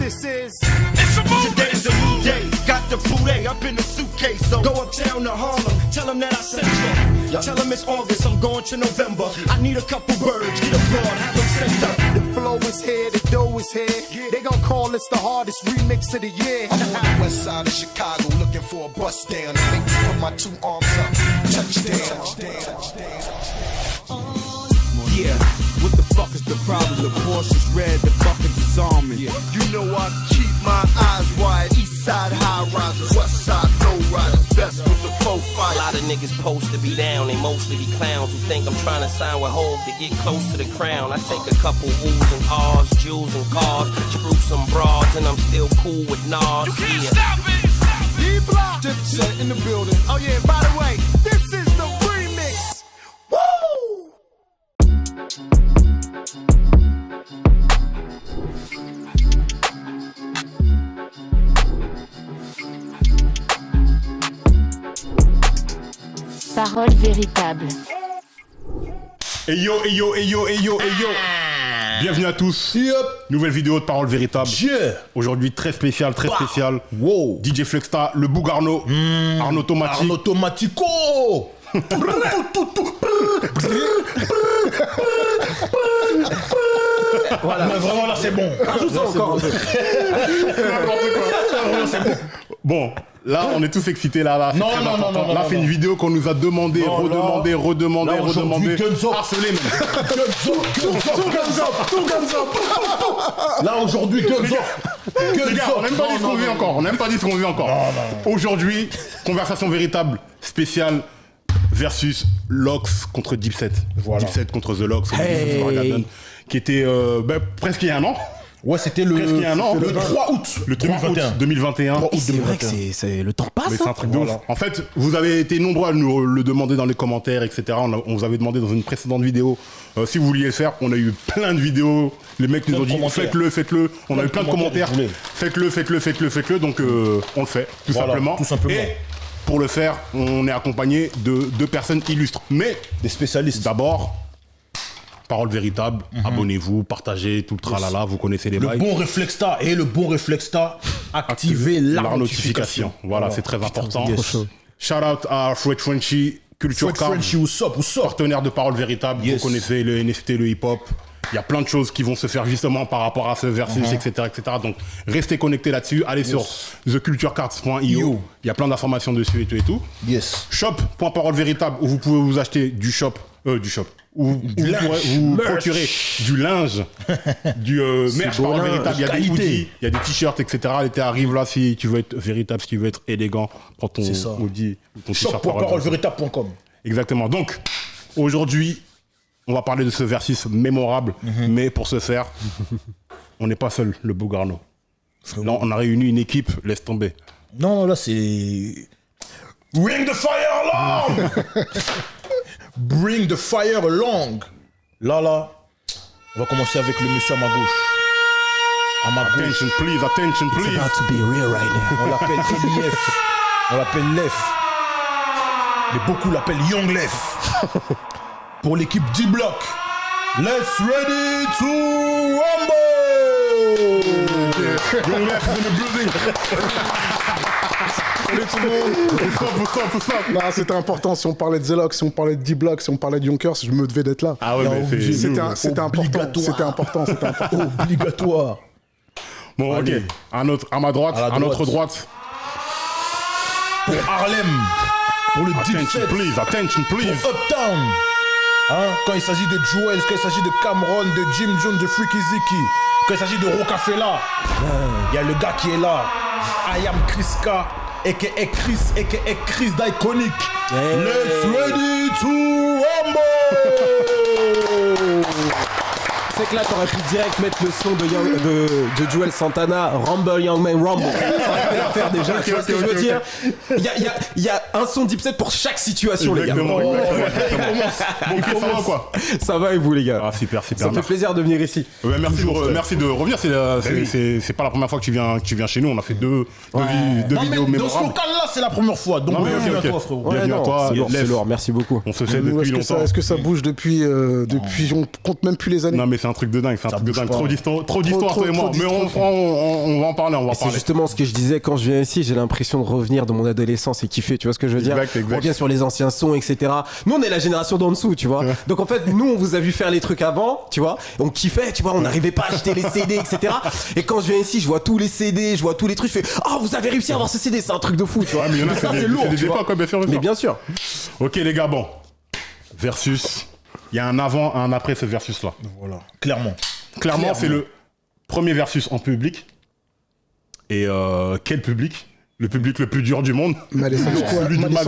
This is Today's a new day. Got the poulet up in the suitcase. So go uptown to Harlem. Tell them that I sent you. Tell them it's August. I'm going to November. I need a couple birds. Get abroad. Have them sent up. the flow is here, the dough is here. They gon' call this the hardest remix of the year. I'm on the west side of Chicago looking for a bust down. And make me put my two arms up. Touchdown. Yeah, what the fuck is the problem? The Porsche's red, the buckets is almond. You know I keep my eyes wide. East side high risers, west side low riders. Best with the profile. A lot of niggas supposed to be down, they mostly be clowns who think I'm trying to sign with Hov to get close to the crown. I take a couple oohs and ahs, jewels and cars, screw some broads, and I'm still cool with Nas. You can't stop it! D-Block! Dipset in the building. Oh yeah, by the way, this is the remix! Woo! Parole véritable. Hey yo, hey yo, hey yo, hey yo, hey yo. Bienvenue à tous. Nouvelle vidéo de Parole véritable. Aujourd'hui très spécial, très spécial. Wow. DJ Flexta, le Bougarno, Arnaud Tomati. Arnaud Tomatico. Voilà. Mais vraiment là c'est bon. Ajoute ça encore un peu. N'importe quoi. Vraiment, c'est bon. Bon, là on est tous excités là. Non, très non, important. non, non, là non, c'est non. une vidéo qu'on nous a demandé, Non, redemandé, là, redemandé, là, redemandé. Gunzo. Harcelé même. Là aujourd'hui Gunzo. Les gars, on n'a même pas dit ce qu'on vit encore. On n'a même pas dit ce qu'on vit encore. Aujourd'hui, conversation véritable, spéciale versus Lox contre Dipset. Voilà. Dipset contre The Lox. Hey. Qui était presque il y a un an. Ouais, c'était le 3 août. Le 3 août 2021. 3 août C'est vrai 2021. que c'est le temps passe. Mais c'est un Hein. truc de ouf. En fait, vous avez été nombreux à nous le demander dans les commentaires, etc. On vous avait demandé dans une précédente vidéo si vous vouliez le faire. On a eu plein de vidéos. Les mecs nous ont dit faites-le, faites-le. On a eu plein de commentaires. Faites-le, faites-le, faites-le, faites-le. Donc on le fait, tout simplement. Tout simplement. Et pour le faire, on est accompagné de deux personnes illustres. Mais Des spécialistes. d'abord, parole véritable. Abonnez-vous, partagez tout le tralala. Vous connaissez les Le bails. bon réflexe-ta et le bon réflexe-ta, activez la notification. Voilà, c'est très important. trop chaud. Shout out à Fred Frenchy, Culture Fred Card, Frenchy, où sort partenaire de Parole Véritable. Yes. Vous connaissez le NFT, le hip-hop. Il y a plein de choses qui vont se faire justement par rapport à ce versus, etc., etc. Donc, restez connectés là-dessus. Allez sur theculturecards.io. Il y a plein d'informations dessus et tout et tout. Yes. Shop.Parole Véritable où vous pouvez vous acheter du shop. Où vous pourrez vous procurer du linge, du merch Parole Véritable. Il y a des hoodies, il y a des t-shirts, etc. L'été arrive là, si tu veux être véritable, si tu veux être élégant, prends ton hoodie ou ton t-shirt Shop.parolevéritable.com. Exactement. Donc, aujourd'hui, on va parler de ce versus mémorable, mais pour ce faire, on n'est pas seul, le Bougarno. Là, on a réuni une équipe, laisse tomber. Non, là c'est... Bring the fire along. Bring the fire along. Là, on va commencer avec le monsieur à ma gauche. À ma gauche. Attention, please, attention, It's please. about to be real right now. On l'appelle LIF. On l'appelle Lef. Mais beaucoup l'appellent Young Lef. Pour l'équipe D-Block. Let's ready to rumble. Young Lef is in the building. Allez tout le monde. Faut stop. Non, c'était important. Si on parlait de Zelox, si on parlait de D-Block, si on parlait de Yonkers, je me devais d'être là. Ah ouais, mais c'est... C'était important. C'était important. Obligatoire. Bon, ok. Allez. À ma droite, À la à notre droite. droite. Pour Harlem. Pour le Attention, Dipset. please, attention, please. Pour Uptown. Hein? Quand il s'agit de Jewels, quand il s'agit de Cameron, de Jim Jones, de Freaky Ziki, quand il s'agit de Rocafella, il y a le gars qui est là. I am Kriska, a.k.a. Chris d'Iconic. Let's ready to rumble. C'est que là, t'aurais pu direct mettre le son de Joel Santana, Rumble Young Man Rumble. Ça aurait fait l'affaire déjà, tu vois ce que je veux dire. Il y a un son Dipset pour chaque situation, les gars. Exactement. Bon, Chris, ça va quoi? Ça va et vous, les gars? Ah, super. Ça me fait plaisir de venir ici. Ouais, merci de revenir. C'est pas la première fois que tu viens chez nous. On a fait deux Non, vidéos mais dans ce mémorables. local-là, c'est la première fois. Donc, Non, mais bienvenue ok. à toi, frérot. Bienvenue à toi. C'est lourd, merci beaucoup. On se sait depuis longtemps. Est-ce que ça bouge depuis on compte même plus les années. Non, mais c'est un truc de dingue, c'est un Ça truc de bouge dingue. pas. Trop d'histoire, toi et moi. Mais on va en parler, C'est justement ce que je disais quand je viens ici, j'ai l'impression de revenir de mon adolescence et kiffer, tu vois ce que je veux dire? Exact. On revient sur les anciens sons, etc. Nous, on est la génération d'en dessous, tu vois. Donc en fait, nous, on vous a vu faire les trucs avant, tu vois. On kiffait, tu vois, on n'arrivait pas à acheter les CD, etc. Et quand je viens ici, je vois tous les CD, je vois tous les trucs, je fais, oh, vous avez réussi à avoir ce CD, c'est un truc de fou, tu vois. mais il y en a, ça, c'est c'est lourd, des tu vois. époques, bien sûr. Mais bien sûr. Ok, les gars, bon. Versus. Il y a un avant, un après ce versus-là. Voilà, clairement. Clairement, c'est le premier versus en public. Et quel public? Le public le plus dur du monde. Madison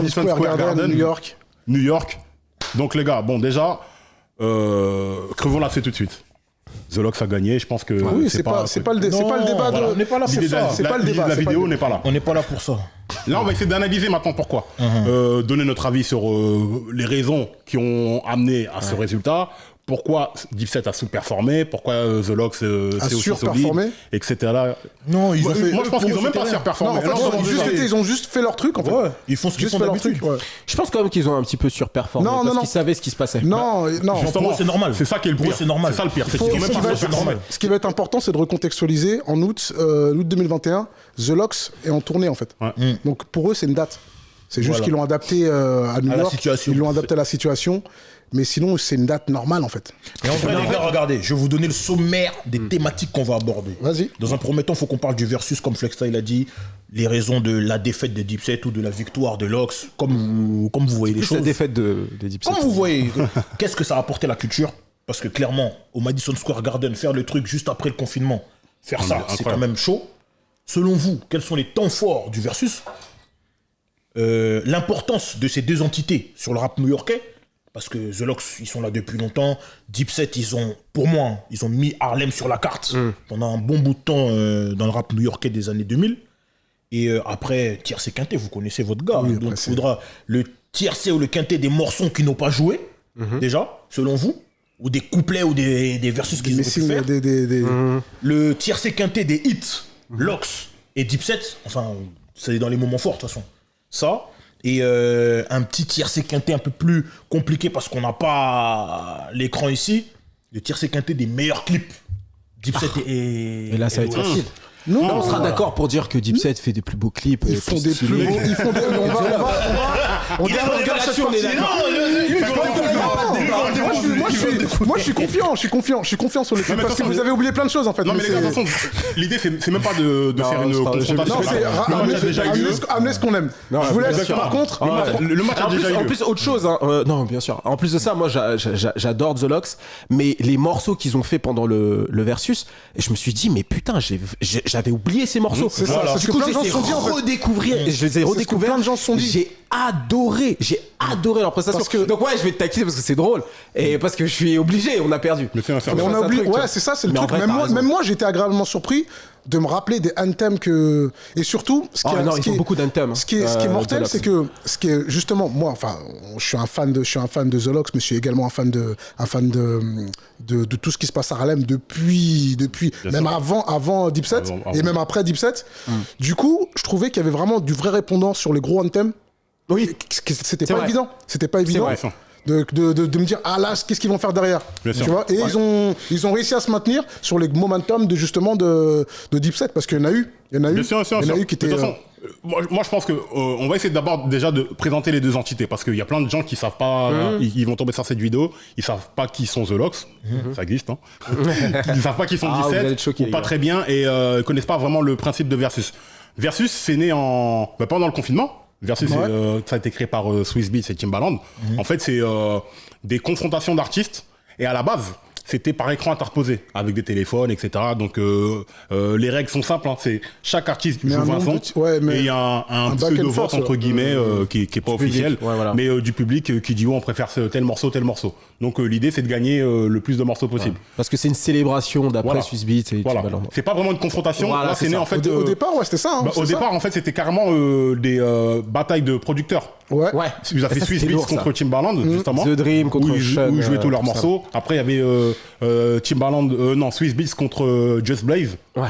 Square Garden, New York. New York. Donc les gars, bon déjà, crevons là-dessus tout de suite. The Lox a gagné, je pense que Oui, c'est pas le débat voilà, on n'est pas là pour ça. C'est pas le débat. La vidéo n'est pas là. On n'est pas là pour ça. Là, on va essayer d'analyser maintenant pourquoi. Donner notre avis sur les raisons qui ont amené à ce résultat. Pourquoi Dipset a sous-performé, pourquoi The Lox c'est aussi solide, etc. Non, ils ont fait. Moi, je pense qu'ils ont même pas surperformé. Ils ont juste fait leur truc, en fait. Ouais, ils font ce qu'ils font d'habitude. Je pense quand même qu'ils ont un petit peu surperformé parce qu'ils savaient ce qui se passait. Non. Pour eux, c'est normal. C'est ça qui est le pire. C'est normal. C'est ça le pire. C'est qu'ils ont même pas surperformé. Ce qui va être important, c'est de recontextualiser. En août 2021, The Lox est en tournée, en fait. Donc pour eux, c'est une date. C'est juste qu'ils l'ont adapté à New York. Ils l'ont adapté à la situation. Mais sinon, c'est une date normale, en fait. Et en vrai, les gars, regardez, je vais vous donner le sommaire des thématiques qu'on va aborder. Vas-y. Dans un premier temps, il faut qu'on parle du versus, comme Flexstyle a dit, les raisons de la défaite de Dipset ou de la victoire de Lox, comme vous voyez les choses. La défaite de Dipset. Comme vous voyez, qu'est-ce que ça a apporté à la culture? Parce que clairement, au Madison Square Garden, faire le truc juste après le confinement, faire ça, c'est quand même chaud. Selon vous, quels sont les temps forts du versus? L'importance de ces deux entités sur le rap new-yorkais? Parce que The Lox, ils sont là depuis longtemps. Dipset, pour moi, ils ont mis Harlem sur la carte pendant un bon bout de temps dans le rap new-yorkais des années 2000. Et après, tiercé quintet, vous connaissez votre gars. Oui, donc, il faudra le tiercé ou le quintet des morceaux qui n'ont pas joué, déjà, selon vous. Ou des couplets ou des versus qu'ils ont pu faire. Le tiercé quintet des hits, Lox et Dipset. Enfin, c'est dans les moments forts, de toute façon. Ça... Et un petit tiercé quintet un peu plus compliqué parce qu'on n'a pas l'écran ici. Le tiercé quintet des meilleurs clips. Dipset et là, ça va être facile. Non, on sera d'accord pour dire que Dipset fait des plus beaux clips. Ils font des plus beaux. On Moi, je suis confiant sur le clip parce que vous avez oublié plein de choses en fait. Non, mais les gars, attention, l'idée, c'est même pas de faire une confrontation. Non, c'est amener ce qu'on aime. Je vous laisse, par contre. Le match a déjà eu lieu. En plus, autre chose, non, bien sûr. En plus de ça, moi, j'adore The Lox, mais les morceaux qu'ils ont fait pendant le versus, et je me suis dit, mais putain, j'avais oublié ces morceaux. C'est ça. Du coup, je les ai redécouvrir. Je les ai redécouverts. Plein de gens se sont dit. J'ai adoré leur prestation. Donc ouais, je vais te taquiner parce que c'est drôle et parce que je suis obligé. On a perdu. Mais on a oublié. Ouais, c'est ça, c'est le truc. Même moi, j'étais agréablement surpris de me rappeler des anthems que et surtout ils ont beaucoup d'anthems. Ce qui est mortel, c'est que ce qui est justement moi, enfin, je suis un fan de The Lox, mais je suis également un fan de tout ce qui se passe à Harlem depuis même avant Dipset et même après Dipset. Du coup, je trouvais qu'il y avait vraiment du vrai répondant sur les gros anthems. Oui, c'était pas évident. C'était pas évident. De me dire là qu'est-ce qu'ils vont faire derrière, tu vois, et ils ont réussi à se maintenir sur les momentum de Dipset parce qu'il y en a eu qui étaient moi je pense que on va essayer d'abord déjà de présenter les deux entités parce qu'il y a plein de gens qui savent pas ils vont tomber sur cette vidéo, ils savent pas qui sont The Lox, ça existe ils savent pas qui sont Dipset ou pas très bien et connaissent pas vraiment le principe de versus. Versus c'est né pendant le confinement. Versus, ça a été créé par Swizz Beatz et Timbaland. En fait, c'est des confrontations d'artistes. Et à la base, c'était par écran interposé, avec des téléphones, etc. Donc, les règles sont simples. C'est chaque artiste joue un son. Et il y a un pseudo-vote, entre guillemets, qui n'est pas officiel. Mais du public qui dit on préfère tel morceau, tel morceau. Donc, l'idée, c'est de gagner le plus de morceaux possible. Parce que c'est une célébration d'après Swizz Beatz et Timbaland. C'est pas vraiment une confrontation. Là, c'est né en fait. Au départ, c'était ça. Au départ, en fait, c'était carrément des batailles de producteurs. Ouais. Ils ont fait Swizz Beatz contre Timbaland, justement. The Dream contre Sean. Où ils jouaient tous leurs morceaux. Après, il y avait Swizz Beatz contre Just Blaze. Ouais.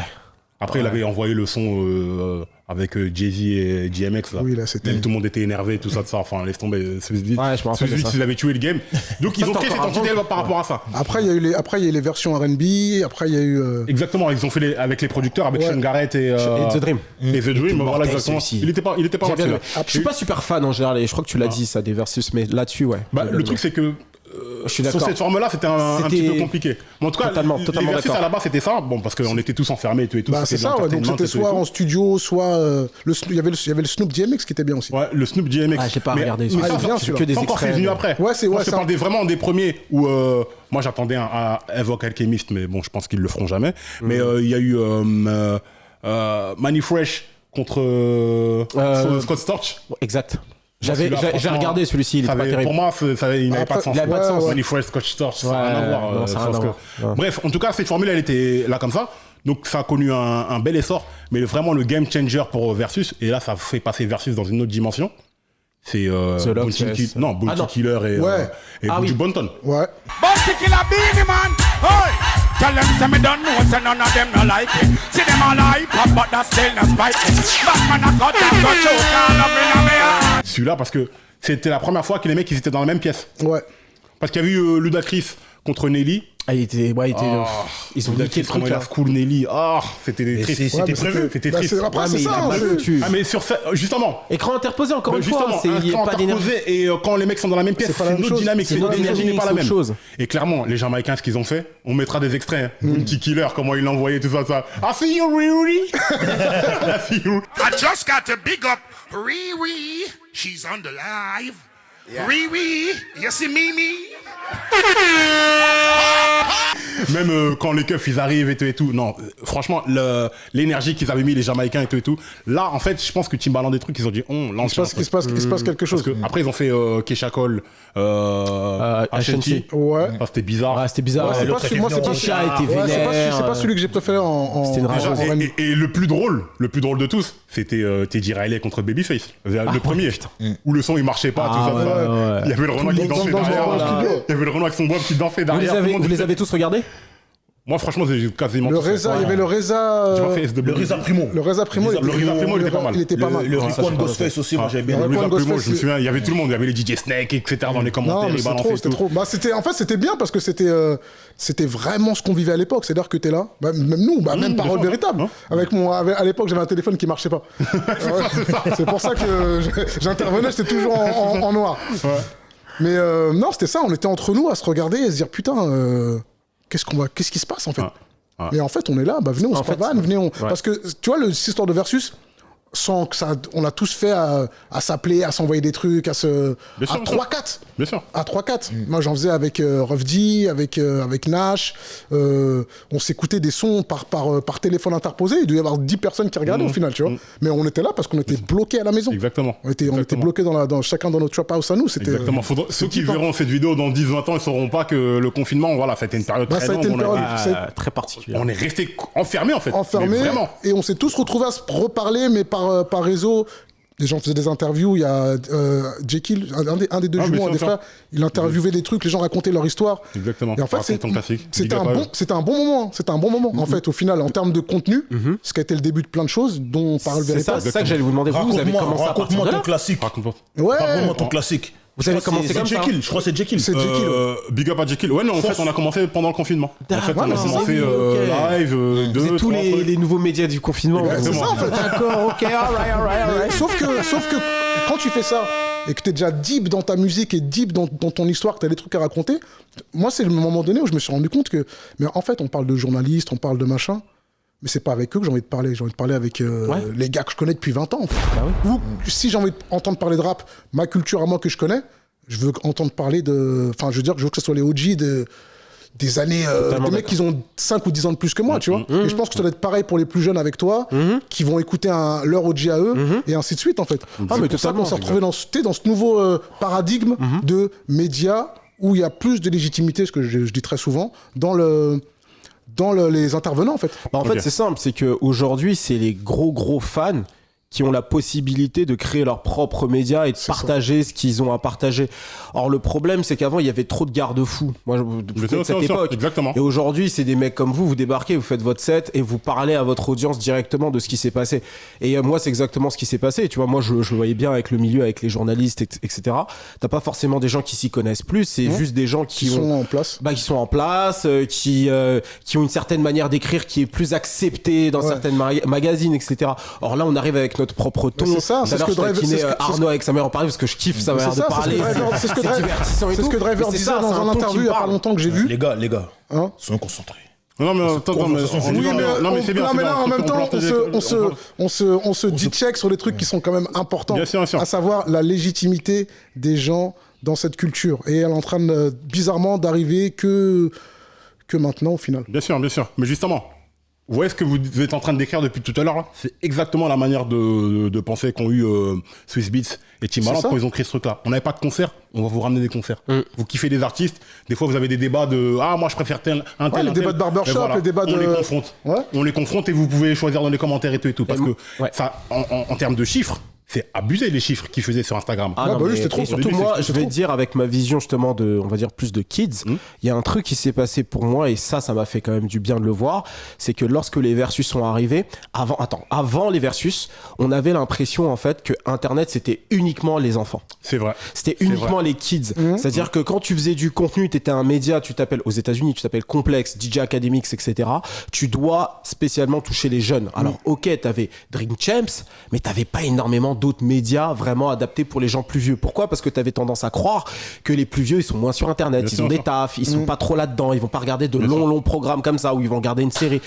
Après, il avait envoyé le son avec Jay-Z et DMX. Là. Oui, là, c'était... Même tout le monde était énervé, tout ça, enfin, laisse tomber. Ouais, je me rappelle de ça. Ils avaient tué le game. Donc, ils ont créé cette entité par rapport à ça. Après, il y a eu les versions R&B, après, il y a eu... Exactement, ils ont fait avec les producteurs, avec Sean Garrett et The Dream. Et The Dream, voilà, exactement. Il était pas mal celui-là. Je suis pas super fan en général, et je crois que tu l'as dit, ça, des versus, mais là-dessus, ouais. Bah, le truc, c'est que je suis d'accord. sur cette forme-là, c'était un petit peu compliqué. Mais en tout cas, totalement les versus à la base, c'était ça. Bon, parce qu'on était tous enfermés et tout. Bah, c'est ça, ouais. Donc c'était soit en studio, soit il y avait le Snoop DMX qui était bien aussi. Ouais, le Snoop DMX. Ah, j'ai pas regardé. Mais ça, bien c'est sûr. que des extraits. C'est venu après. Ouais, c'est je parle vraiment des premiers où moi j'attendais un Evoque Alchemist, mais bon, je pense qu'ils le feront jamais. Mais il y a eu Manny Fresh contre Scott Storch. Exact. J'ai regardé celui-ci, il est pas terrible. Pour moi, il n'avait pas de sens. Il n'avait pas de sens. Manny Fresh, Scott Storch, ça n'a rien à voir. Non, ça n'a rien à voir. Bref, en tout cas, cette formule, elle était là comme ça. Donc ça a connu un bel essor, mais vraiment le game changer pour Versus, et là ça fait passer Versus dans une autre dimension. C'est Bounty Killer et Buju Banton. Ouais. Bounty Killer Beenie Man. Hey, tell them say me don't know, say none of them no like it. See them all hype up, but that still no spite. Batman a cut and got choke all up in a me heart. Celui-là parce que c'était la première fois que les mecs ils étaient dans la même pièce. Ouais. Parce qu'il y a eu Ludacris contre Nelly. Ah, ils ont niqué le truc là. School Nelly. C'était triste. Ouais, c'était triste. Après, c'est ça. Mais sur ça, justement. Écran interposé encore une fois. Écran interposé et quand les mecs sont dans la même pièce, c'est une autre dynamique. L'énergie n'est pas la même. Et clairement, les Jamaïcains, ce qu'ils ont fait, on mettra des extraits. Bounty Killer, comment il l'a envoyé, tout ça. I see you, Riri. I see you. I just got to big up Riri. She's on the live. Riri, you see Mimi? Même quand les keufs ils arrivent et tout, non, franchement, l'énergie qu'ils avaient mis les Jamaïcains et tout, là en fait, je pense que Timbaland des trucs, ils ont dit, il se passe quelque chose. Après ils ont fait Keisha Cole, Ashanti. Ouais. C'était bizarre. Ouais, c'était bizarre. Moi, c'est pas celui que j'ai préféré en et le plus drôle de tous, c'était Teddy Riley contre Babyface, le premier, où le son il marchait pas, tout ça. Il y avait le Renoir qui dansait derrière. Il y avait le Renoir avec son bois qui dansait derrière. Vous les avez tous regardés? Moi, franchement, j'ai quasiment. Il y avait le Reza. Le Reza Primo. Le Reza Primo, il était pas mal. Il était pas mal. Le Rickon Ghostface aussi, moi j'avais bien. Le Reza Primo, je me souviens, il y avait tout le monde. Il y avait les DJ Snake, etc. dans les commentaires. C'était trop. En fait, c'était bien parce que c'était vraiment ce qu'on vivait à l'époque. C'est-à-dire que t'es là, même nous, même Parole Véritable. À l'époque, j'avais un téléphone qui marchait pas. C'est pour ça que j'intervenais, j'étais toujours en noir. Mais non, c'était ça. On était entre nous à se regarder et à se dire putain. Qu'est-ce qui se passe en fait? Mais en fait, on est là, venez, on se pavane, venez, parce que tu vois, cette histoire de Versus, sans que ça, on a tous fait à s'appeler, à s'envoyer des trucs, à 3-4. Bien sûr. À 3-4. Moi, j'en faisais avec Ruff D, avec Nash. On s'écoutait des sons par téléphone interposé. Il devait y avoir 10 personnes qui regardaient au final, tu vois. Mais on était là parce qu'on était bloqués à la maison. Exactement. On était bloqués chacun dans notre trap house à nous. Exactement. Ceux qui verront cette vidéo dans 10-20 ans, ils sauront pas que le confinement, voilà, ça a été une période très longue. Très particulière. On est restés enfermés en fait. Enfermés. Et on s'est tous retrouvés à se reparler, mais par réseau. Les gens faisaient des interviews, il y a Jekyll, un des deux jumeaux, un des frères, il interviewait des trucs, les gens racontaient leur histoire. Exactement. Et en fait, c'était un bon moment. C'était un bon moment. En fait, au final, en termes de contenu, ce qui a été le début de plein de choses, dont Parole Véritable. C'est ça que j'allais vous demander. Vous avez commencé à partir de là. Raconte-moi ton classique. Raconte-moi ton classique. Vous avez commencé comme ça. Je crois que c'est Jekyll. C'est Jekyll. Big up à Jekyll. Ouais, non, en fait, on a commencé pendant le confinement. En fait, on a commencé live, c'est tous les nouveaux médias du confinement. C'est ça, en fait. D'accord, ok, alright. Sauf que quand tu fais ça et que t'es déjà deep dans ta musique et deep dans ton histoire, que t'as des trucs à raconter, moi, c'est le moment donné où je me suis rendu compte que, mais en fait, on parle de journalistes, on parle de machin. Mais c'est pas avec eux que j'ai envie de parler. J'ai envie de parler avec les gars que je connais depuis 20 ans. En fait. Ou si j'ai envie d'entendre parler de rap, ma culture à moi que je connais, je veux entendre parler de... Enfin, je veux dire que je veux que ce soit les OG des années... des mecs qui ont 5 ou 10 ans de plus que moi, tu vois. Et je pense que ça doit être pareil pour les plus jeunes avec toi, qui vont écouter leur OG à eux, et ainsi de suite, en fait. C'est pour ça qu'on s'est retrouvé dans ce nouveau paradigme de médias où il y a plus de légitimité, ce que je dis très souvent, dans les intervenants, en fait. En fait, c'est simple, c'est qu'aujourd'hui, c'est les gros fans qui ont la possibilité de créer leurs propres médias et de partager ce qu'ils ont à partager. Or, le problème, c'est qu'avant, il y avait trop de garde-fous. Moi, de cette époque. Exactement. Et aujourd'hui, c'est des mecs comme vous débarquez, vous faites votre set et vous parlez à votre audience directement de ce qui s'est passé. Et moi, c'est exactement ce qui s'est passé. Tu vois, moi, je voyais bien avec le milieu, avec les journalistes, etc. T'as pas forcément des gens qui s'y connaissent plus, c'est juste des gens qui sont en place. Qui sont en place, qui ont une certaine manière d'écrire qui est plus acceptée dans certaines magazines, etc. Or là, on arrive avec notre propre ton. C'est ça, c'est ce que Driver Arnaud avec sa mère en parler parce que je kiffe sa manière de parler. C'est ce que Driver disait dans un interview il y a pas longtemps que j'ai vu. Les gars, soyons concentrés. Non mais attends, mais c'est bien. Mais là en même temps on se dit check sur des trucs qui sont quand même importants, à savoir la légitimité des gens dans cette culture, et elle est en train de, bizarrement d'arriver que maintenant au final. Bien sûr, mais justement, vous voyez ce que vous êtes en train de décrire depuis tout à l'heure là, c'est exactement la manière de penser qu'ont eu Swiss Beats et Timbaland quand ils ont créé ce truc là. On n'avait pas de concert, on va vous ramener des concerts. Vous kiffez des artistes, des fois vous avez des débats de moi je préfère tel, les débats de barbershop, les débats de... On les confronte et vous pouvez choisir dans les commentaires et tout, parce que ça, en termes de chiffres, c'est abusé les chiffres qu'ils faisaient sur Instagram. C'était trop. Et surtout moi, je vais te dire avec ma vision justement de, on va dire plus de kids, il y a un truc qui s'est passé pour moi et ça m'a fait quand même du bien de le voir, c'est que lorsque les versus sont arrivés, avant les versus, on avait l'impression en fait que Internet c'était uniquement les enfants. C'est vrai. C'était uniquement les kids. C'est-à-dire que quand tu faisais du contenu, t'étais un média, tu t'appelles aux États-Unis, tu t'appelles Complex, DJ Academics, etc. Tu dois spécialement toucher les jeunes. Alors ok, t'avais Drink Champs, mais t'avais pas énormément d'autres médias vraiment adaptés pour les gens plus vieux. Pourquoi ? Parce que tu avais tendance à croire que les plus vieux, ils sont moins sur Internet, ils ont des tafs, ils sont pas trop là-dedans, ils vont pas regarder de longs programmes comme ça, ou ils vont regarder une série.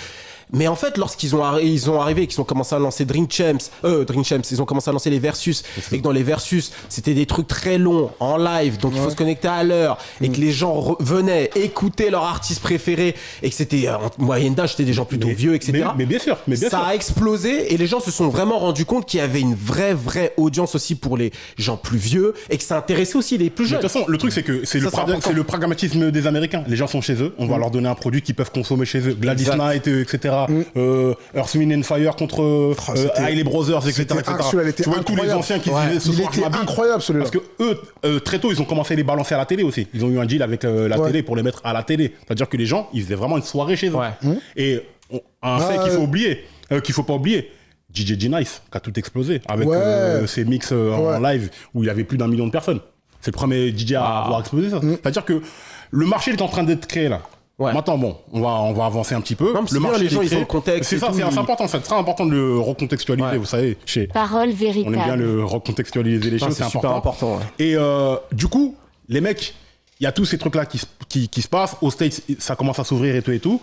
Mais en fait, lorsqu'ils ont arrivé, qu'ils ont commencé à lancer Drink Champs, ils ont commencé à lancer les versus, et que dans les versus, c'était des trucs très longs, en live, donc il faut se connecter à l'heure, et que les gens venaient écouter leur artiste préféré, et que c'était, en moyenne d'âge, c'était des gens plutôt vieux, etc. Mais bien sûr. Ça a explosé, et les gens se sont vraiment rendus compte qu'il y avait une vraie audience aussi pour les gens plus vieux, et que ça intéressait aussi les plus jeunes. De toute façon, le truc, c'est que c'est le pragmatisme des Américains. Les gens sont chez eux, on va leur donner un produit qu'ils peuvent consommer chez eux. Gladys Knight, etc. Earth, Wind and Fire contre Hailey Brothers, etc. Tu vois tous les anciens qui disaient ce soir, c'était incroyable celui-là. Parce que eux, très tôt, ils ont commencé à les balancer à la télé aussi. Ils ont eu un deal avec la télé pour les mettre à la télé. C'est-à-dire que les gens, ils faisaient vraiment une soirée chez eux. Et un fait qu'il faut pas oublier. DJ G-Nice, qui a tout explosé avec ses mix en live où il y avait plus d'1 million de personnes. C'est le premier DJ à avoir explosé ça. C'est-à-dire que le marché est en train d'être créé là. Maintenant, bon, on va avancer un petit peu. Le marché, les gens, ils ont le contexte. C'est ça, c'est important. C'est très important de le recontextualiser, vous savez. Parole véritable. On aime bien le recontextualiser les choses, c'est super important. Et du coup, les mecs, il y a tous ces trucs-là qui se passent. Aux States, ça commence à s'ouvrir et tout.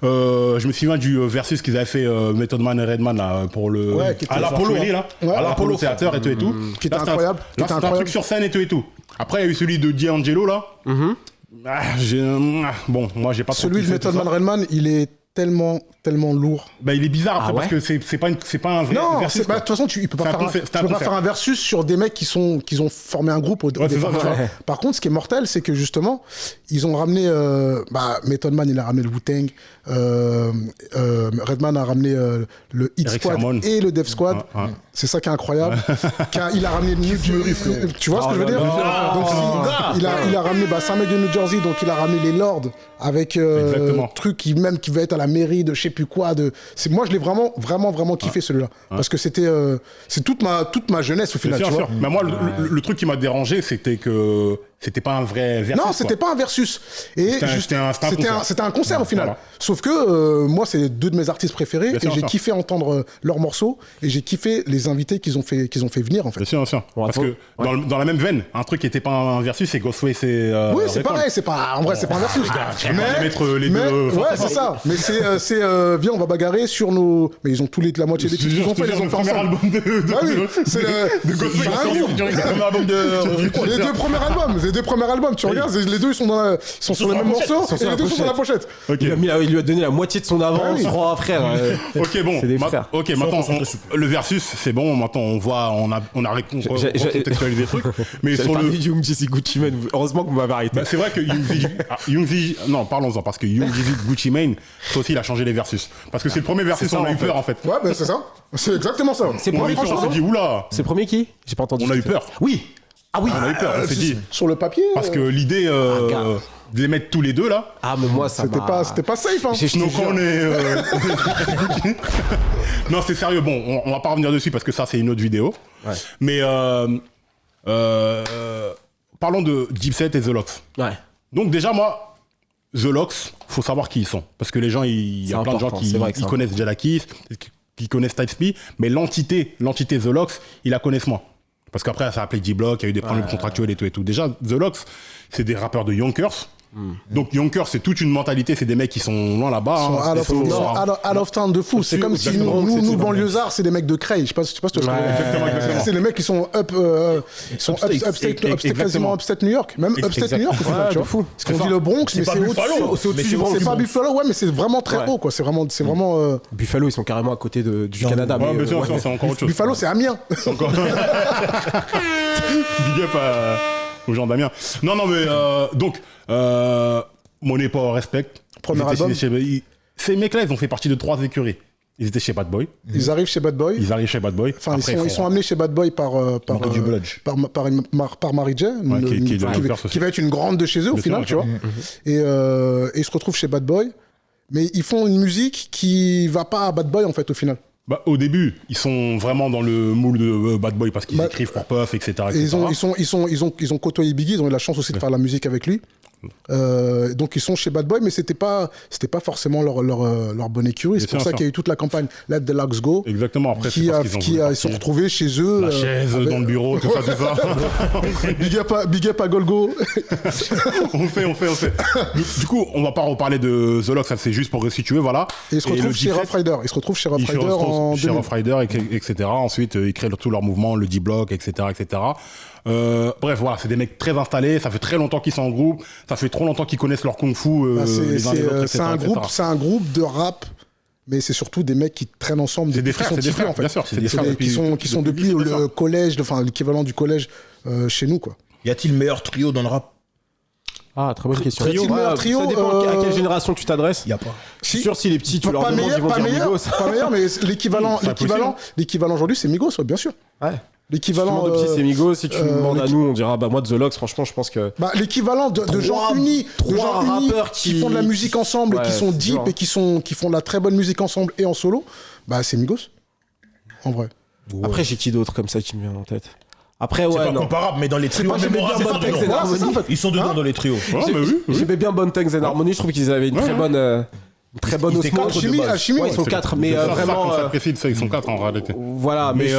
Je me souviens du versus qu'ils avaient fait Method Man et Redman là, pour le à l'Apollo à l'Apollo Théâtre et tout. Qui était incroyable. Là, c'était un truc sur scène et tout. Après, il y a eu celui de D'Angelo là. Bon, moi j'ai pas trop celui de Method Man Redman, il est tellement lourd. Il est bizarre après parce que c'est pas un vrai versus. De toute façon, il peut pas faire un versus sur des mecs qui ont formé un groupe au départ. Par contre, ce qui est mortel, c'est que justement, ils ont ramené Method Man, il a ramené le Wu-Tang, Redman a ramené le Hit Squad et le Def Squad. C'est ça qui est incroyable. Il a ramené tu vois ce que je veux dire? Donc il a ramené c'est un mec de New Jersey, donc il a ramené les Lords avec truc qui va être à la mairie de je sais plus quoi. Moi je l'ai vraiment kiffé celui-là parce que c'est toute ma jeunesse au final. Bien sûr. Mais moi le truc qui m'a dérangé, c'était que c'était pas un vrai versus. Non, c'était pas un versus. Et c'était un concert au final. Voilà. Sauf que moi, c'est 2 de mes artistes préférés et j'ai kiffé entendre leurs morceaux et j'ai kiffé les invités qu'ils ont fait venir en fait. Bien sûr. Parce que dans la même veine, un truc qui était pas un versus, c'est Ghostface et oui, c'est pareil. En vrai, c'est pas un versus. Tu vas mettre les deux. Ouais, c'est ça. Mais c'est viens, on va bagarrer sur nos. Mais ils ont la moitié des titres qu'ils ont fait, les ont fait ensemble. C'est le Ghostface. Les 2 premiers albums. Les 2 premiers albums, tu regardes, les 2 ils sont sur les mêmes morceaux et les 2 sont sur la pochette. Il lui a donné la moitié de son avance, je crois, frère. Ok, bon. C'est des frères. Ok, maintenant, le versus, c'est bon. Maintenant, on a recontextualisé le truc. Mais sur le Young Jeezy Gucci Mane, heureusement que vous m'avez arrêté. c'est vrai que Young non, parlons-en, parce que Young Jeezy Gucci Mane, ça aussi, il a changé les versus. Parce que c'est le premier versus, on a eu peur, en fait. Ouais, c'est ça. C'est exactement ça. C'est On a eu peur, on s'est dit, oula. C'est le premier qui? J'ai pas entendu. On a eu peur. Oui. Ah oui. On a eu peur, on s'est dit. Sur le papier. Parce que l'idée de les mettre tous les deux, là. Ah, mais moi, ça c'était pas safe, hein. Donc on est. Non, c'est sérieux. Bon, on va pas revenir dessus parce que ça, c'est une autre vidéo. Ouais. Mais parlons de Dipset et The Lox. Ouais. Donc déjà, moi, The Lox, faut savoir qui ils sont. Parce que les gens, il y a plein de gens qui ils connaissent Jadakiss, qui connaissent Type P, mais l'entité The Lox, ils la connaissent moins. Parce qu'après, ça a appelé D-Block, il y a eu des problèmes contractuels et tout. Déjà, The Lox, c'est des rappeurs de Yonkers. Donc Yonkers, c'est toute une mentalité, c'est des mecs qui sont loin là-bas. Ils sont out of town de fou. C'est comme si nous banlieusards, c'est des mecs de Cray. Je sais pas si tu vois. Exactement. C'est les mecs qui sont upstate, quasiment upstate New York. Même upstate New York, au final, tu vois. Parce qu'on dit le Bronx, mais c'est au-dessus du Bronx. C'est pas Buffalo, ouais, mais c'est vraiment très haut, quoi. C'est vraiment. Buffalo, ils sont carrément à côté du Canada. Ouais, mais c'est encore autre chose. Buffalo, c'est Amiens. C'est encore. Big up aux gens d'Amiens. Non, mais donc, Money Power Respect. Premier album. Ces mecs-là, ils ont fait partie de 3 écuries. Ils étaient chez Bad Boy. Ils arrivent chez Bad Boy. Enfin, ils sont amenés chez Bad Boy par Mary J, qui va être une grande de chez eux au final, tu vois. Et ils se retrouvent chez Bad Boy. Mais ils font une musique qui va pas à Bad Boy en fait au final. Bah, au début, ils sont vraiment dans le moule de Bad Boy parce qu'ils écrivent pour Puff, etc. Ils ont côtoyé Biggie, ils ont eu la chance aussi de faire la musique avec lui. Donc ils sont chez Bad Boy, mais c'était pas forcément leur bonne écurie. C'est pour ça qu'il y a eu toute la campagne Let the Locks Go. Exactement. Après, ils sont retrouvés chez eux. La chaise dans le bureau, tout ça. Big up à Golgo. on fait. Du coup, on va pas reparler de The Lox, ça c'est juste pour resituer, voilà. Et ils se retrouvent chez Rough Rider. Ils se retrouvent chez Rough Rider en chez Rough Rider, etc. Ensuite, ils créent tout leur mouvement, le D-Block, etc. Bref, voilà, c'est des mecs très installés. Ça fait très longtemps qu'ils sont en groupe. Ça fait trop longtemps qu'ils connaissent leur kung-fu. C'est un groupe de rap, mais c'est surtout des mecs qui traînent ensemble. C'est des frères, en fait. Bien sûr. C'est des frères qui sont depuis le collège, enfin l'équivalent du collège chez nous, quoi. Y a-t-il meilleur trio dans le rap? Ah, très bonne question. Trio, ça dépend à quelle génération tu t'adresses. Y a pas. C'est sûr, si les petits, tu leur demandes, ils vont dire Migos. Pas meilleur, mais l'équivalent aujourd'hui, c'est Migos, bien sûr. Ouais. L'équivalent de petits, c'est Migos. Si tu me demandes à nous, on dira moi The Lox, franchement, je pense que. L'équivalent de gens unis, rappeurs qui font de la musique ensemble, qui sont deep et qui font de la très bonne musique ensemble et en solo, c'est Migos. En vrai. Après, j'ai qui d'autre comme ça qui me vient en tête? Après, c'est pas comparable, mais dans les trios, ils sont dedans dans les trios. J'aimais bien Bone Thugs and Harmony, je trouve qu'ils avaient une très bonne osmose. Ils sont 4, mais vraiment. Ils sont 4 en réalité. Voilà, mais.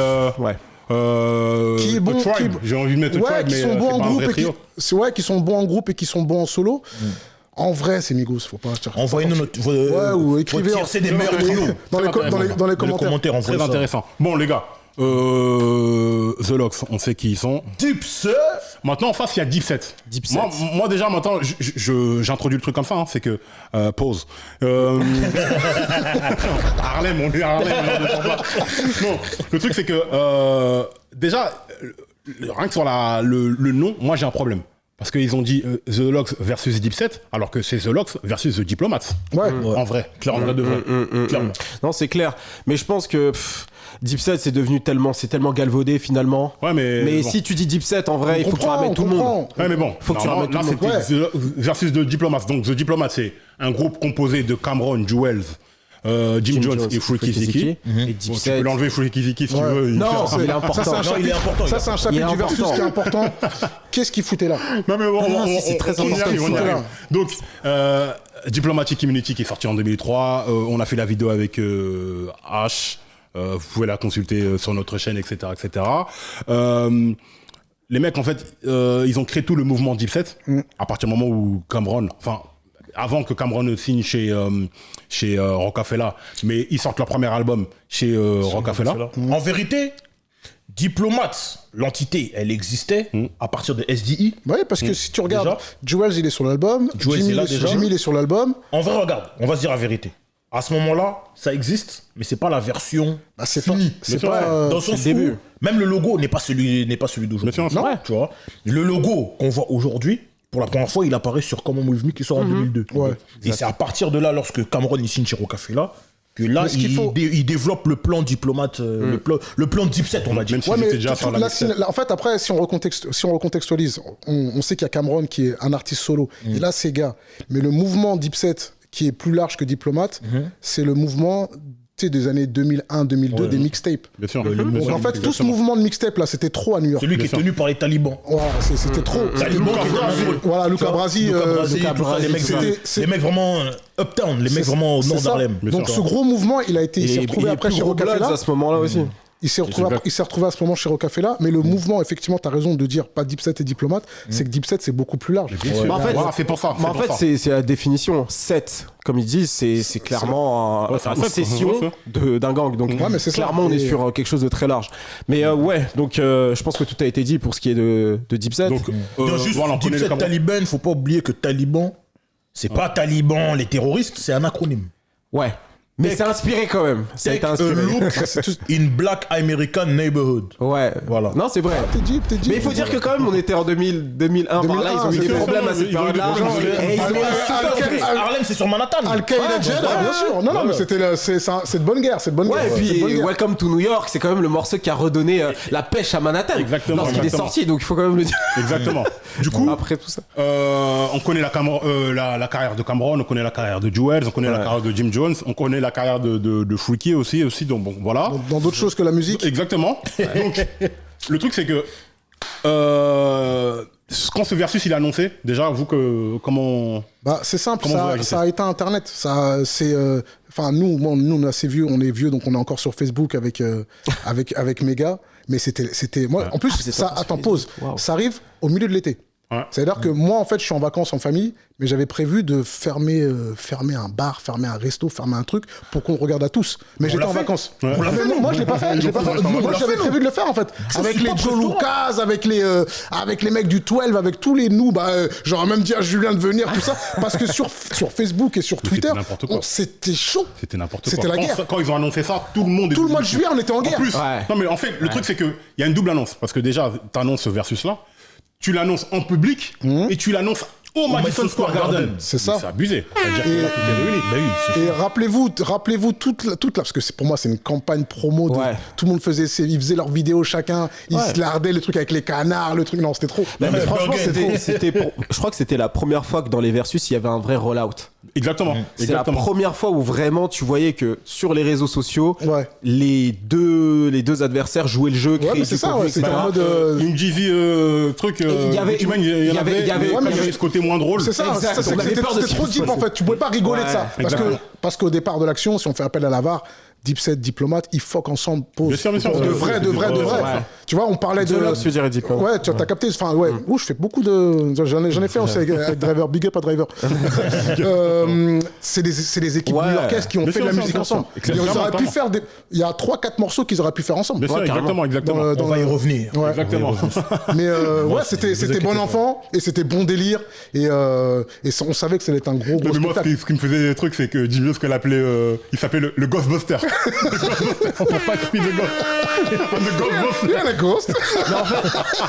Qui est bon, j'ai envie de mettre Tribe, mais sont bons en groupe qui sont bons en groupe et qui sont bons en solo. En vrai, c'est Migos, faut pas. Envoyez-nous ou écrivez. C'est des meilleurs trios. Dans les commentaires. Très intéressant. Bon, les gars. The Lox, on sait qui ils sont. Dipset. Maintenant en face il y a Dipset. Moi déjà maintenant j'introduis le truc comme ça, c'est que pause. Harlem, on est Harlem. Non, le truc c'est que déjà rien que sur le nom, moi j'ai un problème. Parce qu'ils ont dit The Lox versus Dipset, alors que c'est The Lox versus The Diplomats. Ouais. En vrai, clairement. Clairement. Non, c'est clair. Mais je pense que Dipset, c'est tellement galvaudé finalement. Ouais, mais bon. Si tu dis Dipset, en vrai, il faut que tu ramènes tout le monde. Ouais, mais bon. Faut que tu ramènes tout le monde. Là, c'était versus The Diplomats. Donc, The Diplomats, c'est un groupe composé de Cameron, Jewels, Jim Jones et Freaky Ziki. Et Dipset. Tu peux l'enlever Freaky Ziki si tu veux. Non, il est important. Ça, c'est un chapitre du versus qui est important. Qu'est-ce qu'il foutait là? Non, mais c'est très important. On y arrive. Donc, Diplomatic Immunity qui est sorti en 2003. On a fait la vidéo avec H. Vous pouvez la consulter sur notre chaîne, etc. Les mecs, en fait, ils ont créé tout le mouvement Dipset à partir du moment où Cameron, enfin, avant que Cameron signe chez Rockefeller, mais ils sortent leur premier album chez Rockefeller. En vérité, Diplomate, l'entité, elle existait à partir de SDI. Ouais, parce que si tu regardes, Jewels, il est sur l'album. Jimmy, il est sur l'album. En vrai, regarde, on va se dire la vérité. À ce moment-là, ça existe, mais c'est pas la version finie. C'est pas dans le sens où même le logo n'est pas celui d'aujourd'hui. Non, tu vois. Le logo qu'on voit aujourd'hui, pour la première fois, il apparaît sur Common With Me qui sort en 2002. Ouais. Et c'est à partir de là, lorsque Cameron il signe chez Rocafella, que là, il développe le plan diplomate, le plan Dipset, on va dire. Même si déjà en fait, après, si on recontextualise, on sait qu'il y a Cameron qui est un artiste solo. Et là, c'est gars. Mais le mouvement Dipset, qui est plus large que Diplomate, c'est le mouvement des années 2001-2002 des mixtapes. Bien sûr. Donc en fait, tout ce mouvement de mixtape là, c'était trop à New York. Celui qui est tenu par les talibans. Voilà, c'était trop. Voilà, Luca Brasi, les mecs vraiment uptown, les mecs vraiment au nord d'Harlem. Donc ce gros mouvement, il s'est retrouvé après chez Rocafella. À ce moment-là aussi. Il s'est retrouvé à ce moment chez Rocafella, mais le mouvement, effectivement, tu as raison de dire pas Dipset et Diplomate, c'est que Dipset, c'est beaucoup plus large. En fait, c'est pour ça. En fait, c'est la définition. 7, comme ils disent, c'est clairement une session d'un gang. Donc, clairement, on est sur quelque chose de très large. Mais donc je pense que tout a été dit pour ce qui est de Dipset. Donc, juste Dipset Taliban, faut pas oublier que Taliban, c'est pas Taliban, les terroristes, c'est un acronyme. Ouais. Mais c'est inspiré quand même. Ça a été inspiré. Look in black American neighborhood. Ouais. Voilà. Non, c'est vrai. Mais il faut dire que quand même, on était en 2001 par là. Ils ont eu des problèmes à cette période-là. Harlem, c'est sur Manhattan. Al-Qaïda, bien sûr. Non, mais c'est de bonne guerre. Ouais, et puis Welcome to New York, c'est quand même le morceau qui a redonné la pêche à Manhattan. Exactement. Lorsqu'il est sorti, donc il faut quand même le dire. Exactement. Du coup, après tout ça, on connaît la carrière de Cameron, on connaît la carrière de Jewels, on connaît la carrière de Jim Jones, on connaît la carrière de Freaky aussi, donc bon, voilà. Dans d'autres choses que la musique. Exactement. Donc, le truc, c'est que quand ce versus il est annoncé, déjà, comment... Bah, c'est simple, ça a éteint Internet. Enfin, nous, on est assez vieux, donc on est encore sur Facebook avec Mega. Mais c'était moi. En plus, pause. Wow. Ça arrive au milieu de l'été. Ouais. C'est-à-dire que moi, en fait, je suis en vacances en famille, mais j'avais prévu de fermer un bar, fermer un resto, fermer un truc pour qu'on regarde à tous. Mais j'étais en vacances. Ouais. Moi, je l'ai pas fait. Moi, j'avais prévu de le faire, en fait. Avec les Joe Lucas, avec les mecs du 12, avec tous les noobs. J'aurais même dit à Julien de venir, tout ça. Parce que sur Facebook et sur Twitter, c'était chaud. C'était n'importe quoi. C'était la guerre. Quand ils ont annoncé ça, tout le monde... Tout le mois de juillet, on était en guerre. En plus, non, mais en fait, le truc, c'est qu'il y a une double annonce. Parce que déjà, t'annonces ce versus-là. Tu l'annonces en public et tu l'annonces au Madison Square Garden. C'est ça. C'est abusé. C'est-à-dire que là, tout est réuni. Bah oui, et rappelez-vous toute là, parce que pour moi, c'est une campagne promo. Tout le monde ils faisaient leurs vidéos chacun. Ils se lardaient les trucs avec les canards, le truc. Non, c'était trop. Mais franchement, je crois que c'était la première fois que dans les versus, il y avait un vrai rollout. Exactement. C'est la première fois où vraiment tu voyais que sur les réseaux sociaux, les deux adversaires jouaient le jeu. Ouais, mais c'est ça, c'était en mode. Une Jeezy truc. Il y avait ce côté moins drôle. C'est ça, c'était trop deep en fait. Tu pouvais pas rigoler de ça. Parce qu'au départ de l'action, si on fait appel à la VAR, Dipset, Diplomate, ils fuck ensemble, pose. De vrai. Tu vois, on parlait de. Ouais, tu as capté. Enfin, ouais. Je fais beaucoup de. J'en ai fait aussi avec Driver. Big up à Driver. C'est des équipes new-yorkaises qui ont fait de la musique ensemble. Ils auraient pu faire il y a 3-4 morceaux qu'ils auraient pu faire ensemble. Bien sûr, exactement. On va y revenir. Exactement. Mais ouais, c'était bon enfant et c'était bon délire. Et on savait que ça allait être un gros spectacle. Moi, ce qui me faisait des trucs, c'est que Jim Jones, qu'il appelait. Il s'appelait le Ghostbuster. On peut pas crier le Ghost.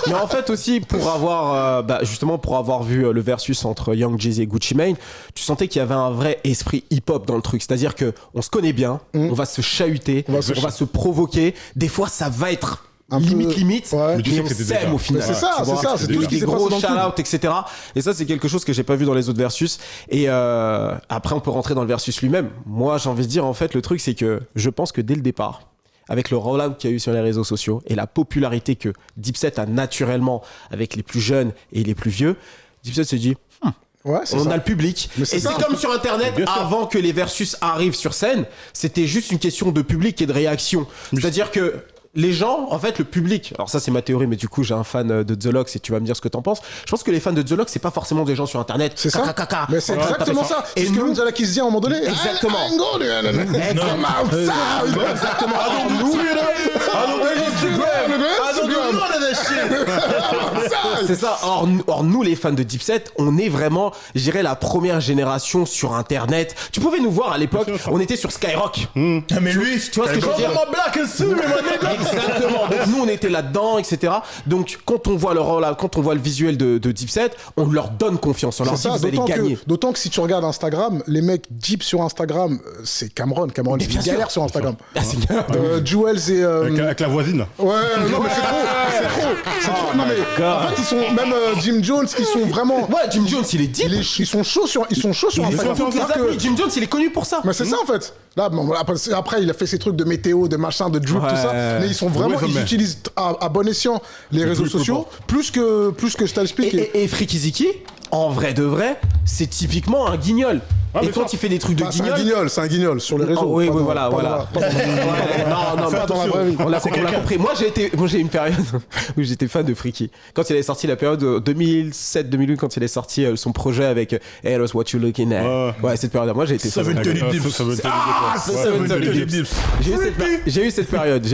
Mais en fait aussi pour avoir vu le versus entre Young Jeezy et Gucci Mane, tu sentais qu'il y avait un vrai esprit hip-hop dans le truc, c'est-à-dire que on se connaît bien, on va se chahuter, on va se provoquer. Des fois ça va être limite, mais on s'aime au final. C'est ça, c'est tout ce qui s'est passé dans le shout-out, etc. Et ça, c'est quelque chose que j'ai pas vu dans les autres versus. Et après, on peut rentrer dans le versus lui-même. Moi, j'ai envie de dire, en fait, le truc, c'est que je pense que dès le départ, avec le rollout qu'il y a eu sur les réseaux sociaux et la popularité que Dipset a naturellement avec les plus jeunes et les plus vieux, Dipset se dit... on a le public. Et c'est comme sur Internet, avant que les versus arrivent sur scène, c'était juste une question de public et de réaction. C'est-à-dire que les gens, en fait, le public, alors ça c'est ma théorie, mais du coup j'ai un fan de The Lox et tu vas me dire ce que t'en penses. Je pense que les fans de The Lox, c'est pas forcément des gens sur internet. C'est ça. Mais c'est exactement ça. Et c'est ce que nous, Gonzala qui se dit à un moment donné. Exactement. Exactement. C'est ça. Or, nous, les fans de Dipset, on est vraiment, je dirais, la première génération sur internet. Tu pouvais nous voir à l'époque, on était sur Skyrock. Mais lui, tu vois ce que je veux dire? Exactement. Donc nous, on était là-dedans, etc. Donc quand on voit le visuel de Dipset, on leur donne confiance. On leur dit vous allez gagner. D'autant que si tu regardes Instagram, les mecs Deep sur Instagram, c'est Cameron. Cameron, il galère sur Instagram. Jewels et avec la voisine. Ouais, non mais c'est trop. Non mais en fait ils sont même Jim Jones, ils sont vraiment. Ouais, Jim Jones, il est deep. Ils sont chauds sur Instagram. Jim Jones, il est connu pour ça. Mais c'est ça en fait. Là, bon, après, il a fait ses trucs de météo, de machin, de droop, tout ça. Mais ils sont vraiment, ils utilisent à bon escient les réseaux sociaux, plus que Styles P. Et Freaky Ziki, en vrai de vrai, c'est typiquement un guignol. Ah, et quand il fait des trucs de guignol, c'est un guignol sur les réseaux. Oh, oui, voilà. Non, pas dans la vraie vie. On l'a compris. Moi, j'ai une période où j'étais fan de Freaky. Quand il avait sorti la période 2007-2008, quand il est sorti son projet avec Hey, that's what you looking at. Ouais, cette période-là, moi, j'ai été fan. J'ai eu cette période.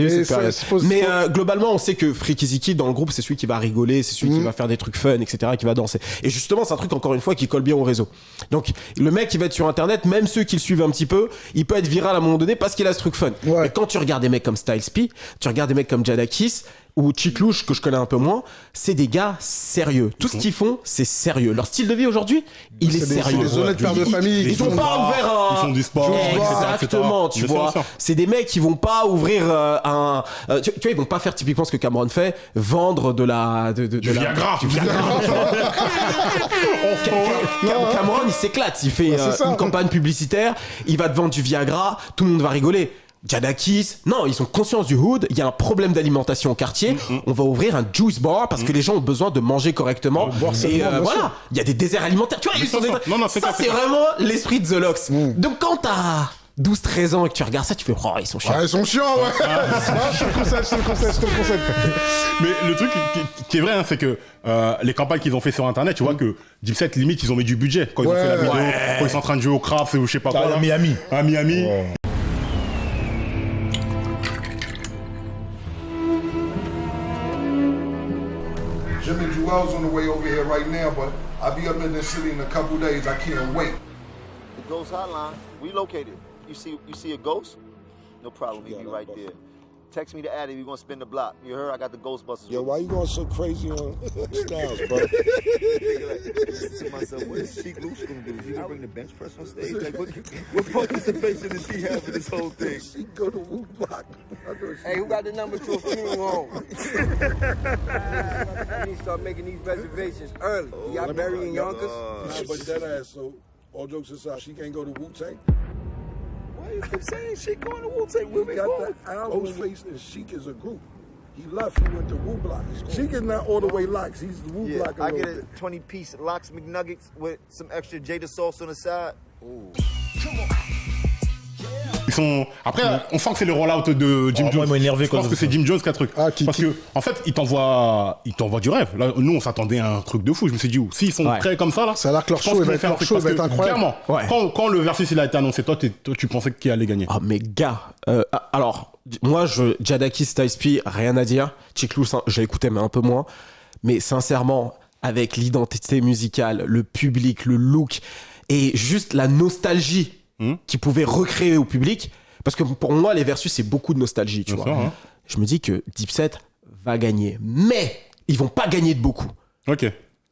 Mais globalement, on sait que Freaky Ziki dans le groupe, c'est celui qui va rigoler, c'est celui qui va faire des trucs fun, etc., qui va danser. Et justement, c'est un truc encore une fois qui colle bien au réseau. Donc, le mec qui va être sur internet, même ceux qui le suivent un petit peu, il peut être viral à un moment donné parce qu'il a ce truc fun. Mais quand tu regardes des mecs comme Styles P, tu regardes des mecs comme Jadakiss ou Chiclouche, que je connais un peu moins, c'est des gars sérieux. Tout ce qu'ils font, c'est sérieux. Leur style de vie aujourd'hui, il est sérieux. C'est des honnêtes pères de famille. Ils vont pas ouvrir un... Ils font du sport. Exactement, tu vois. C'est des mecs qui vont pas ouvrir un... Tu vois, ils vont pas faire typiquement ce que Cameron fait, vendre de la... Du Viagra. Cameron, il s'éclate. Il fait une campagne publicitaire, il va te vendre du Viagra, tout le monde va rigoler. Jadakiss, non, ils ont conscience du hood, il y a un problème d'alimentation au quartier, on va ouvrir un juice bar parce que les gens ont besoin de manger correctement. Et voilà, il y a des déserts alimentaires. Tu vois, ça c'est vraiment l'esprit de The Lox. Donc quand t'as 12-13 ans et que tu regardes ça, tu fais oh, ils sont chiants. Ah, ils sont chiants, ouais. Je te le conseille. Mais le truc qui est vrai, c'est que les campagnes qu'ils ont fait sur internet, tu vois que Dipset, limite, ils ont mis du budget. Quand ils ont fait la vidéo, quand ils sont en train de jouer au craft ou je sais pas quoi. À Miami. À Miami. Ouais. Jim and Jewel's on the way over here right now, but I'll be up in the city in a couple days. I can't wait. The Ghost Hotline, we located. You see a ghost? No problem, he'll be right there. Text me to Addy, we're gonna spin the block. You heard I got the Ghostbusters. Yo, why you going so crazy on Styles, bro? To myself, what is Sheik Luch gonna do? He gonna bring the bench press on stage? Like, what participation does he have in this whole thing? She go to Wu Block. Hey, who got the number to a funeral home? I need to start making these reservations early. Y'all burying Yonkers? Nah, but that ass, so all jokes aside, she can't go to Wu-Tang? Why you keep saying Sheik going to Wu-Tang? Where we going? Ghostface and Sheik is a group. He left, he went to Wu Block. Sheik is not all the way locks, he's the Wu Block. I get a 20-piece Locks McNuggets with some extra Jada sauce on the side. Ooh. Come on. Ils sont... Après, on sent que c'est le rollout de Jim Jones. Moi, énervé je pense que c'est Jim Jones qui a truc. Parce que, en fait, il t'envoie du rêve. Là, nous, on s'attendait à un truc de fou. Je me suis dit, s'ils sont prêts comme ça, là. Ça a l'air que leur show va être incroyable. Clairement, quand le versus il a été annoncé, toi, tu pensais qui allait gagner. Ah, mais gars, alors, moi, Jadakiss, Styles P, rien à dire. Chiclouche, j'ai écouté, mais un peu moins. Mais sincèrement, avec l'identité musicale, le public, le look et juste la nostalgie qui pouvait recréer au public, parce que pour moi les versus c'est beaucoup de nostalgie, tu vois. Je me dis que Dipset va gagner, mais ils vont pas gagner de beaucoup.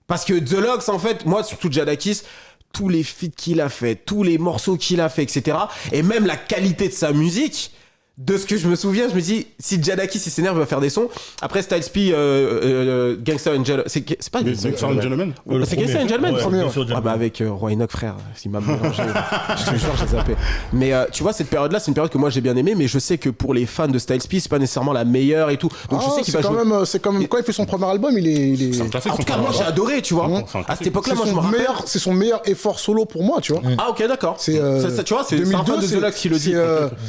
Parce que The Lox, en fait, moi surtout Jadakiss, tous les feats qu'il a fait, tous les morceaux qu'il a fait, etc. Et même la qualité de sa musique. De ce que je me souviens, je me dis, si Jadakiss il s'énerve, il va faire des sons. Après Styles P, Gangsta and Gentleman. C'est pas Gangsta and Gentleman. C'est Gangsta and Gentleman. Ah bah avec Roy Enoch, frère, il m'a mélangé. Je te jure, j'ai zappé. Mais tu vois, cette période-là, c'est une période que moi j'ai bien aimée, mais je sais que pour les fans de Styles P, c'est pas nécessairement la meilleure et tout. Donc je sais qu'il va jouer. C'est quand même quand il fait son premier album, il est. En tout cas, moi j'ai adoré, tu vois. À cette époque-là, moi je me rappelle. C'est son meilleur effort solo pour moi, tu vois. Ah ok, d'accord. Tu vois, c'est un fan de The Lox qui le dit.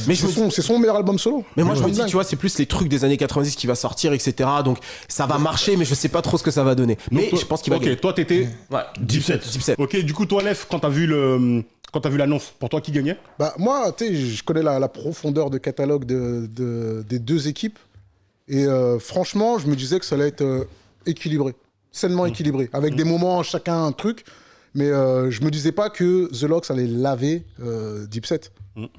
Mais c'est son meilleur meilleur album solo. Mais moi, je me Point dis, blank. tu vois, c'est plus les trucs des années 90 qui va sortir, etc. Donc, ça va marcher, mais je sais pas trop ce que ça va donner. Mais toi- je pense qu'il va Ok, gagner. toi, t'étais Ouais. Dipset. Ok, du coup, toi, Lef, quand t'as vu l'annonce, pour toi, qui gagnait? Bah, moi, tu sais, je connais la profondeur de catalogue des deux équipes. Et franchement, je me disais que ça allait être équilibré, sainement équilibré, avec des moments chacun un truc. Mais je me disais pas que The Lox allait laver Dipset.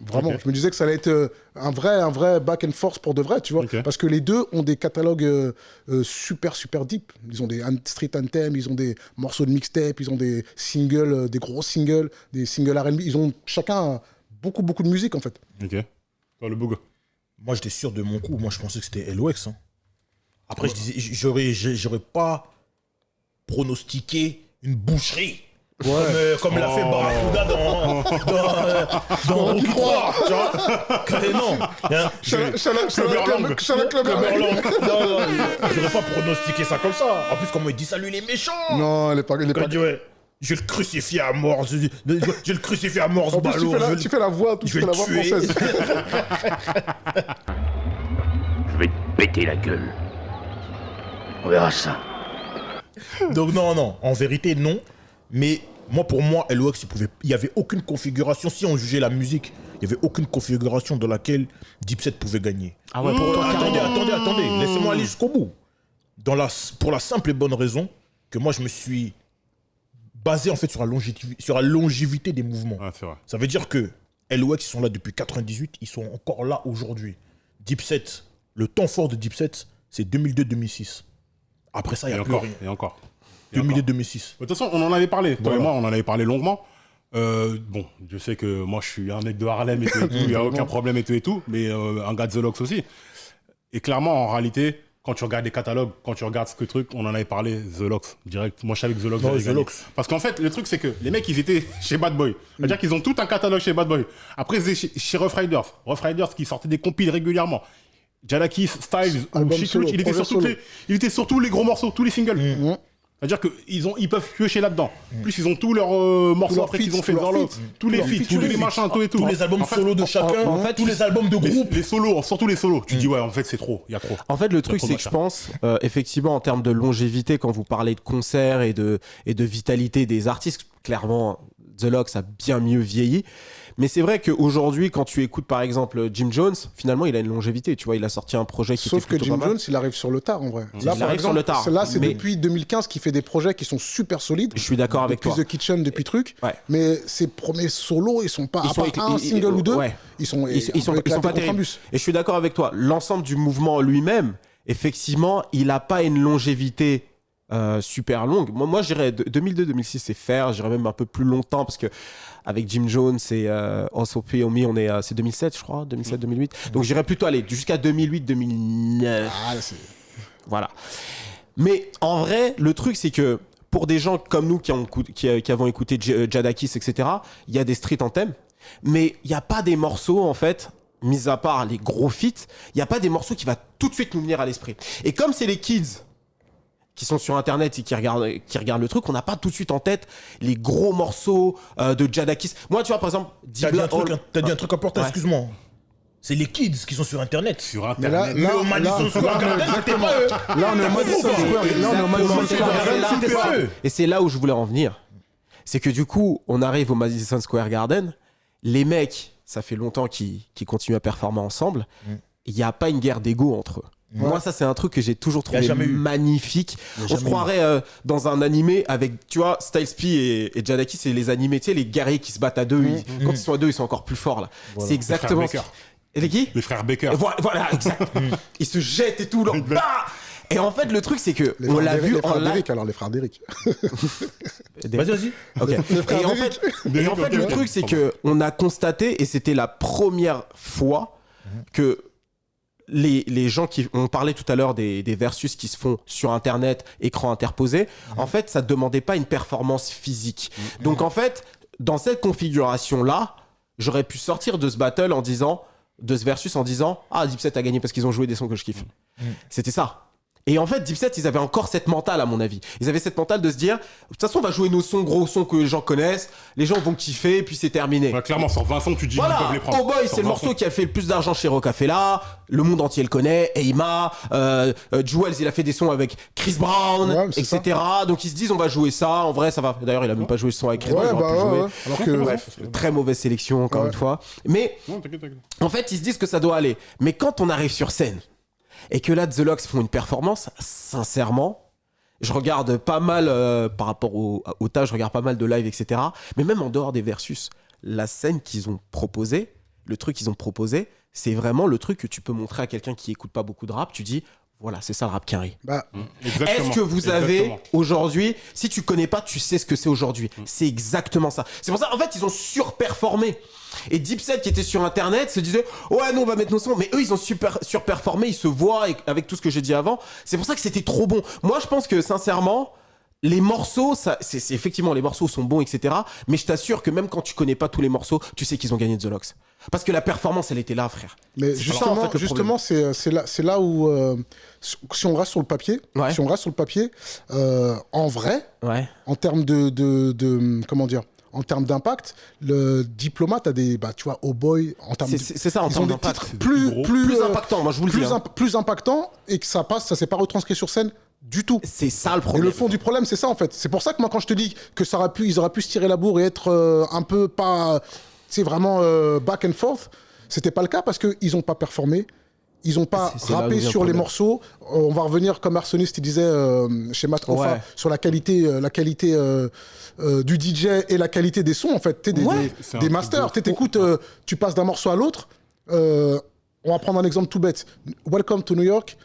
Vraiment, Ok. je me disais que ça allait être un vrai back and forth pour de vrai, tu vois. Ok. Parce que les deux ont des catalogues super deep. Ils ont des street anthems, ils ont des morceaux de mixtape, ils ont des singles, des gros singles, des singles R&B. Ils ont chacun beaucoup de musique en fait. Ok. Toi, le boug. Moi, j'étais sûr de mon coup. Moi, je pensais que c'était LOX. Hein. Après, je disais, j'aurais pas pronostiqué une boucherie. Comme l'a fait Barracuda dans Rocky 3, tu vois. Carrément. Clubberland. Non, j'aurais pas pronostiqué ça comme ça. En plus, comment il dit salut les méchants. Non, il est pas. Quand il dit, ouais, je vais le crucifier à mort. Je vais le crucifier à mort, ce En plus, ballon. tu fais la voix, tu je fais vais la voix le tuer. française. Je vais te péter la gueule. On verra ça. Donc non, en vérité non. Mais pour moi, LOX, il n'y avait aucune configuration. Si on jugeait la musique, il n'y avait aucune configuration dans laquelle Dipset pouvait gagner. Ah ouais, pour toi, Attendez, laissez-moi aller jusqu'au bout. Pour la simple et bonne raison que moi, je me suis basé en fait sur la longévité des mouvements. Ah, c'est vrai. Ça veut dire que LOX, ils sont là depuis 98, ils sont encore là aujourd'hui. Dipset, le temps fort de Dipset, c'est 2002-2006. Après ça, il n'y a plus rien. Et encore. 2002-2006. De toute façon, on en avait parlé. Toi et moi, on en avait parlé longuement. Bon, je sais que moi, je suis un mec de Harlem et tout, il n'y a aucun problème et tout, mais un gars de The Lox aussi. Et clairement, en réalité, quand tu regardes les catalogues, quand tu regardes ce truc, on en avait parlé, The Lox, direct. Moi, je savais que The Lox Non, allait The gagner. Lox. Parce qu'en fait, le truc, c'est que les mecs, ils étaient chez Bad Boy. C'est-à-dire qu'ils ont tout un catalogue chez Bad Boy. Après, ils étaient chez Rough Riders. Rough Riders qui sortaient des compiles régulièrement. Jadakiss, Styles, Album Chic solo, Luch, il était sur tous les gros morceaux, tous les singles. C'est-à-dire qu'ils peuvent piocher là-dedans. Plus ils ont tous leurs morceaux après qu'ils ont fait dans l'autre. Tous les feats, tous les machins, tout et tout. Tous les albums solo de chacun, en fait, tous les albums de groupe. Les solos, surtout les solos. Tu dis, ouais, en fait, c'est trop. Il y a trop. En fait, le truc, trop c'est que je machin. pense, effectivement, en termes de longévité, quand vous parlez de concerts et de vitalité des artistes, clairement, The Lox a bien mieux vieilli. Mais c'est vrai qu'aujourd'hui, quand tu écoutes par exemple Jim Jones, finalement, il a une longévité. Tu vois, il a sorti un projet qui Sauf était que plutôt Jim pas mal. Jones, il arrive sur le tard en vrai. Il arrive sur le tard, Là, c'est mais- depuis 2015 qu'il fait des projets qui sont super solides. Je suis d'accord avec toi. Depuis The Kitchen, depuis truc. Ouais. Mais ses premiers solos, ils sont pas. Ils à sont part un single ou deux, ouais. ils sont Ils sont éclatés pas contre un terribles. bus. Et je suis d'accord avec toi. L'ensemble du mouvement lui-même, effectivement, il n'a pas une longévité super longue. Moi je dirais 2002-2006, c'est fair. Je dirais même un peu plus longtemps parce que avec Jim Jones et Also Pay On Me, c'est 2007, je crois, 2007-2008. Donc j'irais plutôt aller jusqu'à 2008-2009. Ah, c'est. Voilà. Mais en vrai, le truc, c'est que pour des gens comme nous qui avons écouté Jadakiss, etc., il y a des street anthems, mais il n'y a pas des morceaux, en fait, mis à part les gros feats, il n'y a pas des morceaux qui vont tout de suite nous venir à l'esprit. Et comme c'est les kids qui sont sur internet et qui regardent le truc, on n'a pas tout de suite en tête les gros morceaux de Jadakiss. Moi, tu vois, par exemple, T'as dit un truc important, Ouais. excuse-moi. C'est les kids qui sont sur internet. Sur Mais là, Internet. Mais au Madison Square Garden, c'était pas eux. Là, on est au Madison Square. Là, on est au Madison Square Garden. C'était pas eux. Et c'est là où je voulais en venir. C'est que du coup, on arrive au Madison Square Garden. Les mecs, ça fait longtemps qu'ils continuent à performer ensemble. Il n'y a pas une guerre d'ego entre eux. Moi, ça, c'est un truc que j'ai toujours trouvé jamais eu. magnifique. On se croirait dans un animé avec, tu vois, Styles P et Jadakiss, c'est les animés, tu sais, les guerriers qui se battent à deux. Quand ils sont à deux, ils sont encore plus forts, là. Voilà. C'est exactement Les frères Baker. Et les qui Les frères Baker. Et voilà, exact. Ils se jettent et tout. Là, bah et en fait, le truc, c'est que Les on frères l'a vu les en frères live. d'Eric, alors les frères d'Eric. Vas-y. Ok. Les frères Et en d'Eric. fait, le truc, c'est que on a constaté, et c'était la première fois que les gens qui on parlait tout à l'heure des versus qui se font sur internet, écran interposé, en fait, ça ne demandait pas une performance physique. Donc en fait, dans cette configuration là, j'aurais pu sortir de ce battle de ce versus en disant ah, Dipset a gagné parce qu'ils ont joué des sons que je kiffe. C'était ça. Et en fait, Deep Set, ils avaient encore cette mentale, à mon avis. Ils avaient cette mentale de se dire, de toute façon, on va jouer nos sons, gros sons que les gens connaissent, les gens vont kiffer, puis c'est terminé. Ouais, clairement, sur 20 sons, tu dis voilà, qu'ils peuvent les prendre. Oh Boy, c'est le morceau qui a fait le plus d'argent chez Rocafella, le monde entier le connaît, Eima, Jewels, il a fait des sons avec Chris Brown, etc. Donc ils se disent, on va jouer ça, en vrai, ça va. D'ailleurs, il a même pas joué ce son avec Chris Brown, Alors que... Bref, très mauvaise sélection, encore une fois. Mais, en fait, ils se disent que ça doit aller. Mais quand on arrive sur scène, et que là, The Lox font une performance, sincèrement, je regarde pas mal, par rapport au tas, je regarde pas mal de live, etc. Mais même en dehors des versus, la scène qu'ils ont proposée, le truc qu'ils ont proposé, c'est vraiment le truc que tu peux montrer à quelqu'un qui écoute pas beaucoup de rap. Tu dis, voilà, c'est ça le rap Quinry. Est-ce que vous avez aujourd'hui, si tu connais pas, tu sais ce que c'est aujourd'hui. C'est exactement ça. C'est pour ça, en fait, ils ont surperformé. Et Deep Set qui était sur internet se disait ouais nous on va mettre nos sons, mais eux ils ont surperformé, ils se voient avec tout ce que j'ai dit avant. C'est pour ça que c'était trop bon. Moi je pense que sincèrement les morceaux, c'est effectivement les morceaux sont bons, etc. Mais je t'assure que même quand tu connais pas tous les morceaux, tu sais qu'ils ont gagné The Lox. Parce que la performance, elle était là, frère. Mais justement, c'est là où, si on reste sur le papier, en vrai, en termes de comment dire, en termes d'impact, le Diplomate a des, tu vois, Oh Boy, en termes c'est ça, en termes d'impact. Plus impactant, moi je vous le dis. Plus impactant, et que ça s'est pas retranscrit sur scène du tout. C'est ça le problème. Et le fond du problème, c'est ça en fait. C'est pour ça que moi, quand je te dis que ils auraient pu se tirer la bourre et être un peu pas, c'est vraiment back and forth, c'était pas le cas parce qu'ils ont pas performé. Ils n'ont pas rappé sur les morceaux. On va revenir, comme Arsoniste, il disait chez Matt Hoffa, sur la qualité du DJ et la qualité des sons, en fait. Des masters. T'écoutes, tu passes d'un morceau à l'autre. On va prendre un exemple tout bête. Welcome to New York,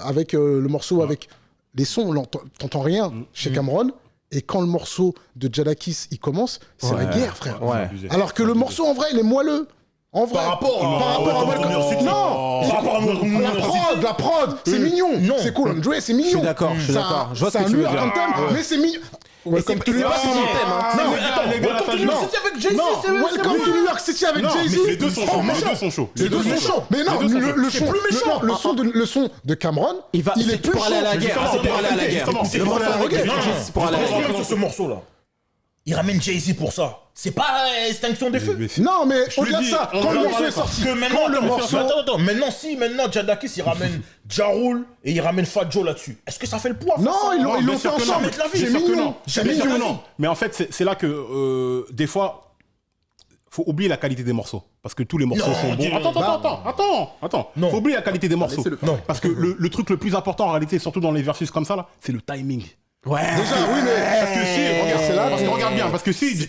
avec le morceau, avec les sons, t'entends rien chez Cameron. Et quand le morceau de Jadakiss, il commence, c'est la guerre, frère. Alors que le morceau, en vrai, il est moelleux. En vrai, par rapport à Welcome. Non, la prod, c'est mignon. C'est cool, Andre, c'est mignon. Je suis d'accord. Je vois ce que tu veux dire. Mais c'est mignon. Welcome to New York, c'est mon thème. Non, Welcome to New York City avec Jay-Z. Welcome to New York City avec Jay-Z. Les deux sont chauds. Les deux sont chauds. Mais non, le son de Cameron, il est plus chaud. Pour aller à la guerre. C'est pour aller à la guerre. C'est pour aller à la guerre. Sur ce morceau-là. Il ramène Jay-Z pour ça. C'est pas extinction des feux. Non, mais au-delà de ça, quand le morceau est sorti, maintenant Jadakiss il ramène Ja Rule et il ramène Fat Joe là-dessus. Est-ce que ça fait le poids? Non, ils l'ont fait ensemble. C'est mignon. C'est mignon. Mais en fait, c'est là que des fois, faut oublier la qualité des morceaux. Parce que tous les morceaux sont bons. Attends. Faut oublier la qualité des morceaux. Parce que le truc le plus important en réalité, surtout dans les versus comme ça, là, c'est le timing. Ouais. Déjà, oui, mais parce que si, regarde bien, parce que si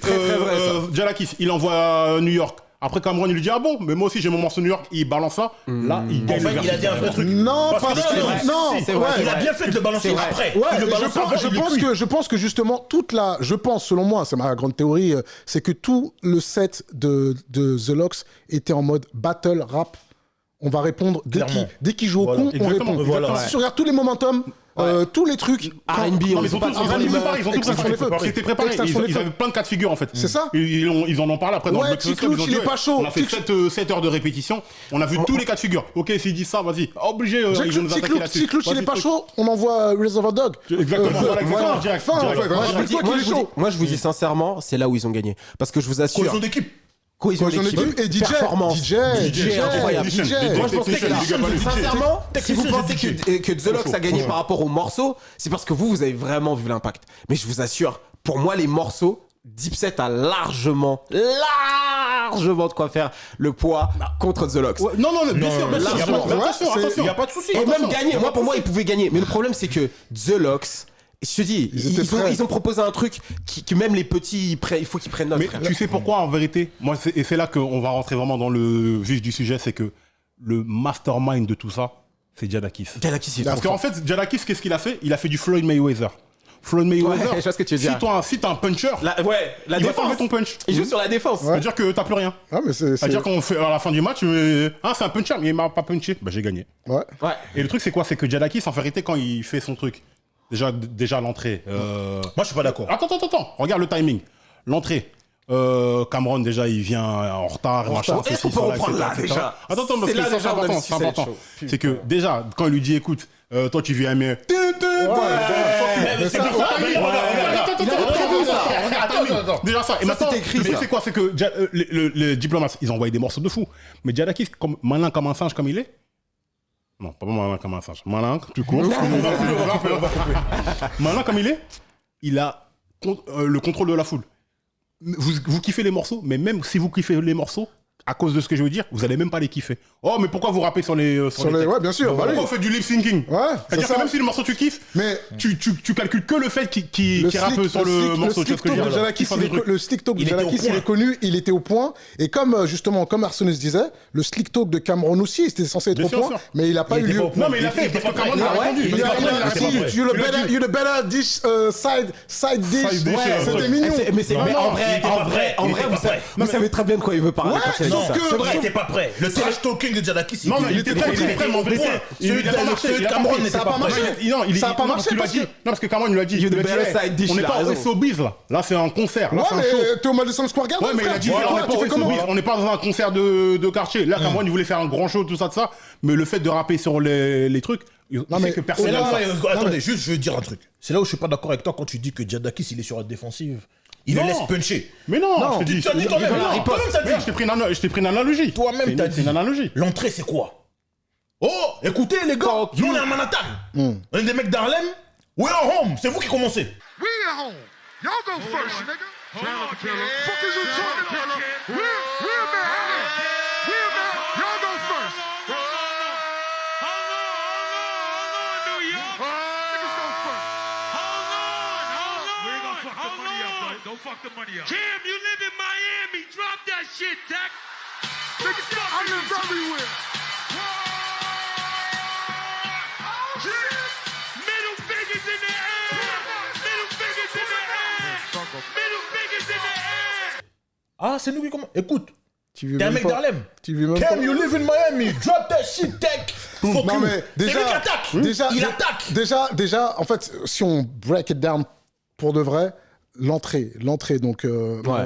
Jadakiss, il envoie New York. Après Cameron, il lui dit ah bon, mais moi aussi j'ai mon morceau New York, il balance ça. Là, il gagne. En fait, il a dit un vrai truc. Non, parce que non, il a bien fait de le balancer après. Je pense que justement selon moi, c'est ma grande théorie, c'est que tout le set de The Lox était en mode battle rap. On va répondre dès qu'il joue au con, on répond. Si tu regardes tous les momentum. Tous les trucs R&B, ils ont tout c'était préparé, ils avaient plein de cas de figure en fait. C'est ça. Ils en ont parlé après dans le Ticlouch, il est pas chaud. On a fait 7 heures de répétition, on a vu tous les cas de figure. Ok, s'il dit ça, vas-y, obligé, ils vont nous attaquer là-dessus. Ticlouch, il est pas chaud, on envoie Reservoir Dog. Exactement, direct. Moi je vous dis sincèrement, c'est là où ils ont gagné. Parce que je vous assure. Cohésion d'équipe. Cohésion d'équipe et DJ. Incroyable. Moi je pense que sincèrement, si vous pensez que The Lox a gagné par rapport aux morceaux, c'est parce que vous avez vraiment vu l'impact. Mais je vous assure, pour moi les morceaux, Deep Set a largement de quoi faire le poids contre The Lox. Non, bien sûr, il n'y a pas de souci. Et même gagner, moi pour moi ils pouvaient gagner. Mais le problème c'est que The Lox, je te dis, ils ont proposé un truc que même les petits, il faut qu'ils prennent note. Mais tu sais pourquoi en vérité? Moi, et c'est là qu'on va rentrer vraiment dans le vif du sujet, c'est que le mastermind de tout ça, c'est Jadakiss. Parce qu'en fait, Jadakiss, qu'est-ce qu'il a fait? Il a fait du Floyd Mayweather. Floyd Mayweather, je vois ce que tu veux dire. Si t'as un puncher, la il défense. va t'enlever ton punch. Il joue sur la défense. Ça veut dire que t'as plus rien. Ça veut dire qu'on fait à la fin du match, c'est un puncher, mais il m'a pas punché. Bah j'ai gagné. Ouais. Et le truc c'est quoi? C'est que Jadakiss, en vérité, quand il fait son truc, déjà l'entrée. Moi je suis pas d'accord. Attends. Regarde le timing. L'entrée. Cameron déjà il vient en retard. Est-ce qu'on peut reprendre là déjà? Attends, c'est important. C'est que déjà quand il lui dit écoute, Toi, tu viens aimer. Déjà ça. Et maintenant, le truc, c'est quoi? C'est que les diplomates, ils ont envoyé des morceaux de fou. Mais Jadakiss, malin comme un singe comme il est. Non, pas malin comme un singe. Malin, tout court. Malin comme il est, il a le contrôle de la foule. Vous kiffez les morceaux, mais même si vous kiffez les morceaux, à cause de ce que je veux dire, vous allez même pas les kiffer. Oh, mais pourquoi vous rappez sur les ouais, bien sûr. Pourquoi vous faites du lip syncing? Ouais. C'est-à-dire que même si le morceau tu kiffes, mais tu calcules que le fait qu'il rappe sur le morceau. Le slick talk de Jadakiss, il est connu, il était au point. Et comme justement, comme Arsonus disait, le slick talk de Cameron aussi, c'était censé être au point, mais il a pas eu lieu. Non, mais il a fait parce que Cameron l'a répondu. You the better dish side dish. C'était mignon. Mais c'est en vrai, vous savez très bien de quoi il veut parler. Non, c'est vrai, il était pas prêt. Le trash talking de Jadakiss, non, mais il était prêt, mais celui de Cameron n'était pas prêt. Ça a pas marché parce que... Non, parce que Cameron, il a dit, on n'est pas au SOBiz, là. Là, c'est un concert. Là, c'est un show. T'es au Madison Square Garden. Ouais, mais il a dit, on n'est pas dans un concert de quartier. Là, Cameron, il voulait faire un grand show, tout ça, mais le fait de rapper sur les trucs, non, mais que personne. Attendez, juste, je veux dire un truc. C'est là où je suis pas d'accord avec toi quand tu dis que Jadakiss, il est sur la défensive. Il le laisse puncher. Mais non, je te dis. Tu as dit toi-même. Je t'ai pris une analogie. Toi-même, t'as dit. C'est une analogie. L'entrée, c'est quoi? Oh, écoutez, les gars, nous, on est à Manhattan. On est des mecs d'Harlem. We are home. C'est vous qui commencez. We are home. Y'all go first, nigga. Fuck is you talking about? We're Manhattan. We're Manhattan. Y'all go first. Hold on, New York. Niggas go first. We ain't gonna fuck the money up, bud. Don't fuck the money up. Cam, you live in Miami. Drop that shit, Tech. Nigga, I live everywhere. Middle fingers in the air. Middle fingers in the air. Middle fingers in the air. Ah, c'est nous qui commençons. Écoute. T'es un mec d'Harlem. Cam, you live in Miami. Drop that shit, Tech. Non, mais c'est lui qui attaque. Il attaque. Déjà, en fait, si on break it down pour de vrai, l'entrée, donc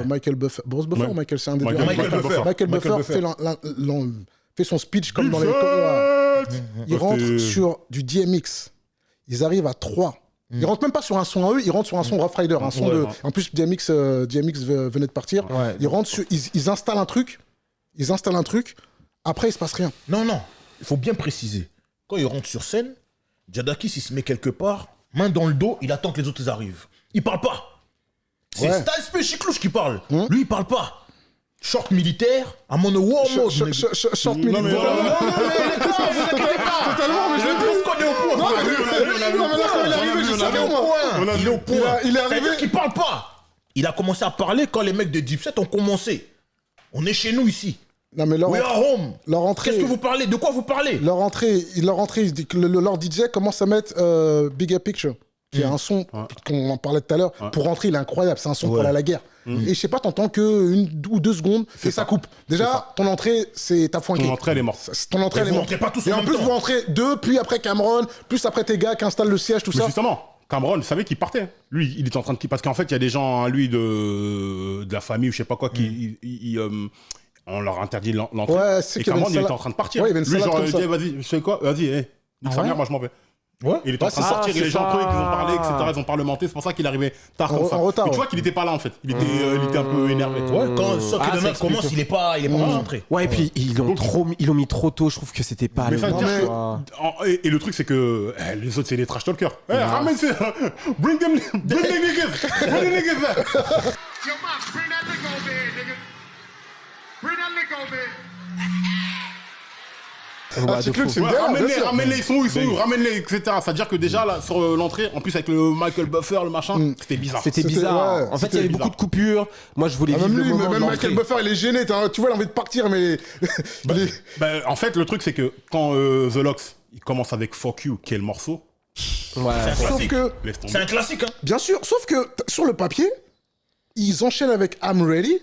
Michael Buffer, Bruce Buffer ou Michael, c'est un des deux. Michael Buffer fait son speech comme dans les... Ils rentrent sur du DMX. Ils arrivent à 3. Ils rentrent même pas sur un son à eux, ils rentrent sur un son Rough Rider, un son de... En plus, DMX venait de partir. Ils rentrent sur... Ils installent un truc. Après, il se passe rien. Non. Il faut bien préciser. Quand ils rentrent sur scène, Jadakiss, il se met quelque part, main dans le dos, il attend que les autres arrivent. Il parle pas. C'est Styles P. Chiclouche qui parle. Lui, il parle pas. Short militaire, I'm on a war mode. Short militaire. Non, mais les gars, vous inquiétez pas. Totalement, mais je pense qu'on est au point. Non, mais là, quand il est arrivé, je savais au moins. Il est au point. Il est arrivé. C'est-à-dire qu'il parle pas. Il a commencé à parler quand les mecs de Dipset ont commencé. On est chez nous ici. Non, mais We are home. Leur entrée. Qu'est-ce que vous parlez? De quoi vous parlez? Leur entrée, il dit que leur DJ commence à mettre Bigger Picture, qui est un son qu'on en parlait tout à l'heure. Pour rentrer, il est incroyable. C'est un son pour aller à la guerre. Et je sais pas, t'entends que 1 ou 2 secondes et ça coupe. Déjà, ton entrée, t'as foinqué. Ton entrée, elle est morte. Ton entrée, elle est morte. Et en plus, vous rentrez 2, puis après Cameron, plus après tes gars qui installent le siège, tout ça. Justement, Cameron savait qu'il partait. Lui, il était en train de... Parce qu'en fait, il y a des gens, lui, de la famille ou je sais pas quoi, qui... on leur interdit l'entrée. Ouais, et Cameron, il était en train de partir. Ouais, lui, genre, il dit, vas-y, je sais quoi, vas-y, nique sa mère, moi je m'en vais. Ouais. Il était en train de sortir, et les gens, ils ont parlé, etc. Ils ont parlementé, c'est pour ça qu'il arrivait tard comme ça. Mais tu vois qu'il était pas là en fait. Il était un peu énervé. Ouais, quand Soccer de Note commence, il est pas concentré. Ouais, et puis ils l'ont mis trop tôt, je trouve que c'était pas. Mais ça veut dire que. Et le truc, c'est que les autres, c'est des trash talkers. Ramène ces. Bring them niggas. Bring the niggas back. Yo, Mox, bring that lick over here, nigga. Bring that lick over here. Ramène-les, ils sont où, ramène-les, etc. C'est-à-dire que déjà, là, sur l'entrée, en plus avec le Michael Buffer, le machin, c'était bizarre. C'était bizarre. En fait, il y avait beaucoup de coupures. Moi, je voulais vivre le moment. Même Michael Buffer, il est gêné. Tu vois, il a envie de partir, mais. En fait, le truc, c'est que quand The Lox, il commence avec Fuck You, qui est le morceau. Ouais, c'est un classique, hein. Bien sûr, sauf que sur le papier, ils enchaînent avec I'm Ready.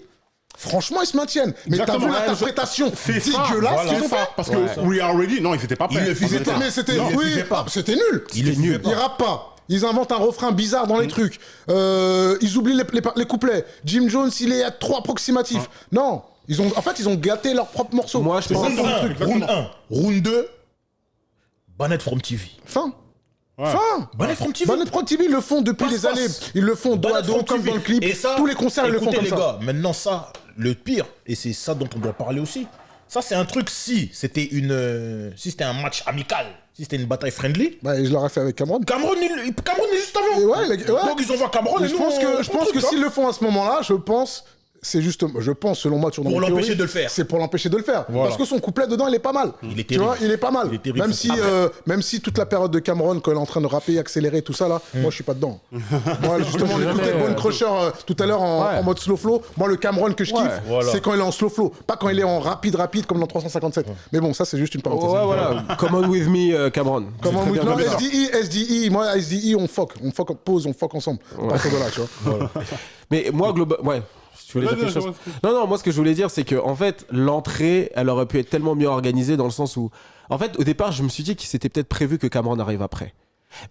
Franchement, ils se maintiennent. Mais t'as vu l'interprétation dégueulasse qu'ils ont fait? Parce que We Are Ready, non, ils étaient pas prêts. Mais c'était nul. Ils rappent pas. Ils inventent un refrain bizarre dans les trucs. Ils oublient les couplets. Jim Jones, il est trop approximatif. Non. En fait, ils ont gâté leur propre morceau. Moi, je pense Round 1. Round 2. Banned from TV. Fin. Banned from TV. Banned from TV, ils le font depuis des années. Ils le font dos à dos, comme dans le clip. Et ça, tous les concerts, ils le font écoutez, comme les ça. gars, maintenant ça, le pire, et c'est ça dont on doit parler aussi. Ça, c'est un truc, si c'était un match amical, si c'était une bataille friendly. Bah, je l'aurais fait avec Cameron. Cameron est juste avant. Donc ils envoient Cameron. Je pense que s'ils le font à ce moment-là, c'est justement, je pense, selon moi, pour l'empêcher de le faire. C'est pour l'empêcher de le faire. Voilà. Parce que son couplet dedans, il est pas mal. Il est terrible. Tu vois, il est pas mal. Il est terrible. Même si toute la période de Cameron, quand il est en train de rapper, accélérer, tout ça là, moi je suis pas dedans. Moi, justement, j'écoutais Bone Crusher tout à l'heure en mode slow flow. Moi, le Cameron que je kiffe, c'est quand il est en slow flow, pas quand il est en rapide comme dans 357. Mais bon, ça c'est juste une parenthèse. Ouais, voilà. Come on with me, Cameron. Come on with me. SDE, moi SDE, on fuck ensemble. À partir de là, tu vois. Mais moi, ouais. Tu voulais dire quelque chose ? Non, moi ce que je voulais dire, c'est que en fait, l'entrée, elle aurait pu être tellement mieux organisée dans le sens où, en fait, au départ, je me suis dit que c'était peut-être prévu que Cameron arrive après.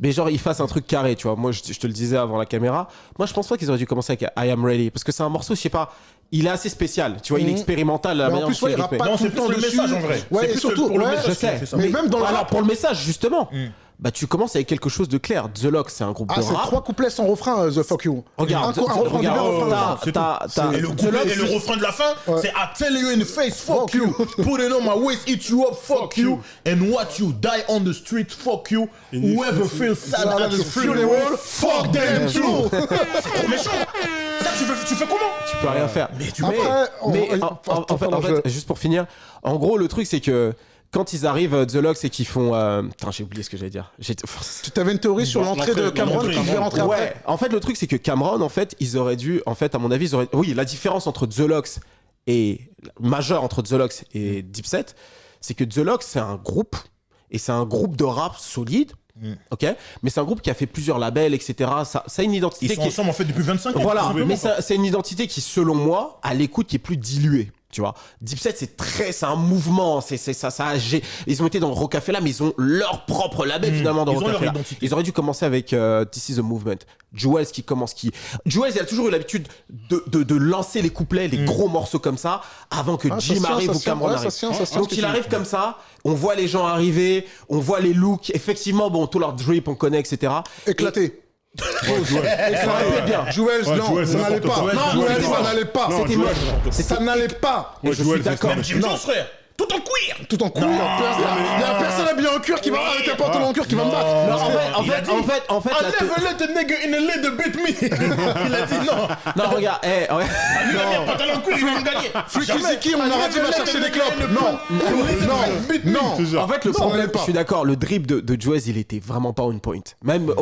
Mais genre, il fasse un truc carré, tu vois. Moi, je te le disais avant la caméra. Moi, je pense pas qu'ils auraient dû commencer avec I Am Ready. Parce que c'est un morceau, je sais pas, il est assez spécial. Tu vois, il est expérimental. La manière en plus, il rappe pas tout le temps dessus. Message en vrai. Ouais, et surtout, pour le message. Je sais. Mais même dans le alors, rap. pour le message, justement. Bah, tu commences avec quelque chose de clair. The Lock, c'est un groupe de c'est rap. 3 couplets sans refrain, The Fuck You. Regarde, un refrain du refrain. Et le refrain de la fin, c'est I tell you in the face, fuck you. Put it on my waist, eat you up, fuck you. And watch you die on the street, fuck you. Whoever feels sad at the funeral, fuck them too. C'est trop méchant. Ça, tu fais comment? Tu peux rien faire. Mais en fait, juste pour finir, en gros, le truc, c'est que quand ils arrivent, The Lock, c'est qu'ils font. Putain, j'ai oublié ce que j'allais dire. Tu t'avais une théorie sur l'entrée de Cameron qui devait rentrer après. Ouais, en fait, le truc, c'est que Cameron, en fait, ils auraient dû. En fait, à mon avis, ils auraient. Oui, la différence entre The Lock majeure entre The Lock et Dipset, c'est que The Lock, c'est un groupe. Et c'est un groupe de rap solide. Ok, mais c'est un groupe qui a fait plusieurs labels, etc. Ça a une identité. Ils sont ensemble en fait depuis 25 ans. Voilà, mais c'est une identité qui, selon moi, à l'écoute, qui est plus diluée. Tu vois, Dipset, c'est un mouvement, ils ont été dans Rocafella, mais ils ont leur propre label finalement dans Rocafella. Ils auraient dû commencer avec This Is a Movement. Juelz Juelz, il a toujours eu l'habitude de lancer les couplets, les gros morceaux comme ça, avant que Jim arrive ou Cameron arrive. Donc il arrive comme ça, on voit les gens arriver, on voit les looks, effectivement, bon, tout leur drip, on connaît, etc. Éclaté. Bien. Juelz, non, ça n'allait pas. Juelz, ça n'allait pas. C'était moche. Ça n'allait pas. Et je suis d'accord. Même Jim Jones, frère. Tout en cuir. Tout en cuir. Il y a personne habillé en cuir qui va avec un pantalon en cuir qui va me battre. En fait, I never let a nigga in a little bit me. Il a dit non. Non, regarde, lui, il a mis un pantalon en cuir, il va me gagner. Freaky, on aurait dit va chercher des clopes. Non. En fait, le problème, je suis d'accord, le drip de Juelz, il était vraiment pas on point. Même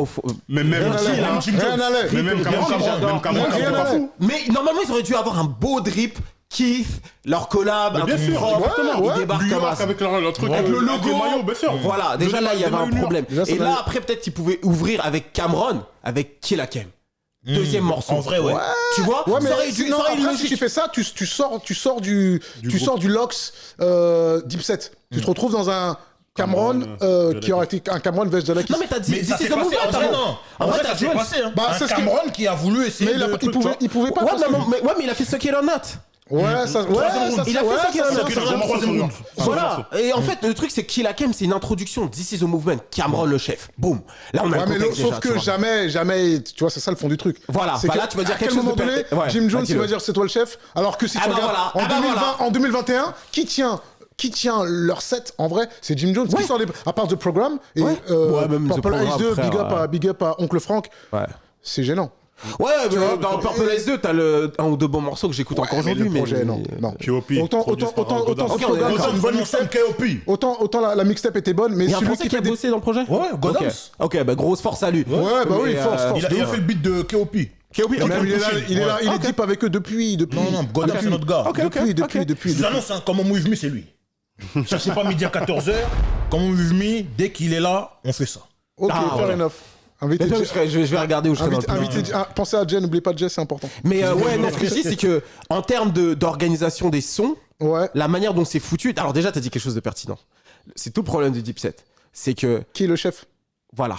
Cameron. Mais normalement, ils auraient dû avoir un beau drip. Keith, leur collab, un truc propre, ils débarquent comme ça. Avec leur truc, avec le logo, maillot, bien sûr. Voilà, déjà là, il y avait un problème. Et là, après, peut-être qu'ils pouvaient ouvrir avec Cameron, avec Kill Hakem. Deuxième morceau. En vrai, ouais. Tu vois, ouais, mais après, si tu fais ça, tu sors du Lox Dipset. Tu te retrouves dans un Cameron qui aurait été un Cameron vs Jalakis. Non mais t'as dit mais ça s'est passé en vrai ça s'est passé un Cameron qui a voulu essayer il pouvait pas. Mais il a fait Suck It or Not. Ouais, ça. Il a fait ça qui est troisième round. Voilà. Et en fait, le truc, c'est que Kill Hakem, c'est une introduction. This is a movement. Cameron, le chef. Boum. Là, on a le contexte déjà. Sauf que jamais, tu vois, c'est ça le fond du truc. Voilà. Bah là, tu vas dire quelque chose. À quel moment donné, Jim Jones, il va dire c'est toi le chef. Alors que si tu regardes en 2021, qui tient leur set en vrai, c'est Jim Jones qui sort à part The Program et Purple Ice 2, big up à Oncle Frank. Ouais. C'est gênant. Ouais, dans Purple Ice 2, t'as un ou deux bons morceaux que j'écoute encore aujourd'hui, mais non. KOP. Autant une bonne mixtape. Autant la mixtape était bonne, mais celui qui a bossé dans le projet. Ouais, Godams. Ok, bah grosse force à lui. Ouais, bah oui, force. Il a fait le beat de KOP. Il est deep avec eux depuis. Non, Godams c'est notre gars. Depuis. Je vous annonce, Comment Move Me, c'est lui. Cherchez pas midi à 14h. Comment Move Me, dès qu'il est là, on fait ça. Ok, fair enough. Je vais regarder où je serai. Pensez à Jay, n'oubliez pas Jay, c'est important. Mais non, ce que je dis, c'est que en termes d'organisation des sons, la manière dont c'est foutu. Alors déjà, t'as dit quelque chose de pertinent. C'est tout le problème du Dipset, c'est que qui est le chef. Voilà.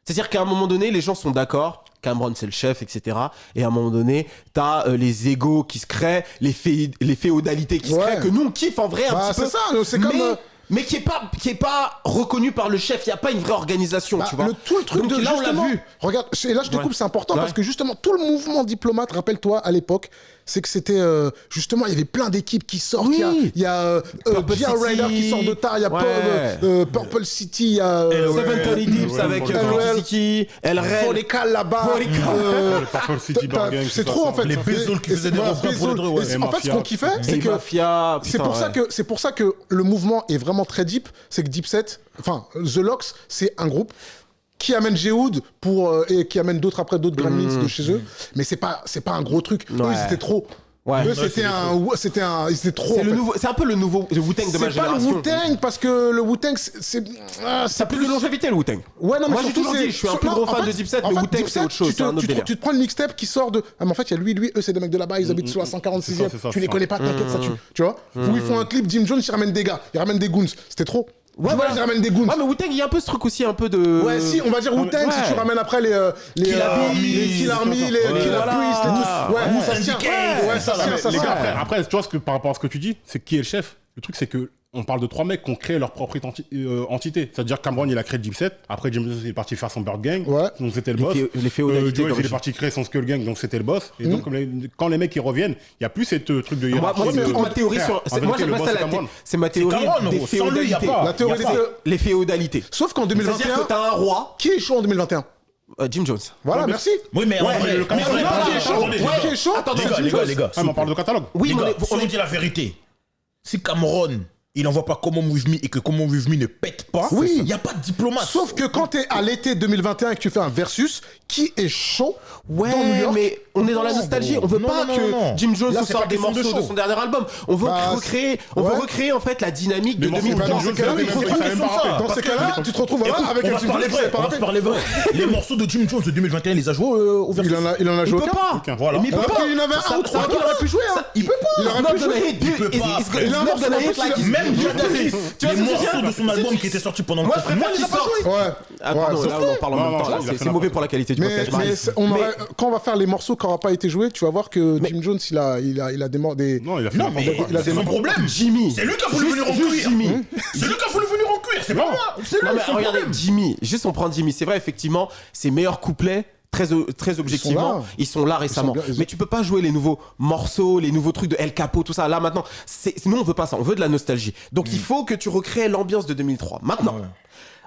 C'est-à-dire qu'à un moment donné, les gens sont d'accord. Cameron, c'est le chef, etc. Et à un moment donné, t'as les égos qui se créent, les féodalités qui se créent, que nous on kiffe en vrai un petit peu. C'est ça. C'est comme. mais qui est pas reconnu par le chef. Il y a pas une vraie organisation, tu vois. Tout le truc donc, de là, on l'a justement, vu. regarde, et là je te coupe, c'est important parce que justement tout le mouvement diplomate, rappelle-toi à l'époque, c'est que c'était justement il y avait plein d'équipes qui sortent. Il y a G.R. Ryder qui sort de tard, il y a Purple City, il y a 720 Dips avec City, El Rey, Volecal là-bas. Purple City Bargain. C'est trop en fait. Les Bezos qui faisaient des refrains pour les trucs. En fait, ce qu'on kiffait, c'est que c'est pour ça que le mouvement est vraiment très deep. C'est que Dipset, enfin The Lox, c'est un groupe qui amène J-Hood et qui amène d'autres Gremlins de chez eux. Mais c'est pas un gros truc. Eux, c'était trop. Ouais. Eux, c'était trop. C'est un peu le nouveau Wu-Tang de ma génération. C'est pas le Wu-Tang parce que le Wu-Tang, c'est plus de longévité le Wu-Tang. Ouais, non, mais moi j'ai toujours dit, je suis un plus gros fan de Dipset, mais Wu-Tang c'est autre chose, c'est un autre délire. Tu te prends le mixtape qui sort de. Ah, mais en fait, il y a lui, eux, c'est des mecs de là-bas, ils habitent sur la 146e. Tu les connais pas, t'inquiète, ça tu vois. Où ils font un clip, Jim Jones, il ramène des gars, il ramène des goons. C'était trop. Ouais, ils ramènent des goons. Ouais, mais Wu-Tang, il y a un peu ce truc aussi, un peu de. Ouais, si, on va dire Wu-Tang, si tu ramènes après les Kill Army, les Kill Priest, les tous. Ouais, ça tient. Ouais, ça tient. Après, tu vois, par rapport à ce que tu dis, c'est qui est le chef. Le truc, c'est que on parle de 3 mecs qui ont créé leur propre entité. C'est-à-dire Cameron, il a créé Dipset. Après, Jim Jones, il est parti faire son Bird Gang. Donc, c'était le boss. Les féodalités. Joel, il est parti créer son Skull Gang. Donc, c'était le boss. Et donc, quand les mecs, ils reviennent, il n'y a plus cette truc de hiérarchie. Moi, ma théorie sur. Moi, j'aime pas ça. C'est ma théorie des féodalités. La théorie les féodalités. Sauf qu'en 2021. C'est-à-dire que t'as un roi. Qui est chaud en 2021 Jim Jones. Voilà, merci. Oui, mais qui est chaud. Les gars. On parle de catalogue. Oui, mais on dit la vérité. Si Cameron, il n'envoie pas Come On With Me et que Come On With Me ne pète pas, il n'y a pas de diplomate. Sauf que quand t'es à l'été 2021 et que tu fais un versus, qui est chaud dans New York, mais on est dans la nostalgie. On veut pas que Jim Jones nous sorte des morceaux de son dernier album. On veut recréer en fait la dynamique de 2020. Dans ces cas-là, tu te retrouves avec un Jim Jones. On va se parler vrai. Les morceaux de Jim Jones de 2021, il les a joués au versus. Il en a joué aucun. Voilà. Mais il peut pas. Il en avait un ou trois qu'il aurait pu jouer. Il peut pas. Il aurait pu jouer. Il peut pas. Il a un morceau même les morceaux de son album qui était sorti pendant le confinement. Moi, qui sortent. Pardon, là, on en parle en même temps. C'est mauvais pour la qualité du podcast. Quand on va faire les morceaux qui n'auront pas été joués, tu vas voir que Jim Jones, il a des. Non, il a fait c'est son problème. Jimmy. C'est lui qui a voulu venir en cuir. C'est lui qui a voulu venir en cuir. C'est pas moi. C'est lui son regardez, problème. Jimmy. Juste on prend Jimmy. C'est vrai, effectivement, ses meilleurs couplets. Très objectivement, ils sont là récemment. Mais tu peux pas jouer les nouveaux morceaux, les nouveaux trucs de El Capo, tout ça. Là maintenant, nous on veut pas ça, on veut de la nostalgie. Donc il faut que tu recrées l'ambiance de 2003. Maintenant,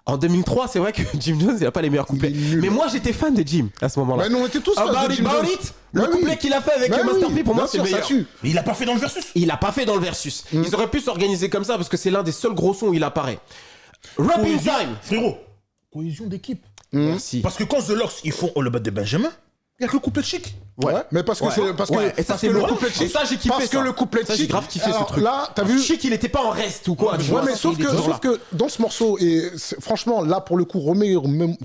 en 2003, c'est vrai que Jim Jones il a pas les meilleurs couplets. Mais moi j'étais fan de Jim à ce moment-là. Mais nous on était tous fans de Jim Jones. Le couplet qu'il a fait avec Master P pour moi c'est le meilleur. Mais il a pas fait dans le versus. Il a pas fait dans le versus. Ils auraient pu s'organiser comme ça parce que c'est l'un des seuls gros sons où il apparaît. Rapping Time, frérot. Cohésion d'équipe. Merci. Parce que quand The Lox ils font le bat de Benjamin, il y a que le couplet de Chic. Ouais, mais parce que et ça c'est le couplet de Chic. Ça j'ai kiffé. Parce que le couplet de Chic, j'ai grave kiffé ce truc. Là, t'as vu Chic, il était pas en reste ou quoi. Ouais, mais sauf que dans ce morceau et franchement là pour le coup remémorez-vous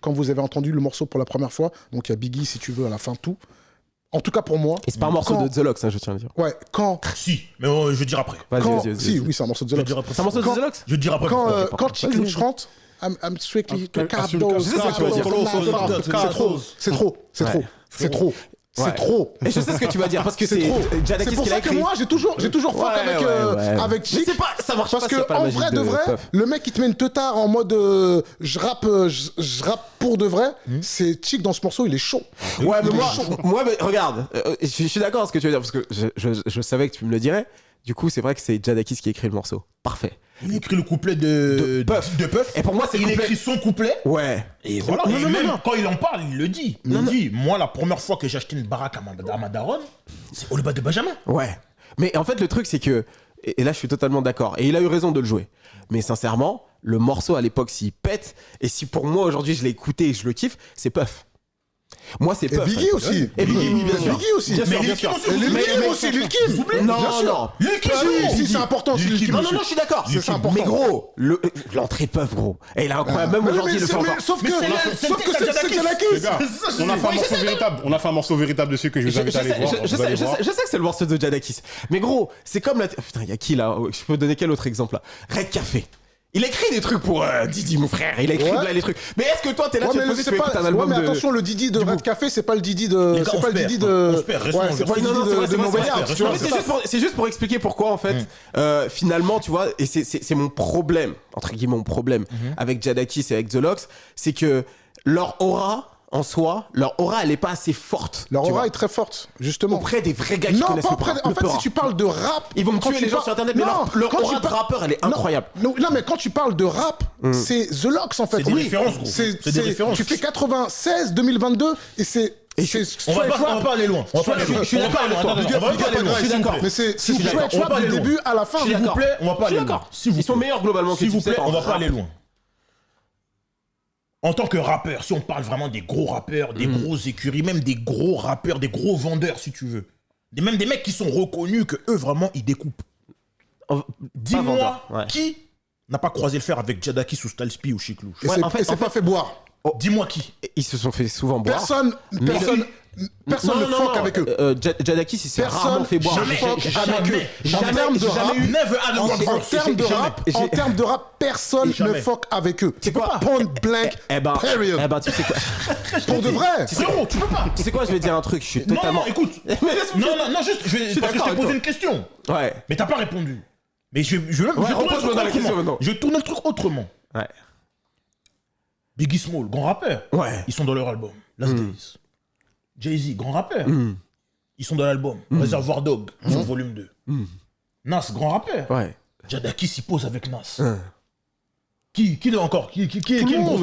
quand vous avez entendu le morceau pour la première fois. Donc il y a Biggie si tu veux à la fin tout. En tout cas pour moi. Et c'est pas un morceau de The Lox, je tiens à le dire. Ouais, quand. Si, mais je vais dire après. Vas-y. Si, oui, c'est un morceau de The Lox. C'est un morceau de The Lox. Je vais dire après. Quand Chic Luch rentre, I'm strictly to cap those. Je sais ce que tu veux dire. C'est trop. C'est trop. Et je sais ce que tu vas dire parce que c'est Jadakiss qui l'a écrit. C'est pour ça que moi j'ai toujours fuck avec Chic. Mais c'est pas, ça marche parce pas. Parce que en vrai de vrai, le mec qui te met une teutard en mode je rappe pour de vrai, c'est Chic dans ce morceau, il est chaud. Ouais, mais moi, regarde, je suis d'accord avec ce que tu veux dire parce que je savais que tu me le dirais. Du coup, c'est vrai que c'est Jadakiss qui écrit le morceau. Parfait. Il écrit le couplet de Puff. Et pour moi, c'est il écrit son couplet. Ouais. Et voilà. Non. Quand il en parle, il le dit. Il dit, moi, la première fois que j'ai acheté une baraque à ma daronne, c'est au bas de Benjamin. Ouais. Mais en fait, le truc, c'est que, et là, je suis totalement d'accord. Et il a eu raison de le jouer. Mais sincèrement, le morceau à l'époque, s'il pète, et si pour moi aujourd'hui je l'ai écouté et je le kiffe, c'est Puff. Moi, c'est Puff. Et Biggie aussi. Et Biggie, oui, bien sûr. Biggie aussi. Bien sûr. Lil Kim aussi. Lil Kim. Non. Lil Kim, si c'est important. Non, je suis d'accord. C'est important. Mais gros, l'entrée Puff, gros. Et il est incroyable. Même aujourd'hui, il le fait encore. Sauf que c'est Jadakiss. On a fait un morceau véritable. On a fait un morceau véritable dessus que je vous invite à aller voir. Je sais que c'est le morceau de Jadakiss. Mais gros, c'est comme la. Putain, il y a qui là? Je peux donner quel autre exemple là? Red Café. Il écrit des trucs pour Didi, mon frère. Il a écrit là les trucs. Mais est-ce que toi, t'es là, tu vas te poser, tu écoutes un album mais attention, le Didi de Red Café, c'est pas le Didi de. C'est pas le Didi de. C'est pas le Didi de Montbéliard. C'est juste pour expliquer pourquoi, en fait, finalement, tu vois, et c'est mon problème, entre guillemets, mon problème avec Jadakiss et avec The Lox, c'est que leur aura. En soi, leur aura, elle est pas assez forte. Leur aura est très forte, justement. Auprès des vrais gars qui connaissent le rap. En fait, si tu parles de rap... Ils vont me tuer les gens sur Internet, mais leur aura de rappeur, elle est incroyable. Non, mais quand tu parles de rap, c'est The Lox, en fait. C'est des références, gros. C'est des références. Tu fais 96, 2022, et c'est... On va pas aller loin. Je suis d'accord avec toi. Je suis d'accord. Mais c'est Straight Rap du début à la fin. S'il vous plaît, on va pas aller loin. Ils sont meilleurs globalement que S'il vous plaît, on va pas aller aller loin. En tant que rappeur, si on parle vraiment des gros rappeurs, des grosses écuries, même des gros rappeurs, des gros vendeurs, si tu veux. Même des mecs qui sont reconnus que eux, vraiment, ils découpent. Dis-moi, qui n'a pas croisé le fer avec Jadakiss ou Styles P ou Chiclouche? Et c'est pas fait boire. Dis-moi qui. Ils se sont fait souvent boire. Personne ne fuck avec eux. Jadakiss, il s'est rarement fait boire. En termes de rap, personne ne fuck avec eux. C'est quoi? Point blank, period. Eh ben, tu sais quoi? Pour de vrai. Tu peux pas. Tu sais quoi, je vais dire un truc, je suis totalement... Non, écoute. Non, juste, parce que je t'ai posé une question. Ouais. Mais t'as pas répondu. Mais je vais tourner le truc autrement. Ouais. Biggie Small, grand rappeur. Ouais. Ils sont dans leur album. Last Days. Jay-Z, grand rappeur. Ils sont dans l'album. Reservoir Dog, sur volume 2. Nas, grand rappeur. Ouais. Jadakiss, il pose avec Nas. Qui est encore? Qui est le gros?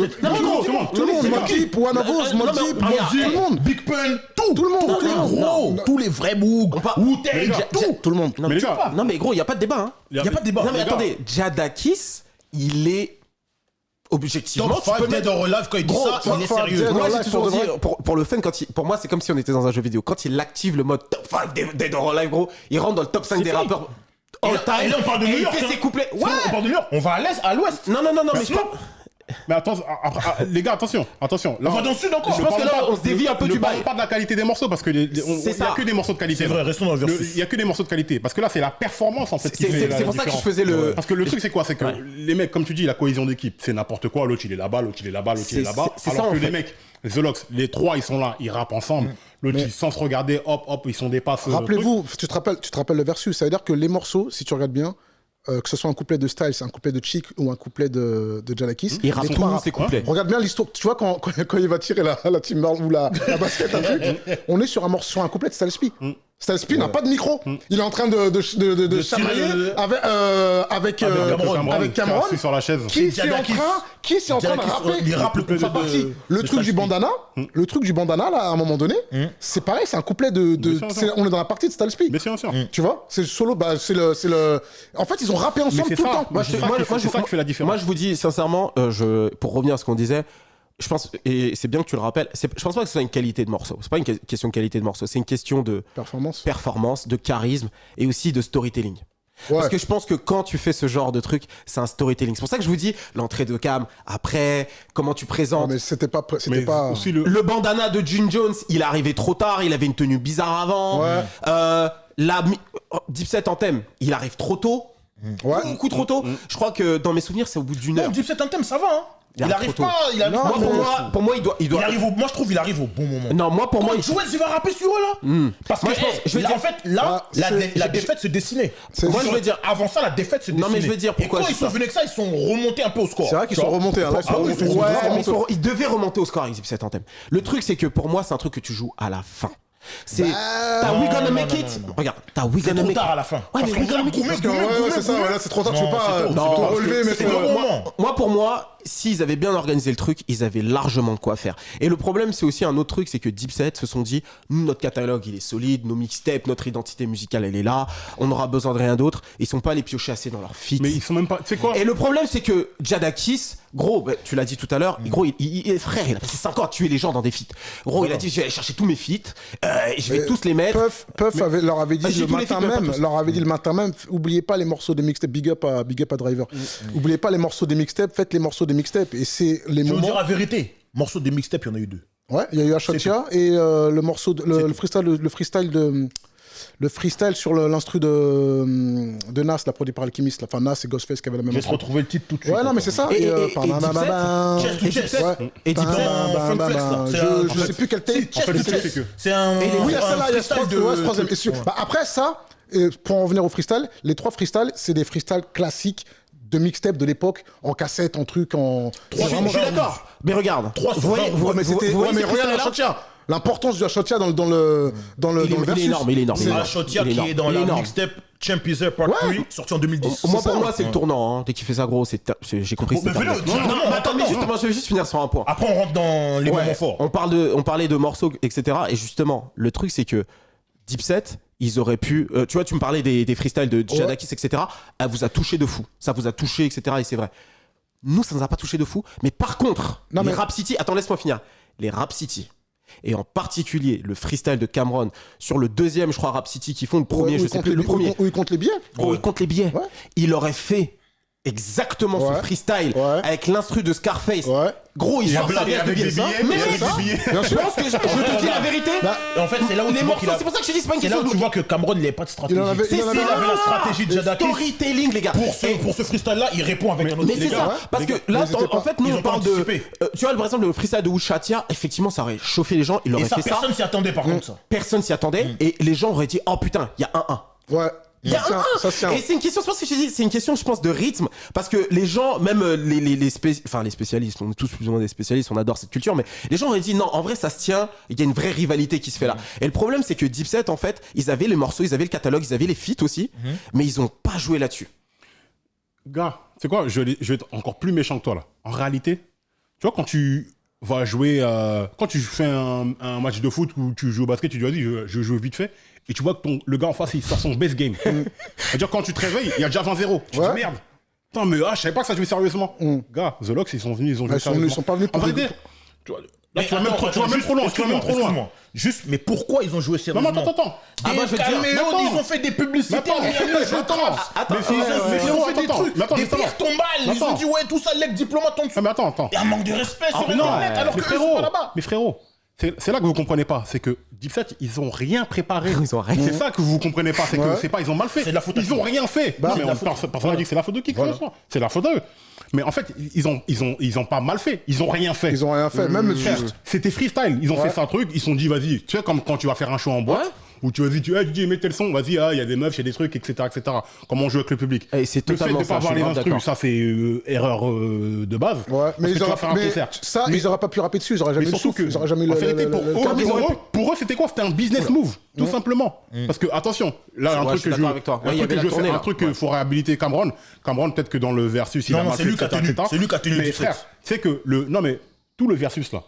Tout le monde. Monkip, One of Us, Monkip, tout le monde. Big Pun, tout le monde. Tous les gros. Tous les vrais Boog. Wu-Tang, tout le monde. Non mais gros, il n'y a pas de débat. Il n'y a pas de débat. Non mais attendez, Jadakiss, il est... Objectivement, tu peux mettre dans Relive quand il dit ça, il est sérieux. Moi, j'ai toujours dit, pour le fun, pour moi, c'est comme si on était dans un jeu vidéo. Quand il active le mode top 5 Dead or Alive, gros, il rentre dans le top 5 des rappeurs all time. Et là, on parle de New York. Il fait ses couplets. Ouais. On parle de New York. On va à l'est, à l'ouest. Non, mais je Mais attends, les gars, attention. Là, on va dans le sud encore. Je pense que là, on se dévie un peu du bail. Ne parle pas de la qualité des morceaux parce que il n'y a que des morceaux de qualité. C'est vrai, restons dans le versus. Il n'y a que des morceaux de qualité parce que là, c'est la performance en fait qui fait la C'est pour ça que je faisais le. Parce que le truc, c'est quoi? C'est que les mecs, comme tu dis, la cohésion d'équipe, c'est n'importe quoi. L'autre, il est là-bas, l'autre, il est là-bas, l'autre, il est là-bas. Alors que les mecs, The Lox, les trois, ils sont là, ils rappent ensemble. L'autre, sans se regarder, hop, ils sont dépassés. Rappelez-vous, tu te rappelles le versus. Ça veut dire que les morceaux, si tu regardes bien, que ce soit un couplet de Styles, un couplet de Chic ou un couplet de Jadakiss, il rappe tous ses couplets. Regarde bien l'histoire. Tu vois quand il va tirer la Timberland ou la basket, un truc, on est sur un couplet de Styles P. Styles P n'a pas de micro. Il est en train de chamailler avec Cameron. Sur la chaise. Qui est en train de rapper le truc du bandana. Le truc du bandana là, à un moment donné, c'est pareil, c'est un couplet on est dans la partie de Styles P. Mais c'est sûr. Tu vois, c'est le solo. C'est le. En fait, ils ont rappé ensemble tout le temps. C'est ça qui fait la différence. Moi, je vous dis sincèrement, pour revenir à ce qu'on disait. Je pense, et c'est bien que tu le rappelles, je pense pas que ce soit une qualité de morceau. C'est pas une question de qualité de morceau, c'est une question de performance, de charisme et aussi de storytelling. Ouais. Parce que je pense que quand tu fais ce genre de truc, c'est un storytelling. C'est pour ça que je vous dis l'entrée de Cam, après, comment tu présentes. Non, mais c'était pas. Aussi le bandana de Jim Jones, il est arrivé trop tard, il avait une tenue bizarre avant. Ouais. Dipset Anthem, il arrive trop tôt. Beaucoup trop tôt. Je crois que dans mes souvenirs, c'est au bout d'une heure. Dipset Anthem, ça va, hein. Il arrive pas, pour moi, il doit. Moi, je trouve qu'il arrive au bon moment. Non, moi, pour moi. Joël, il va rapper sur eux, là. Parce que, en fait, là, la défaite se dessinait. Moi, je veux dire. Avant ça, la défaite se dessinait. Non, mais je veux dire pourquoi. Et quand ils sont venus avec ça, ils sont remontés un peu au score. C'est vrai qu'ils sont remontés. Ils devaient remonter au score avec Dipset Anthem. Le truc, c'est que pour moi, c'est un truc que tu joues à la fin. C'est t'as We Gonna Make It. Regarde, t'as We Gonna Make It. C'est trop tard à la fin. Ouais, mais We Gonna Make It. C'est ça, c'est trop tard. Tu peux pas relever, mais moi, pour moi, s'ils avaient bien organisé le truc, ils avaient largement de quoi faire. Et le problème, c'est aussi un autre truc, c'est que Dipset se sont dit, nous, notre catalogue, il est solide, nos mixtapes, notre identité musicale, elle est là, on n'aura besoin de rien d'autre. Ils sont pas allés piocher assez dans leur feat. Mais ils sont même pas. Tu sais quoi? Et le problème, c'est que Jadakiss, gros, tu l'as dit tout à l'heure, gros, frère, il a passé 5 ans à tuer les gens dans des feats. Gros, il a dit, je vais aller chercher tous mes feats, je vais tous les mettre. Puff leur avait dit le matin même, oubliez pas les morceaux des mixtapes, big up à Driver. Oubliez pas les morceaux des mixtapes, faites les morceaux des mixtapes. Et c'est les moments. Je veux dire la vérité, morceaux des mixtapes, il y en a eu 2. Ouais, il y a eu Ashotia et le morceau, le freestyle de. le freestyle sur l'instru de Nas, la produit par Alchemist. Enfin, Nas et Ghostface qui avaient la même Je vais te retrouver le titre tout de suite. Ouais, non, mais c'est ça. Et je sais plus quel tape. C'est un. Oui, il y a celle-là, il y a ce troisième. Après ça, pour en venir au freestyle, les 3 freestyles, c'est des freestyles classiques de mixtape de l'époque, en cassette, en truc, en... Je suis d'accord. Mais regarde. Mais regarde Achotia. L'importance du Achotia dans le versus. Il est énorme. Achotia qui est dans la mixtape Champizer Part 3, sorti en 2010. Pour moi, c'est le tournant. Dès qu'il fait ça, gros, j'ai compris. Mais attendez, justement, je vais juste finir sur un point. Après, on rentre dans les moments forts. On parlait de morceaux, etc. Et justement, le truc, c'est que Dipset, ils auraient pu... tu vois, tu me parlais des freestyles de Jadakis, etc. Elle vous a touché de fou. Ça vous a touché, etc. Et c'est vrai. Nous, ça nous a pas touché de fou. Mais par contre, les Rap City... Attends, laisse-moi finir. Les Rap City, et en particulier le freestyle de Cameron sur le deuxième, je crois, Rap City, qui font le premier, je sais plus, le premier. Où il compte les billets. Il compte les billets. Il aurait fait exactement ce freestyle avec l'instru de Scarface. Gros, il sort sa bière de billets. Mais je pense que je te dis la vérité. En fait, c'est là où tu vois qu'il a... C'est pour ça que je te dis, c'est pas une question. C'est là où tu vois que Cameron, il n'avait pas de stratégie. Il avait la stratégie de Jadakis. Storytelling, les gars. Pour ce freestyle-là, il répond avec un autre. Mais c'est ça. Parce que là, en fait, nous, on parle de... Tu vois, par exemple, le freestyle de Ushatia, effectivement, ça aurait chauffé les gens. Il aurait fait ça. Personne s'y attendait, par contre, ça. Personne s'y attendait. Et les gens auraient dit, oh putain, il y a 1-1. Ouais. Il y a et c'est une question, je pense que c'est une question, je pense, de rythme, parce que les gens, même les spécialistes, on est tous plus ou moins des spécialistes, on adore cette culture, mais les gens auraient dit non, en vrai ça se tient, il y a une vraie rivalité qui se fait là. Et le problème, c'est que Dipset, en fait, ils avaient les morceaux, ils avaient le catalogue, ils avaient les feats aussi, mais ils ont pas joué là-dessus. Gars, c'est quoi, je vais être encore plus méchant que toi là. En réalité, tu vois, quand tu vas jouer, quand tu fais un match de foot où tu joues au basket, tu dis vas-y, je joue vite fait. Et tu vois que le gars en face, il sort son best game. C'est-à-dire, quand tu te réveilles, il y a déjà 20-0. Tu dis merde. Putain, mais je savais pas que ça jouait sérieusement. Gars, The Locks, ils sont venus, ils ont joué sérieusement. Ils sont pas venus pour tu vas même trop loin. Juste, mais pourquoi ils ont joué sérieusement? Non, attends. Des caméos, ils ont fait des publicités. Mais ils ont fait des trucs. Des pierres tombales. Ils ont dit, ouais, tout ça, leg diplomate en dessous. Mais attends. Il y a un manque de respect sur Internet, alors qu'ils sont pas là-bas. Mais frérot, c'est là que vous comprenez pas, c'est que Dipset, ils ont rien préparé. Ils ont rien. C'est ça que vous comprenez pas, c'est que c'est pas, ils ont mal fait. C'est de la faute. Ils ont rien fait. Non, mais personne n'a dit que c'est la faute de qui que ce soit. C'est la faute d'eux. Mais en fait, ils ont pas mal fait. Ils ont rien fait. Ils ont rien fait. Même c'était freestyle. Ils ont fait ça truc. Ils se sont dit, vas-y, tu sais, comme quand tu vas faire un show en boîte. Où tu vas dire, hey, DJ, mets tel son, vas-y, il y a des meufs, il y a des trucs, etc. Comment on joue avec le public. Et c'est totalement le fait de pas avoir les instrus, ça c'est erreur de base. Ouais, mais ils auraient pas pu rapper dessus, ils auraient jamais eu le souffle, ils auraient jamais eu pour eux, c'était quoi? C'était un business move, tout simplement. Parce que, attention, là, un truc que un truc qu'il faut réhabiliter Cameron. Cameron, peut-être que dans le versus, il a mal fait, c'est lui qui a tenu le frère, c'est que non, mais tout le versus là.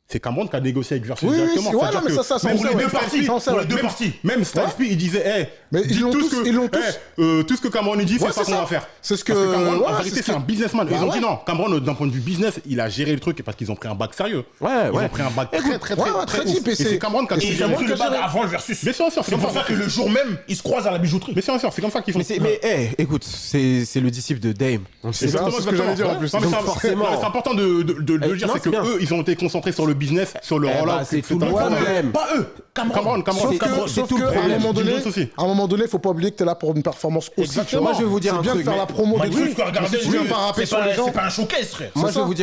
C'est Cameron qui a négocié avec Versus directement. Oui, mais ça, pour les deux parties. Même Styles P, il disait, hey, mais ils l'ont tous. Tout ce que Cameron dit, c'est ça qu'on va faire. C'est ce que. Cameron, en vérité, c'est un businessman. Ils ont dit non. Cameron, d'un point de vue business, il a géré le truc parce qu'ils ont pris un bac sérieux. Ils ont pris un bac très deep. Et c'est Cameron qui a géré le bac avant le Versus. Bien sûr, c'est pour ça que le jour même, ils se croisent à la bijouterie. Mais c'est sûr, c'est comme ça qu'ils font. Mais écoute, c'est le disciple de Dame. C'est exactement ce que j'allais dire en plus. C'est important de le dire, c'est que eux, ils ont été concentrés sur le business, sur le c'est tout le problème. Pas eux. Cameron. Sauf qu'à un moment donné, faut pas oublier que t'es là pour une performance aussi. Moi, je vais vous dire un truc. C'est bien de faire la promo des trucs. Tu viens pas rapper sur les gens. C'est pas un showcase, frère. Moi, je vais vous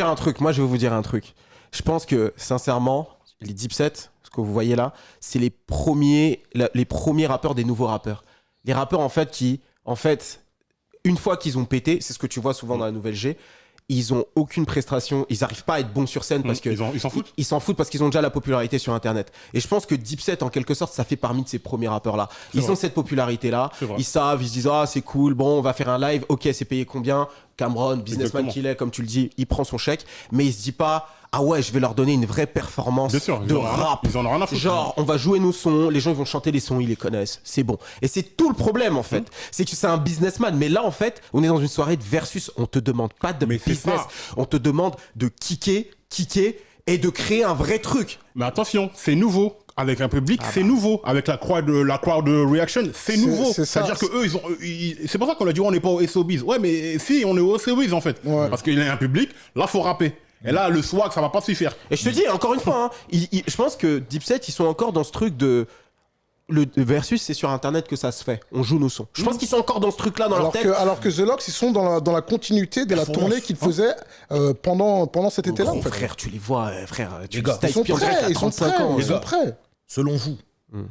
dire un truc. Je pense que, sincèrement, les Dipset, ce que vous voyez là, c'est les premiers rappeurs des nouveaux rappeurs. Les rappeurs, en fait, une fois qu'ils ont pété, c'est ce que tu vois souvent dans la nouvelle G, ils ont aucune prestation, ils arrivent pas à être bons sur scène parce que ils s'en foutent. Ils s'en foutent parce qu'ils ont déjà la popularité sur internet. Et je pense que Dipset, en quelque sorte, ça fait parmi de ces premiers rappeurs là. Ils ont cette popularité là, ils savent, ils se disent c'est cool, bon on va faire un live, ok c'est payé combien, Cameron, businessman qu'il est, comme tu le dis, il prend son chèque, mais il se dit pas ah ouais, je vais leur donner une vraie performance de rap. Ils en ont rien à foutre. Genre, on va jouer nos sons, les gens ils vont chanter les sons, ils les connaissent, c'est bon. Et c'est tout le problème en fait. C'est que c'est un businessman. Mais là en fait, on est dans une soirée de versus. On te demande pas de business. On te demande de kicker et de créer un vrai truc. Mais attention, c'est nouveau. Avec un public, c'est nouveau. Avec la crowd reaction, c'est nouveau. C'est-à-dire que eux, c'est pour ça qu'on a dit on n'est pas au SOBs. Ouais, mais si, on est au SOBs en fait. Ouais. Parce qu'il y a un public, là, faut rapper. Et là, le swag, ça va pas suffire. Et je te dis, encore une fois, je pense que Dipset, ils sont encore dans ce truc de... le versus, c'est sur Internet que ça se fait. On joue nos sons. Je pense qu'ils sont encore dans ce truc-là dans leur tête. Alors que The Lox, ils sont dans la continuité de la tournée qu'ils faisaient pendant cet été-là. En fait. Frère, tu les vois, frère. Les gars, ils sont prêts, ils sont prêts. Selon vous,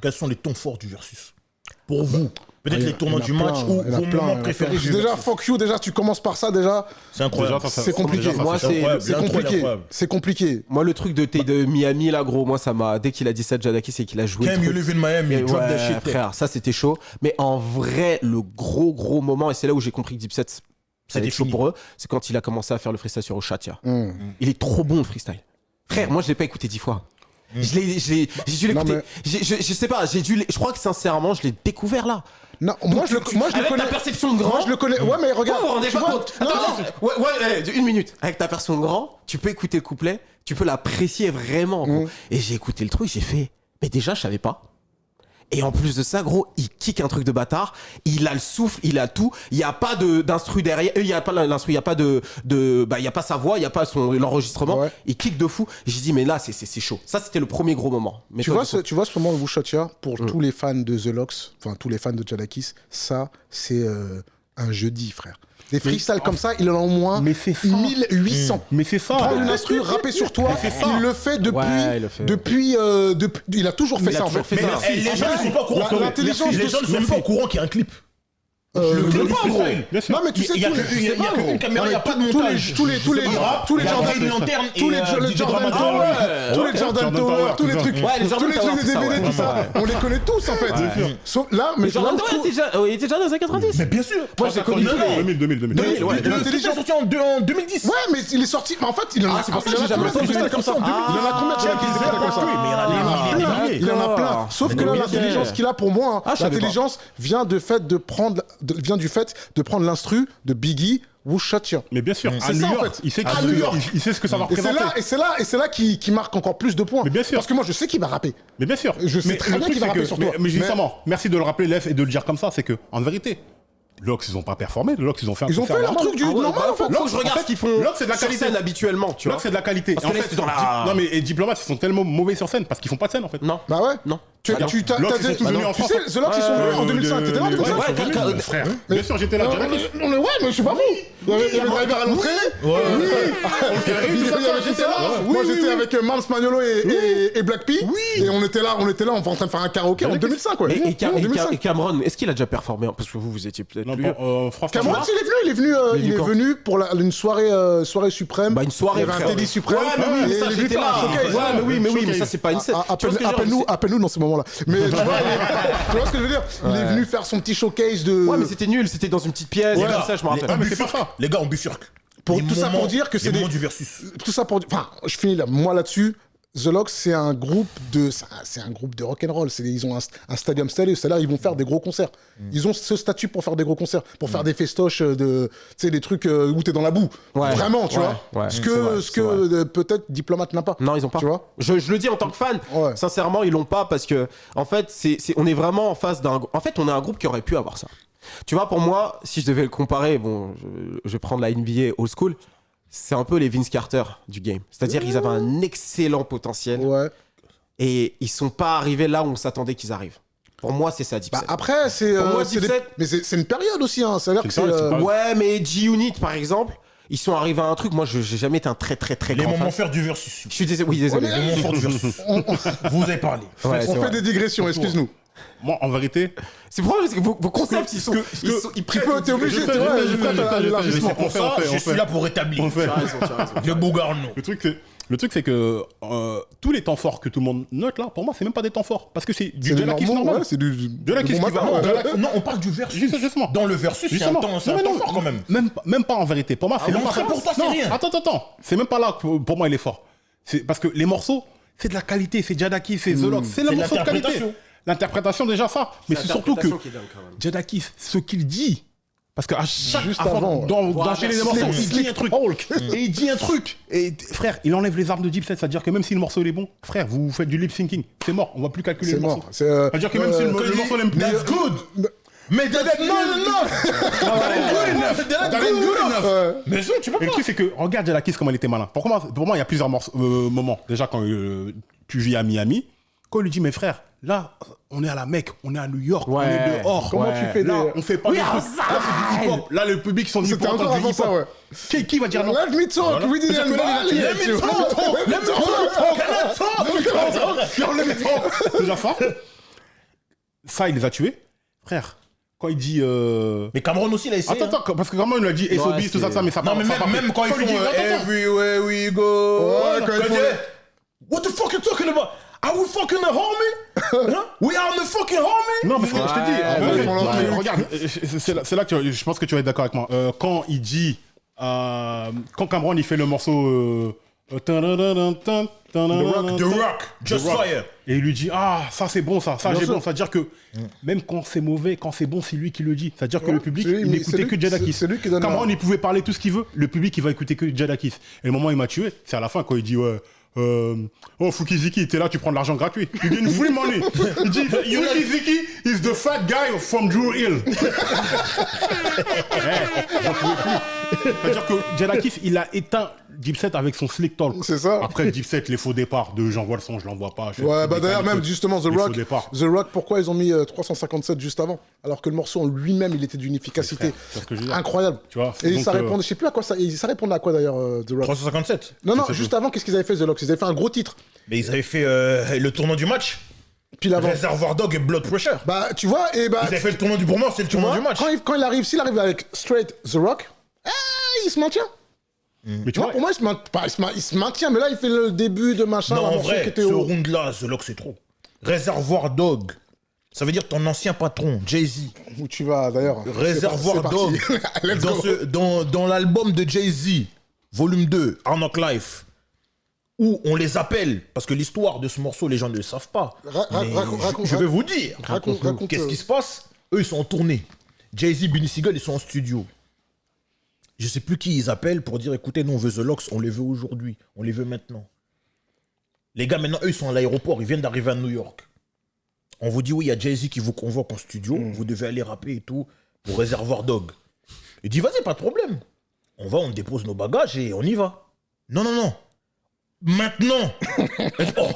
quels sont les tons forts du versus? Pour vous, peut-être les tournois du match ou vos moments préférés du déjà, versus. fuck you, déjà, tu commences par ça, déjà. C'est incroyable. C'est compliqué. Moi, c'est compliqué. C'est compliqué. Moi, le truc de Miami, là, gros, moi, ça m'a. Dès qu'il a dit ça, Jadakiss, c'est qu'il a joué. Cam, you live in Miami, drop that shit. Frère, ça, c'était chaud. Mais en vrai, le gros moment, et c'est là où j'ai compris que Dipset, ça allait être chaud pour eux, c'est quand il a commencé à faire le freestyle sur Oshatia. Il est trop bon, le freestyle. Frère, moi, je l'ai pas écouté 10 fois. J'ai dû l'écouter. Je sais pas, je crois que sincèrement, je l'ai découvert là. Non, moi je le connais. Ta perception de grand. Moi je le connais. Ouais, mais regarde. Vous vous rendez pas compte. Attends, ouais, une minute. Avec ta perception de grand, tu peux écouter le couplet, tu peux l'apprécier vraiment. Gros. Et j'ai écouté le truc, j'ai fait. Mais déjà, je savais pas. Et en plus de ça, gros, il kick un truc de bâtard. Il a le souffle, il a tout. Il y a pas d'instru derrière. Il y a pas l'instru, il y a pas il y a pas sa voix, il y a pas l'enregistrement. Ouais. Il kick de fou. J'ai dit mais là c'est chaud. Ça c'était le premier gros moment. Mais tu vois ce moment de Wushatia pour tous les fans de The Lox, enfin tous les fans de Jadakiss, ça c'est un jeudi, frère. Des freestyles comme ça, il en a au moins 1800. Mais c'est ça. Prendre une instru, rapper sur toi, il le fait depuis. Il a toujours fait ça en fait. Les gens ne sont pas au courant. Les gens ne sont même pas au courant qu'il y a un clip. Non mais tu sais, il y a une caméra, il n'y a pas de montage. Tous les Jordan Tower, tous les trucs, tous les trucs des DVD, tout ça, on les connaît tous en fait. Là, mais Jordan Tower, il était déjà dans les années 90. Mais bien sûr. Moi j'ai connu 2000. L'intelligence est sorti en 2010. Ouais, mais il est sorti. Mais en fait, il en a comme ça. Il en a combien de comme ça? Il en a plein. Sauf que là, l'intelligence qu'il a pour moi, l'intelligence vient du fait de prendre l'instru de Biggie Wushatia. Mais bien sûr, c'est ça en fait. Il sait ce que ça va représenter. Et c'est là qui marque encore plus de points. Mais bien sûr. Parce que moi je sais qu'il va rapper. Mais bien sûr. Je sais très bien qu'il va rapper sur toi. Mais justement, merci de le rappeler, Lef, et de le dire comme ça, c'est que en vérité, Lox, ils ont pas performé. Lox, ils ont fait un Ils ont fait leur truc du normal. Faut que je regarde ce qu'ils font. Lox, c'est de la qualité habituellement, tu vois. Lox, c'est de la qualité. Parce que là, c'est dans la. Non, mais et Diplomates, ils sont tellement mauvais sur scène parce qu'ils font pas de scène en fait. Non. Bah ouais. Non. Tu sais, The Lox, ils sont venus en 2005. T'étais là en 2005 frère. Bien sûr, j'étais là. Ouais, mais je suis pas fou. Il y avait le driver à l'entrée. Oui. J'étais là. Moi, j'étais avec Mams Magnolo et Black P. Oui. Et on était là, on était en train de faire un karaoké en 2005. Et Cameron, est-ce qu'il a déjà performé? Parce que vous étiez peut-être plus. Cameron, il est venu pour une soirée suprême. Bah, une soirée. Il y avait un Teddy suprême. Ouais, mais ça, j'étais là. Ouais, mais ça, c'est pas une scène. Appelle-nous dans ce moment-là. Mais tu vois ce que je veux dire? Il est venu faire son petit showcase de. Ouais, mais c'était nul, c'était dans une petite pièce, et ça, je me rappelle. Les gars, on bifurque. Tout ça pour dire que c'est des du versus. Tout ça pour dire. Enfin, je finis là. Moi là-dessus. The Lox, c'est un groupe de rock'n'roll. Ils ont un stadium style, c'est là ils vont faire des gros concerts. Ils ont ce statut pour faire des gros concerts, pour faire des festoches des trucs où t'es dans la boue. Vraiment, tu vois. Ce que peut-être Diplomate n'a pas. Non, ils ont pas. Tu vois. Je le dis en tant que fan. Sincèrement, ils l'ont pas parce que en fait, on est vraiment en face d'un. En fait, on est un groupe qui aurait pu avoir ça. Tu vois, pour moi, si je devais le comparer, bon, je vais prendre la NBA old school. C'est un peu les Vince Carter du game. C'est-à-dire qu'ils avaient un excellent potentiel. Ouais. Et ils sont pas arrivés là où on s'attendait qu'ils arrivent. Pour moi, c'est ça, Dipset. Bah après, mais c'est une période aussi. Hein. C'est-à-dire que ouais, mais G-Unit, par exemple, ils sont arrivés à un truc. Moi, j'ai jamais été un très grand Les moments forts du versus. Je suis désolé. Oui, désolé. Les moments forts du versus. Vous avez parlé. Ouais, on fait des digressions, excuse-nous. Moi, en vérité, c'est pour ça que vos concepts, ils prennent. T'es obligé. C'est pour ça, je suis là pour rétablir. Le Bougarno. Le truc, c'est que tous les temps forts que tout le monde note là, pour moi, c'est même pas des temps forts. Parce que c'est du Jadakiss normal. Ouais, c'est du Jadakiss qui va. Non, on parle du versus. Justement. Dans le versus, c'est un temps fort quand même. Même pas en vérité. Pour moi, c'est même pas. Pour toi, c'est rien. Attends. C'est même pas là que pour moi il est fort. C'est parce que les morceaux, c'est de la qualité. C'est Jadakiss, c'est The Lox. C'est le morceau de qualité. L'interprétation, déjà ça. Mais c'est surtout que Jadakiss, ce qu'il dit. Parce qu'à chaque avant d'enchaîner les morceaux, il dit un truc. Et il dit un truc. Et frère, il enlève les armes de Dipset. C'est-à-dire que même si le morceau est bon, frère, vous faites du lip syncing. C'est mort. On va plus calculer le morceau. C'est-à-dire que même si le morceau l'aime plus. That's good. Mais that's not enough. That ain't good enough. Mais ça, tu peux pas. Et le truc, c'est que regarde Jadakiss comment il était malin. Pour moi, il y a plusieurs moments. Déjà, quand tu vis à Miami, quand il lui dit, mais frère, Là, on est à la Mecque, on est à New York, on Ouais. est dehors. Comment tu fais Là, des... on fait pas We de trucs. outside. Là, c'est du hip-hop. Là, le public sont venus C'était pour encore entendre avant du ça, hip-hop. ouais. Qui va dire non? Let me talk, we didn't buy it. Let me talk. Déjà ça, il les a tués. Frère, quand il dit... Mais Cameron aussi, il a essayé. Attends, parce que comment il a dit SOB, tout ça, mais ça Non, mais même quand ils font Everywhere We Go. Ouais, quand ils font... What the fuck you talking about? Are we fucking a homie? Huh? We are the fucking homie? Non, parce que je te dis, en ils fait, font leur non, mais truc. regarde, c'est là que je pense que tu vas être d'accord avec moi. Quand il dit, quand Cameron il fait le morceau The Rock, Just Fire. Et il lui dit, ah, ça c'est bon, ça j'ai bon. C'est-à-dire que même quand c'est mauvais, quand c'est bon, c'est lui qui le dit. C'est-à-dire que le public, il n'écoutait que Jadakiss. C'est lui qui donne Cameron, il pouvait parler tout ce qu'il veut, le public, il va écouter que Jadakiss. Et le moment où il m'a tué, c'est à la fin quand il dit, ouais. Oh Fukiziki, t'es là, tu prends de l'argent gratuit. Il dit une free money. Il dit Fukiziki is the fat guy from Drew Hill. J'en pouvais plus. C'est-à-dire que Jadakiss, il a éteint Dipset avec son slick talk. C'est ça. Après Dipset, les faux départs de j'envoie le son, je l'envoie pas. Ouais, bah d'ailleurs, même justement, The Les Rock, pourquoi ils ont mis 357 juste avant? Alors que le morceau en lui-même, il était d'une efficacité C'est ce que je veux dire. incroyable. Tu vois, Et donc, ça répondait, je sais plus à quoi ça répondait à quoi d'ailleurs, The Rock? 357. Non, juste avant, qu'est-ce qu'ils avaient fait, The Rock? Ils avaient fait un gros titre. Mais ils avaient fait le tournoi du match. Puis avant. Réservoir Dog et Blood Pressure. Bah, tu vois, et bah. Ils avaient fait le tournoi du Bourmont, c'est le tournoi du match. Quand il arrive, s'il arrive avec Straight The Rock, il se maintient. Mais tu Moi, vois, pour moi, il se maintient, mais là, il fait le début de machin. Non, la en morceau vrai, qui était ce haut. round-là, The Lock, c'est trop. Réservoir Dog. Ça veut dire ton ancien patron, Jay-Z. Où tu vas d'ailleurs? Réservoir Dog. Let's go. Dans l'album de Jay-Z, volume 2, Arnock Life, où on les appelle, parce que l'histoire de ce morceau, les gens ne le savent pas. Je vais vous dire. Raconte. Qu'est-ce qui se passe? Eux, ils sont en tournée. Jay-Z, Benny Siegel, ils sont en studio. Je sais plus qui ils appellent pour dire, écoutez, nous, on veut The Locks, on les veut aujourd'hui, on les veut maintenant. Les gars, maintenant, eux, ils sont à l'aéroport, ils viennent d'arriver à New York. On vous dit, oui, il y a Jay-Z qui vous convoque en studio, vous devez aller rapper et tout, pour Réservoir Dog. Il dit, vas-y, pas de problème. On dépose nos bagages et on y va. Non. Maintenant. Oh.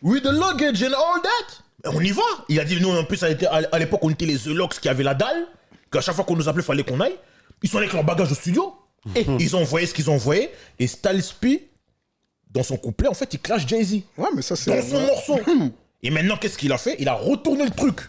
With the luggage and all that. On y va. Il a dit, nous, en plus, à l'époque, on était les The Locks qui avaient la dalle, qu'à chaque fois qu'on nous appelait, il fallait qu'on aille. Ils sont allés avec leur bagage au studio. Et ils ont envoyé ce qu'ils ont envoyé. Et Styles P, dans son couplet, en fait, il clash Jay-Z. Ouais, mais ça, c'est. Dans son morceau. Et maintenant, qu'est-ce qu'il a fait? Il a retourné le truc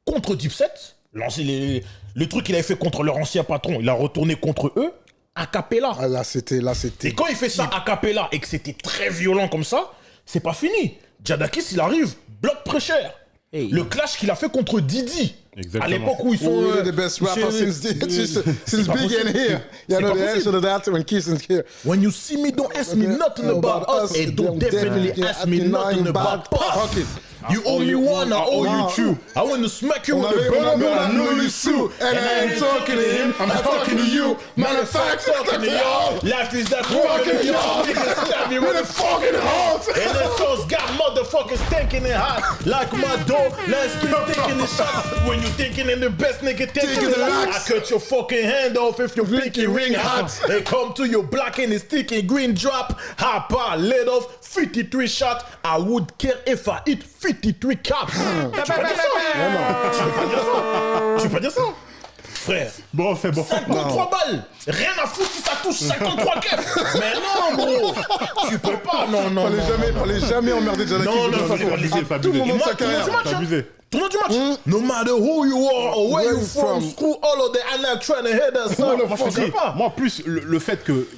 contre Dipset. Le truc qu'il avait fait contre leur ancien patron, il a retourné contre eux, a cappella. Ah, là, c'était. Et quand il fait ça a cappella et que c'était très violent comme ça, c'est pas fini. Jadakiss, il arrive, Blood Pressure. Hey. Le clash qu'il a fait contre Didi. Exactement. À l'époque où ils sont. the best rapper since Big and here. You know the answer to that when Kiss is here. When you see me, don't ask me nothing about us. And don't definitely ask me nothing about us. You owe me one, I owe you two. I want to smack you with a burner, but I know you sue. And I ain't talking to him, I'm talking to you. Matter of fact, talking to y'all. Life is that fucking y'all. Niggas stab me with a fucking heart. And that sauce got motherfuckers thinking it hot. Like my door, let's keep thinking it shot. When you thinking in the best nigga thinking the I cut your fucking hand off if your pinky ring hot. They come to your black and it's sticky green drop. Hop out, let off 53 shots. I would care if I eat 53 caps. Tu peux pas dire ça? Tu peux pas dire ça? Frère. Bon, c'est bon. 53 balles. Rien à foutre si ça touche 53 kefs. Mais non, gros. Tu peux pas. Non. Fallait jamais emmerder Jadakiss. Non, à tout moment de sa carrière. Tournoi du match. No matter who you are or where you from, screw all of the I'm not trying to hear that song. Moi, en plus, le fait que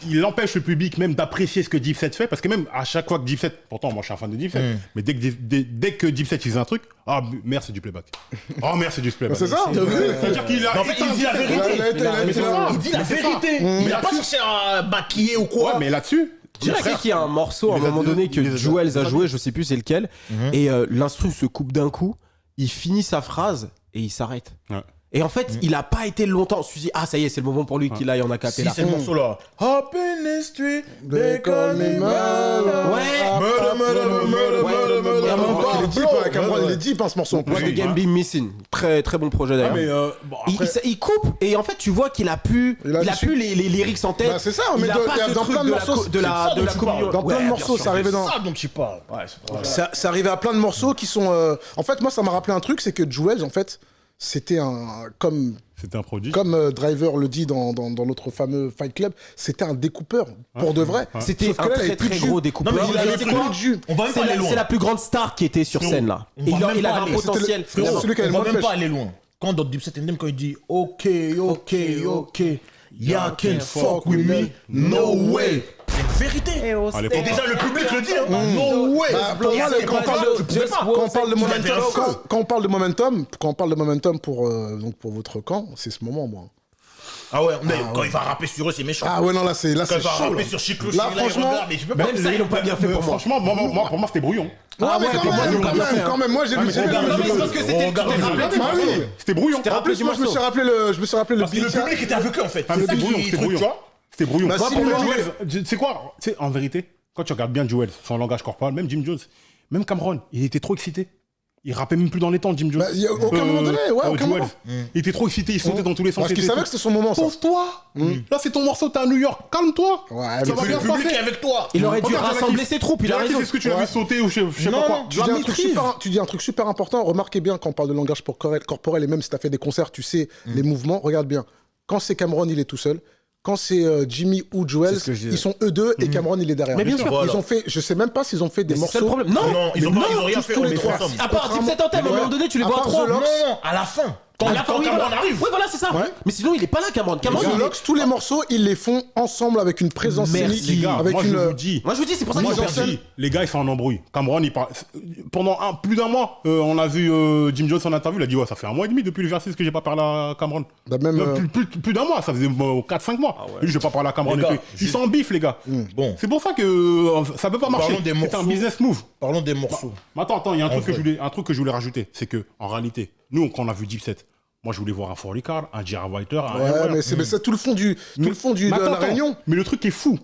il empêche le public même d'apprécier ce que Dipset fait, parce que même à chaque fois que Dipset, pourtant moi je suis un fan de Dipset, mais dès que Dipset il faisait un truc, ah merde c'est du playback. Oh merde c'est du playback. C'est ça. C'est-à-dire qu'il a. Il dit la vérité. Il dit la vérité. Il a pas cherché à maquiller ou quoi. Ouais, mais là-dessus. Tu sais qu'il y a un morceau à un moment donné que Jewels a joué, je sais plus c'est lequel, et l'instru se coupe d'un coup, il finit sa phrase et il s'arrête. Ouais. Et en fait, il a pas été longtemps. Je me suis dit, ça y est, c'est le moment pour lui qu'il aille en acapella. Si, c'est le morceau là. Up in the street, they call me murder. Il est deep, ce morceau. What the game be missing. Très très bon projet d'ailleurs. Il coupe et en fait, tu vois qu'il a plus les lyrics en tête. C'est ça, mais dans plein de morceaux, de la communion. Dans plein de morceaux, ça arrivait dans. C'est ça dont tu parles. Ça arrivait à plein de morceaux qui sont. En fait, moi, ça m'a rappelé un truc, c'est que Jewels, en fait. C'était un prodige. Comme Driver le dit dans notre fameux Fight Club, c'était un découpeur pour de vrai. C'était un très très gros découpeur. Non, mais il avait plus de jus. On va même pas aller loin. C'est la plus grande star qui était sur scène là. Et il avait un potentiel. On va même pas aller loin. Quand dans Dipset quand il dit OK, y'all can't fuck with me, no way. C'est une vérité. Et déjà le public le dit. No way. Quand on parle de momentum pour votre camp, c'est ce moment, moi. Ah ouais, mais quand il va rapper sur eux, c'est méchant. Ah ouais, non, là c'est chaud. Quand il va rapper sur Chiclo, là, franchement, même ça, ils l'ont pas bien fait pour moi. Franchement, pour moi, c'était brouillon. Ah ouais, quand même, moi j'ai vu. Parce que c'était c'était brouillon. En plus, moi je me suis rappelé le parce que le public était aveuglé en fait. C'était brouillon. C'était brouillon. C'est quoi? En vérité, quand tu regardes bien Jewels, son langage corporel, même Jim Jones, même Cameron, il était trop excité. Il rappait même plus dans les temps, Jim Jones. Aucun moment donné, aucun moment. Il était trop excité, il sautait dans tous les sens. Parce qu'il savait que c'était son moment, ça. Pose-toi. Là, c'est ton morceau, t'es à New York. Calme-toi. Ouais, mais le public est avec toi. Il aurait dû rassembler ses troupes. Il a raison. Est-ce que tu l'as vu sauter ou je sais pas quoi? Tu dis un truc super important. Remarquez bien quand on parle de langage corporel et même si t'as fait des concerts, tu sais les mouvements. Regarde bien. Quand c'est Cameron, il est tout seul. Quand c'est Jimmy ou Jewels, ils sont eux deux et Cameron il est derrière. Mais bien sûr, ils ont fait, je sais même pas s'ils ont fait des morceaux. C'est le problème. Non, ils ont rien fait. Tous les trois. À part Dipset en thème, à un moment donné, tu les vois à trois. Non, à la fin. Quand Cameron arrive. Oui, voilà, c'est ça. Mais sinon, il est pas là, Cameron. Tous les morceaux, ils les font ensemble avec une présence scénique. Les gars, moi je vous dis, c'est pour ça que les gars, ils sont en embrouille. Cameron, il parle. Pendant plus d'un mois, on a vu Jim Jones en interview, il a dit, ouais, ça fait un mois et demi depuis le versus que j'ai pas parlé à Cameron. Plus d'un mois, ça faisait 4-5 mois. Je vais pas parler à Cameron. Ils sont en bif, les gars. Bon. C'est pour ça que ça peut pas marcher. C'est un business move. Parlons des morceaux. Attends, il y a un truc que je voulais rajouter. C'est que, en réalité, nous, quand on a vu Dipset, moi, je voulais voir un Foricard, un J.R. Whiter, un... mais c'est tout le fond de la réunion. Mais le truc qui est fou,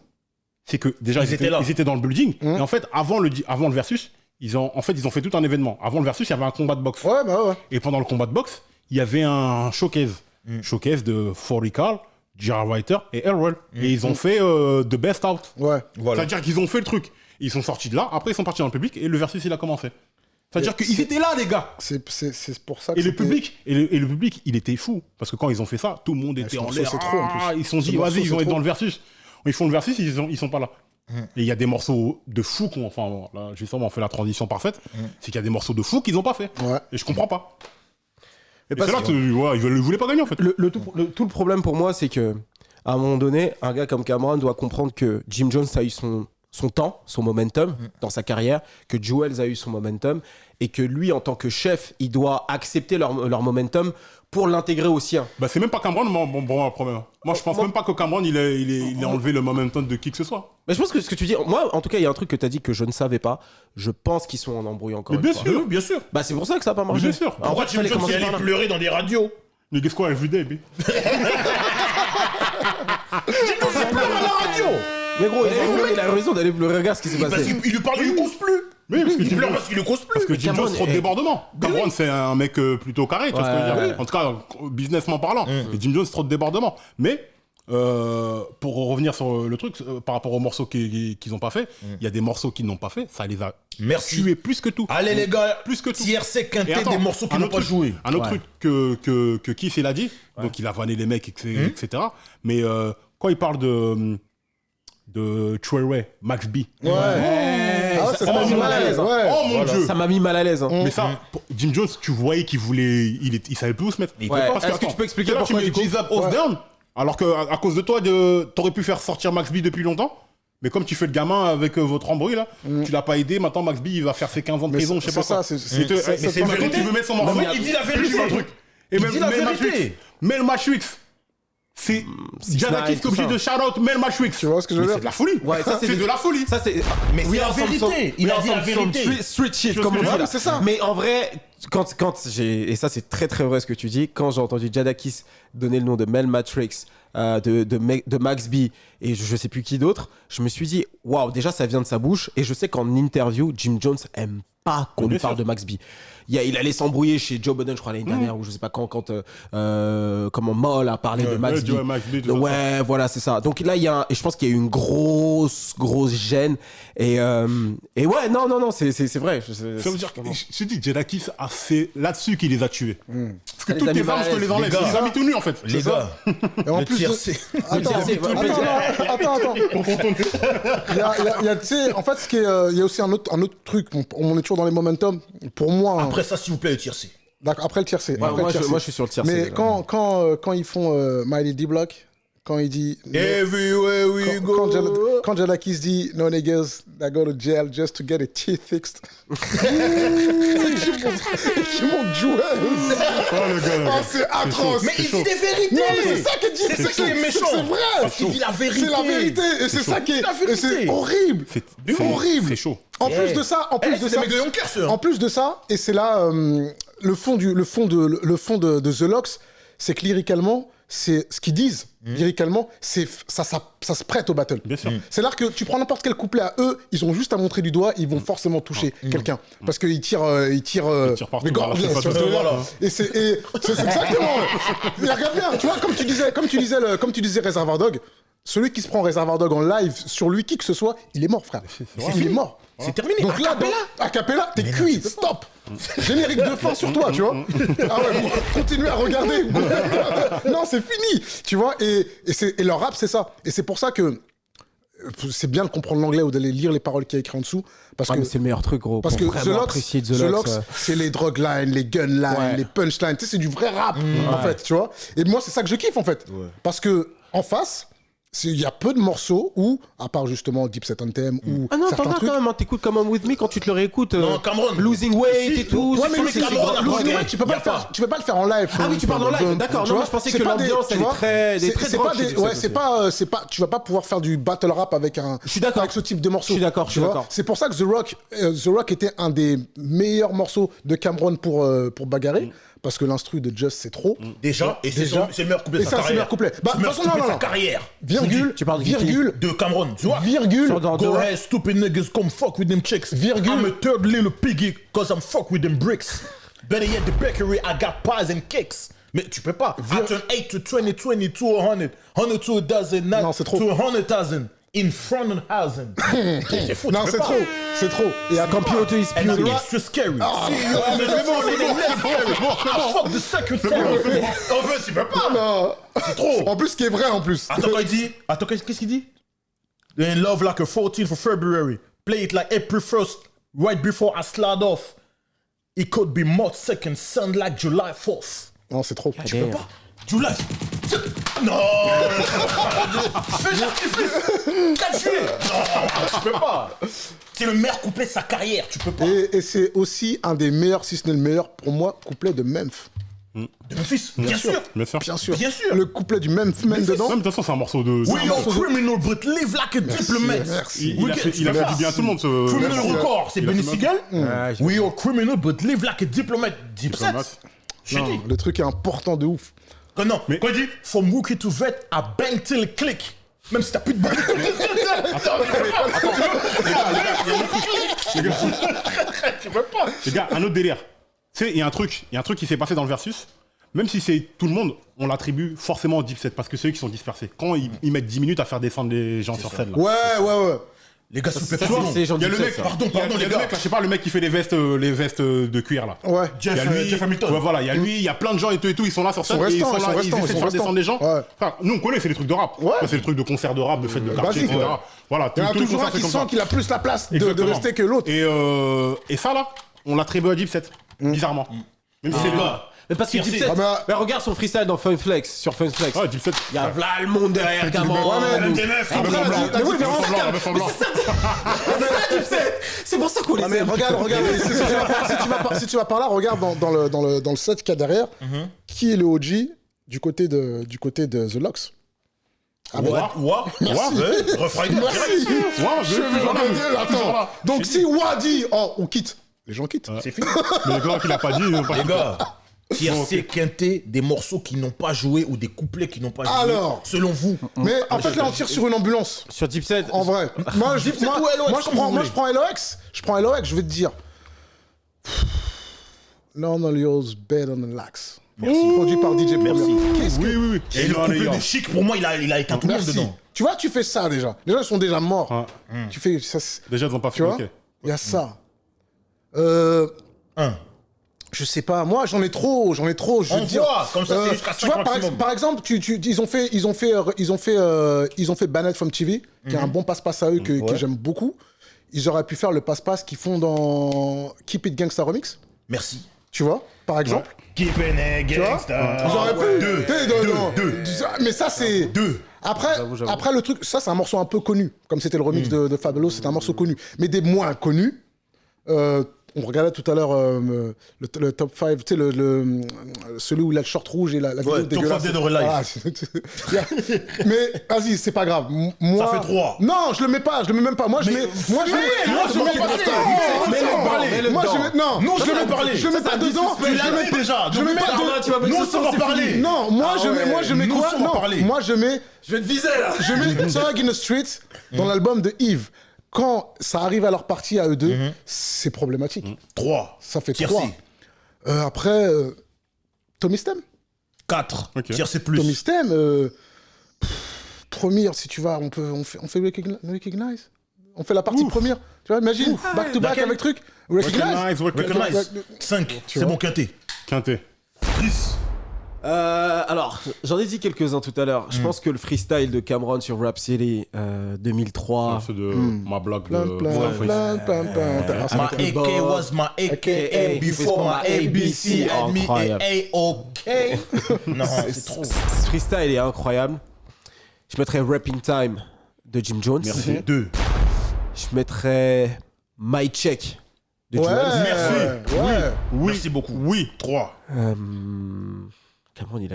c'est que déjà, ils étaient dans le building. Et en fait, avant le versus, ils ont fait tout un événement. Avant le versus, il y avait un combat de boxe. Ouais. Et pendant le combat de boxe, il y avait un showcase. Showcase de Foricard, J.R. Whiter et Elroy. Et ils ont fait The Best Out. Ouais. Voilà. C'est-à-dire qu'ils ont fait le truc. Ils sont sortis de là, après ils sont partis dans le public et le versus, il a commencé. C'est-à-dire qu'ils étaient là, les gars. C'est pour ça que le public, il était fou. Parce que quand ils ont fait ça, tout le monde était en l'air. C'est trop, en plus. Ils se sont dit, vas-y, ils vont être dans le versus. Ils font le versus, ils sont pas là. Et il y a des morceaux de fous, là, justement, on fait la transition parfaite. C'est qu'il y a des morceaux de fous qu'ils n'ont pas fait. Ouais. Et je comprends pas. Et c'est là qu'ils ne voulaient pas gagner, en fait. Tout le problème pour moi, c'est que à un moment donné, un gars comme Cameron doit comprendre que Jim Jones a eu son temps, son momentum dans sa carrière, que Jewels a eu son momentum, et que lui, en tant que chef, il doit accepter leur momentum pour l'intégrer au sien. Bah, c'est même pas Cameron, bon, problème. Moi, je pense même pas que Cameron, il a enlevé le momentum de qui que ce soit. Mais je pense que ce que tu dis, moi, en tout cas, il y a un truc que tu as dit que je ne savais pas. Je pense qu'ils sont en embrouille encore. Mais bien sûr. Bah, c'est pour ça que ça n'a pas marché. Mais bien sûr. Pourquoi Jim Jones allait pleurer dans des radios? Mais qu'est-ce qu'on a vu baby? Jim Jones pleure à la radio. Mais gros, il a raison d'aller pleurer. Regarde ce qui s'est passé. Parce qu'il lui parle, il lui cause plus. Oui, parce que il pleure parce qu'il lui cause plus. Parce que Jim Jones, trop de débordement. Cameron, c'est un mec plutôt carré, tu vois ce que je veux dire. En tout cas, businessment parlant. Et Jim Jones, trop de débordement. Mais, pour revenir sur le truc, par rapport aux morceaux qu'ils n'ont pas fait, il y a des morceaux qu'ils n'ont pas fait, ça les a tués plus que tout. Allez, les gars, plus que tout. TRC quintet des morceaux qu'ils n'ont pas joué. Un autre truc que Keith, il a dit, donc il a vanné les mecs, etc. Mais quand il parle de Treyway, Max B. Ça m'a mis mal à l'aise. Oh mon Dieu. Ça m'a mis mal à l'aise. Mais ça, Jim Jones, tu voyais qu'il voulait, il savait plus où se mettre. Est-ce que tu peux expliquer pourquoi tu mets G-Zap off down, alors qu'à cause de toi, t'aurais pu faire sortir Max B depuis longtemps. Mais comme tu fais le gamin avec votre embrouille là, tu l'as pas aidé, maintenant Max B il va faire ses 15 ans de prison, je sais pas quoi. C'est ça, mais c'est maintenant tu veux mettre son morceau. Il dit la vérité. Et même le Matrix. C'est 6ix9ine, Jadakiss qui est obligé tout de shout-out Mel Matrix. Tu vois ce que je veux dire? C'est de la folie. Ouais, ça, c'est de la folie. Ça, c'est. Mais c'est la vérité. Il a dit la vérité. Street shit, Tu comme vois on ce que dit là. c'est ça. Mais en vrai, quand j'ai. Et ça, c'est très très vrai ce que tu dis. Quand j'ai entendu Jadakiss donner le nom de Mel Matrix, de Max B et je sais plus qui d'autre, je me suis dit, waouh, déjà ça vient de sa bouche. Et je sais qu'en interview, Jim Jones aime pas qu'on lui parle de Max B. Il allait s'embrouiller chez Joe Budden, je crois, l'année dernière, ou je sais pas quand comment Moll a parlé de Max B. Ouais, voilà, c'est ça. Donc là, et je pense qu'il y a eu une grosse gêne. Et ouais, non, c'est vrai. Ça veut dire que je dis, Jadakiss a fait là-dessus qu'il les a tués. Parce que toutes tes armes, je te les enlève. Je les a mis tout nus, en fait. Les gars, Et en plus Attends. Tu sais, en fait, il y a aussi un autre truc. On est toujours dans les momentum. Pour moi. Après ça, s'il vous plaît, le tier C. D'accord, après le tier C. Moi, je suis sur le tier C. Mais quand ils font Mighty D-Block, quand il dit... Everywhere we go. Quand Jadakiss dit no niggas that go to jail just to get a teeth fixed. Qui monte Joel. C'est atroce. Mais il dit des vérités. Non, mais c'est ça qu'il dit. C'est ça qui est méchant. C'est vrai. Parce qu'il dit la vérité. C'est la vérité. Et c'est ça qui est... Et c'est horrible. C'est horrible. C'est chaud. En plus de ça, en plus de ça, et c'est là le fond de The Lox, c'est que lyricalement, c'est ce qu'ils disent. Lyricalement, c'est ça se prête au battle. Bien sûr. C'est-à-dire que tu prends n'importe quel couplet à eux, ils ont juste à montrer du doigt, ils vont forcément toucher quelqu'un parce qu'ils tirent partout. Et c'est exactement. Il regarde bien, tu vois, comme tu disais Reservoir Dog. Celui qui se prend Reservoir Dog en live sur lui, qui que ce soit, il est mort, frère. Il est mort. C'est terminé. Donc là, a cappella, t'es cuit, stop. Générique de fin sur toi, tu vois. Ah ouais, continue à regarder. Non, c'est fini, tu vois. Et leur rap, c'est ça. Et c'est pour ça que c'est bien de comprendre l'anglais ou d'aller lire les paroles qu'il y a écrites en dessous. Parce que c'est le meilleur truc, gros. Parce que The Lox, c'est les drug lines, les gun lines, les punchlines. Tu sais, c'est du vrai rap, en fait, tu vois. Et moi, c'est ça que je kiffe, en fait. Parce que en face, il y a peu de morceaux où, à part justement Deep Set Anthem ou certains trucs... quand même, t'écoutes Come On With Me quand tu te le réécoutes. Non, Cameron. Losing Weight et tout. Ouais, mais Losing Weight, tu peux pas le faire en live. Ah oui, tu parles en live, d'accord. Non, je pensais que l'ambiance, elle est très drôle. Ouais, c'est pas... Tu vas pas pouvoir faire du battle rap avec ce type de morceau. Je suis d'accord. C'est pour ça que The Rock était un des meilleurs morceaux de Cameron pour bagarrer. Parce que l'instru de Just, c'est trop. Déjà, et c'est le meilleur couplet de sa carrière. C'est le meilleur couplet. Bah, de toute façon, non. Sa carrière. Virgule. Tu parles de Cameron. Tu vois? Virgule. Go ahead, stupid niggas, come fuck with them chicks. Virgule. I'm a third little piggy, cause I'm fuck with them bricks. Better yet, the bakery, I got pies and cakes. Mais tu peux pas. I turn 8 to 20, 20 to 100, 100 to a dozen, not to 100,000. In front of housing. C'est fou, non, c'est trop. C'est trop. Et à computer is pure. And it's too scary. Fuck the secretary. En fait, tu peux pas. Non. C'est trop. En plus, ce qui est vrai, en plus. Attends, qu'est-ce qu'il dit? In love like a 14th of February. Play it like April 1st, right before I slide off. It could be March 2nd, sound like July 4th. Non, c'est trop. Tu peux pas. July. Non. Fais l'artifice. 4 juillet. Non, tu peux pas. C'est le meilleur couplet de sa carrière, tu peux pas. Et c'est aussi un des meilleurs, si ce n'est le meilleur, pour moi, couplet de Memphis. De Memphis, bien sûr. Le couplet du Memphis dedans. De toute façon, c'est un morceau de... We are criminal, but live like a diplomat. Merci. Il a fait du bien à tout le monde, ce... Criminal record, c'est Benny Siegel. We are criminal, but live like a diplomat. Dipset. Le truc est important de ouf. Non, mais quand il dit from rookie to vet, I bang till click. Même si t'as plus de balle. Tu peux pas. Les gars, un autre délire. Tu sais, il y a un truc qui s'est passé dans le versus. Même si c'est tout le monde, on l'attribue forcément au Dipset parce que c'est eux qui sont dispersés. Quand ils mettent 10 minutes à faire descendre les gens sur scène. Ouais. Les gars, sous il y a le mec, pardon, les gars. Je sais pas, le mec qui fait les vestes de cuir là. Ouais. Jeff Hamilton. Ouais, voilà, il y a lui, il y a plein de gens et tout, ils sont là sur scène et ils essaient de faire descendre des gens. Enfin, nous on connaît, c'est les trucs de rap. C'est le truc de concert de rap, de fête de quartier, etc. Voilà. Il y en a toujours un qui sent qu'il a plus la place de rester que l'autre. Et ça là, on l'attribue à Dipset, bizarrement. Même si c'est pas. Mais parce que Dipset, regarde son freestyle dans Fun Flex, sur Fun Flex. Ouais, Dipset. Il y a là le monde derrière, Cameron. Des meufs. C'est pour ça qu'on les aime. Regarde, si tu vas par là, regarde dans le set qu'il y a derrière, qui est le OG du côté de The Lox. Merci. Refrain. Merci. Attends. Donc si Wa dit, on quitte, les gens quittent. C'est fini. Mais les gars qui l'a pas dit, les gars. Tiercé, quinté, des morceaux qui n'ont pas joué ou des couplets qui n'ont pas joué. Alors, selon vous. Mais en fait, là, on tire sur une ambulance. Sur Dipset. En vrai. Moi, je prends LOX. Je vais te dire. Normalios better than Lax. Merci. Produit par DJ Premier. Oui. Et le couple de Chic, pour moi, il a éteint tout le monde dedans. Tu vois, tu fais ça déjà. Les gens, ils sont déjà morts. Tu fais ça. Déjà, ils n'ont pas fait. Tu vois, il y a ça. Je sais pas, moi j'en ai trop, je veux dire. Comme ça, c'est jusqu'à 5 maximum. Par exemple, ils ont fait Banned from TV, qui est un bon passe-passe à eux que j'aime beaucoup. Ils auraient pu faire le passe-passe qu'ils font dans Keep It Gangsta Remix. Merci. Tu vois, par exemple. Keep It Gangsta. Ils auraient pu. Deux. Mais ça, c'est. Après, le truc, ça, c'est un morceau un peu connu. Comme c'était le remix de Fabulous, c'est un morceau connu. Mais des moins connus. On regardait tout à l'heure le top 5, tu sais, celui où il a le short rouge et la vidéo dégueulasse. Top 5 de Life. Mais vas-y, c'est pas grave. Moi, ça fait 3. Non, je le mets même pas. Moi, je mets pas dedans. Tu l'as dit déjà. Je mets pas dedans. Nous, on va parler. Non, moi, je mets quoi? Non, moi, je mets. Je vais te viser là. Je mets Thug in the Street dans l'album de Yves. Quand ça arrive à leur partie à eux deux, c'est problématique. 3. Ça fait 3. Après, Tommy Stem. 4. Tiercé plus. Tommy Stem, première, si tu vas, on fait Recognize. On fait la partie première. Tu vois, imagine, back-to-back avec truc. Recognize. 5. C'est bon, quinté. Chris. Alors, j'en ai dit quelques-uns tout à l'heure. Je pense que le freestyle de Cameron sur Rap City 2003. C'est de ma blog de My AK was my AKA before my ABC and me A-OK. Non, c'est trop. Ce freestyle est incroyable. Je mettrais Rapping Time de Jim Jones. Merci. 2. Je mettrais My Check de Jules. Merci. Oui. Merci beaucoup. Oui. 3. Cameron, il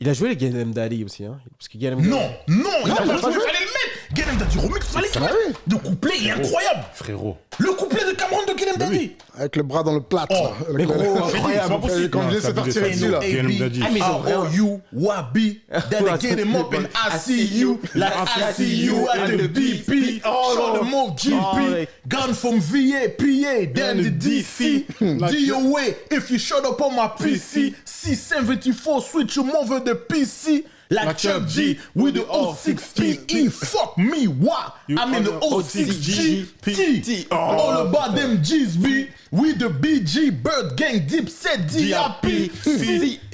a joué les Ganem Daddy aussi, hein. Parce que Ganem Non, il a pas joué, fallait le mettre. Ganem Daddy remix, fallait le mettre. Le couplet, il est incroyable. Frérot. Le couplet de Cameron de Ganem Daddy. Avec le bras dans le plat. Mais gros, incroyable. Quand il s'est parti là-dessus, là. R-O-U, Wabi, then I get him up and I see you, like I see you at the BP. Show the move GP, gun from VA, PA, then the DC. DOA, if you shut up on my PC, C74, switch him over the PC. Like Chuck G with the 06PE. Fuck me, what? I'm in the 06GT. All about them G's be. With the BG, Bird Gang, Dipset, DRP.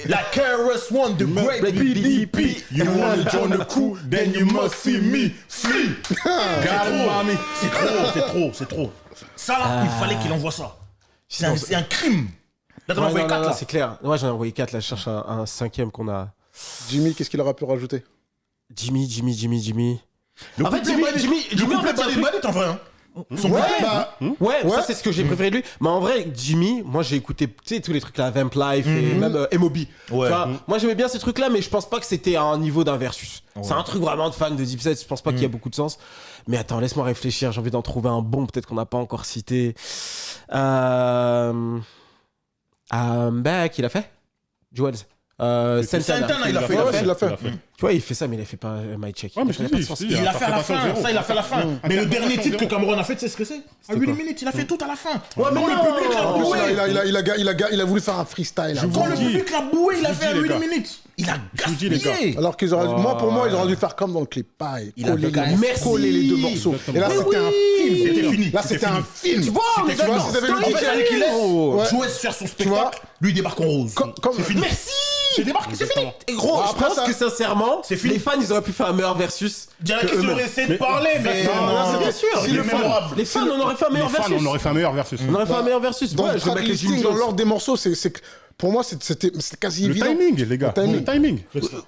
Like KRS-One, the great BDP. You wanna join the crew, then you must see me. Free. C'est trop. Ça là, il fallait qu'il envoie ça. C'est un crime. Là, t'en as envoyé 4 là. C'est clair. Ouais, j'en ai envoyé 4 là. Je cherche un 5e qu'on a. Jimmy, qu'est-ce qu'il aura pu rajouter? Jimmy. En fait, Jimmy, en fait, c'est en vrai. Ouais, ça c'est ce que j'ai préféré de lui. Mais en vrai, Jimmy, moi j'ai écouté tous les trucs là, Vamp Life et même MOB. Moi j'aimais bien ces trucs là, mais je pense pas que c'était à un niveau d'un versus. C'est un truc vraiment de fan de Dipset, je pense pas qu'il y a beaucoup de sens. Mais attends, laisse-moi réfléchir, j'ai envie d'en trouver un bon, peut-être qu'on n'a pas encore cité. I'm Back, il a fait Jewels. Santana, il a fait. Tu vois, il fait ça, mais il a fait pas My Check. Ouais, mais je te dis, il a fait à la fin. Ça, il a fait à la fin. Mais le dernier titre que Cameron a fait, tu sais ce que c'est? À 8 minutes, il a fait tout à la fin. Ouais, mais le public l'a boué. Il a voulu faire un freestyle. Quand le public l'a boué, il a fait à 8 minutes. Il a gaspillé. Alors qu'ils auraient, pour moi, ils auraient dû faire comme dans le clip. Pareil. Coller les deux morceaux. Et là, c'était un film. C'était fini. Là, c'était un film. Tu vois, en fait, il fallait qu'il laisse jouer sur son spectacle. Lui, il débarque en rose. C'est fini. Merci. C'est débarqué, c'est fini. Et gros, je pense que sincèrement, les fans, ils auraient pu faire un meilleur versus. Dirait qu'ils auraient essayé de parler, mais bien sûr. Les fans, on aurait fait un meilleur versus. On aurait fait un meilleur versus. On aurait fait un meilleur versus. Dans le tracklisting, dans l'ordre des morceaux, pour moi, c'était quasi évident. Le timing, les gars. Le timing.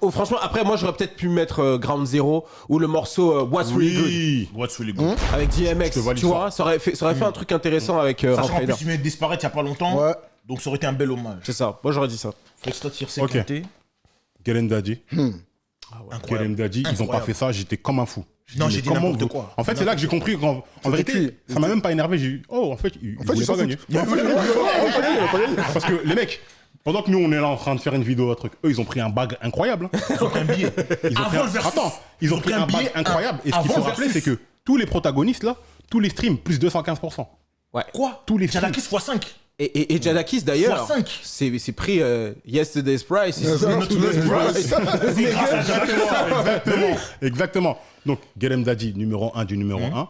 Franchement, après, moi, j'aurais peut-être pu mettre Ground Zero ou le morceau What's Really Good. Avec DMX, tu vois, ça aurait fait un truc intéressant avec Sachant qu'en plus, il venait de disparaître il y a pas longtemps. Donc ça aurait été un bel hommage. C'est ça, moi j'aurais dit ça. Freestyle tire sécurité. Galen Daddy. Galen Daddy, ils ont pas fait ça, j'étais comme un fou. Non, j'ai dit n'importe vous... quoi. En fait, c'est là que j'ai compris qu'en vérité, ça m'a même pas énervé. J'ai dit, oh, en fait, ils voulaient pas gagner. Parce que les mecs, pendant que nous, on est là en train de faire une vidéo, un truc, eux, ils ont pris un bag incroyable. Ils ont pris un billet. Ils ont pris un bag incroyable. Et ce qu'il faut rappeler, c'est que tous les protagonistes, là, tous les streams, plus 215%. Ouais. Quoi? Tous les streams. Jadakis x5. Et Jadakis d'ailleurs, c'est pris Yesterday's Price. Exactement. Donc, Galen Daddy, numéro 1 du numéro 1.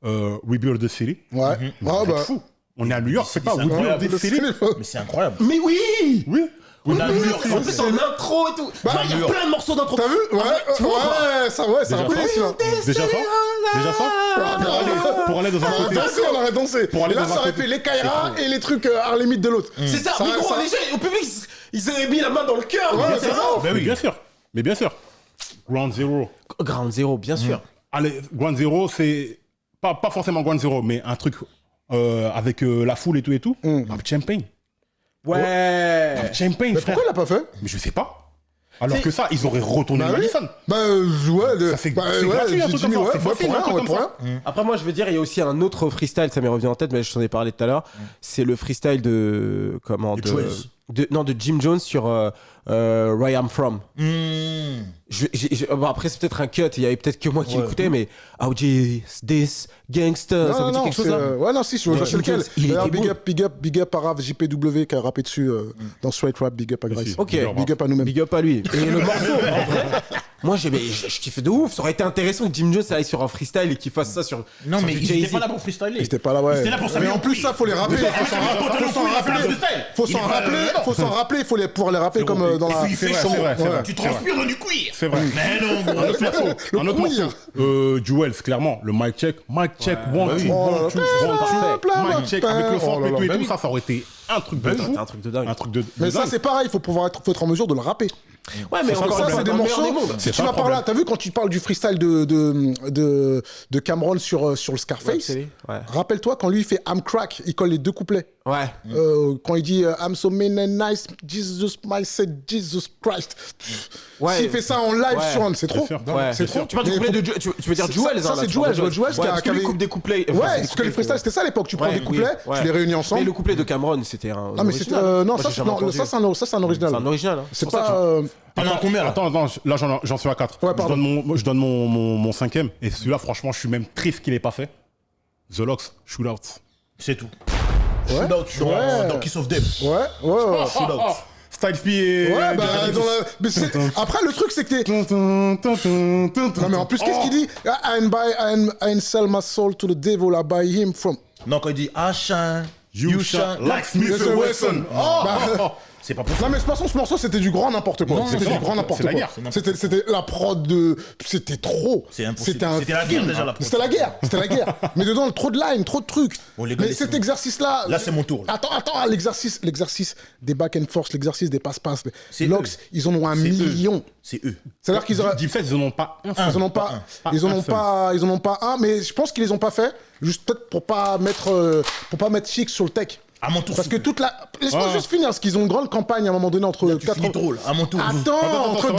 Rebuild the City. Ouais. C'est fou. On est à New York, c'est pas Rebuild the City. Mais c'est incroyable. Mais oui. Oui. On a New York. En plus, en intro et tout. Il y a plein de morceaux d'intro. T'as vu? Ça rappelle celui-là. Déjà ça pour aller dans un côté. On aurait dansé. Et là, ça aurait fait les Kaira et les trucs Harlemites de l'autre. C'est ça, mais gros, les gens, au public, ils auraient mis la main dans le cœur. Ouais, c'est ça. Mais bien sûr. Ground Zero, bien sûr. Allez, Ground Zero, c'est pas forcément Ground Zero, mais un truc avec la foule et tout. Champagne. Ouais. Champagne, mais pourquoi il l'a pas fait? Mais je sais pas. Alors que ça, ils auraient retourné Madison. C'est gratuit, un truc comme ça. C'est facile, un truc comme ça. Après, moi, je veux dire, il y a aussi un autre freestyle, ça m'est revenu en tête, mais je t'en ai parlé tout à l'heure. C'est le freestyle de Jim Jones sur Where I'm From. Bon, après, c'est peut-être un cut, il y avait peut-être que moi qui l'écoutais, mais OG, this, gangster, ça vous dit quelque chose là? Ouais, non, si, je vois lequel. D'ailleurs, big up à Rav JPW qui a rappé dessus dans Straight Rap, big up à Grace. Ok, big up à nous-mêmes. Big up à lui. Et le morceau, en vrai, moi, je kiffais de ouf. Ça aurait été intéressant que Jim Jones aille sur un freestyle et qu'il fasse ça sur. Non, mais ils étaient pas là pour freestyler. Ils étaient pas là, ouais. Ils étaient là pour ça. Mais en plus, ça, faut les rappeler. Faut s'en rappeler. Il faut pouvoir les rappeler comme dans la. Il fait chaud. Tu transpires du cuir. C'est vrai. Mais non, un autre morceau. Jewels, clairement. Le mic check. Mic check, one, two. Mic check avec le forfait et tout. Ça aurait été un truc de fou. Un truc de dingue. Mais ça, c'est pareil. Il faut être en mesure de le rapper. Ouais, mais encore ça, c'est des morceaux. Si tu vas par là, t'as vu quand tu parles du freestyle de Cameron sur le Scarface, rappelle-toi quand lui il fait I'm Crack, il colle les deux couplets. Ouais. Quand il dit I'm so mean and nice, Jesus might say Jesus Christ. S'il fait ça en live sur un, c'est trop. C'est trop. Tu veux dire Jewels? Ça, c'est Jewels qui avait coupe des couplets. Ouais, parce que les freestyles c'était ça à l'époque. Tu prends des couplets, tu les réunis ensemble. Mais le couplet de Cameron, c'était un. Non, mais c'était. Non, ça c'est un original. C'est un original. C'est pas. Attends, là j'en suis à 4. Je donne mon 5ème. Et celui-là, franchement, je suis même triste qu'il ait pas fait. The Lox, Shootout. C'est tout. Shootout dans Kiss of Death. Ouais. Shootout. Style P et. Ouais, bah, après, le truc, c'est que t'es. Non, mais en plus, qu'est-ce qu'il dit? I sell my soul to the devil, I buy him from. Non, quand il dit I shine, you shine like Smith & Wesson. C'est pas possible. Non, mais de toute façon, ce morceau, c'était du grand n'importe quoi. C'était du grand n'importe quoi. C'était la prod de. C'était trop. C'est impossible. C'était la guerre déjà, la prod. C'était la guerre. Mais dedans, trop de lines, trop de trucs. Mais cet exercice-là. Là, c'est mon tour. Attends, l'exercice des back and forth, l'exercice des passe-passe. Lox, ils en ont 1 million. C'est eux. C'est-à-dire qu'ils auraient. Du fait, ils en ont pas un. Ils en ont pas un, mais je pense qu'ils les ont pas fait. Juste peut-être pour pas mettre Chic sur le tech. À mon tour. Parce que toute la. Laisse-moi juste finir, parce qu'ils ont une grande campagne à un moment donné entre. À mon tour. Attends, entre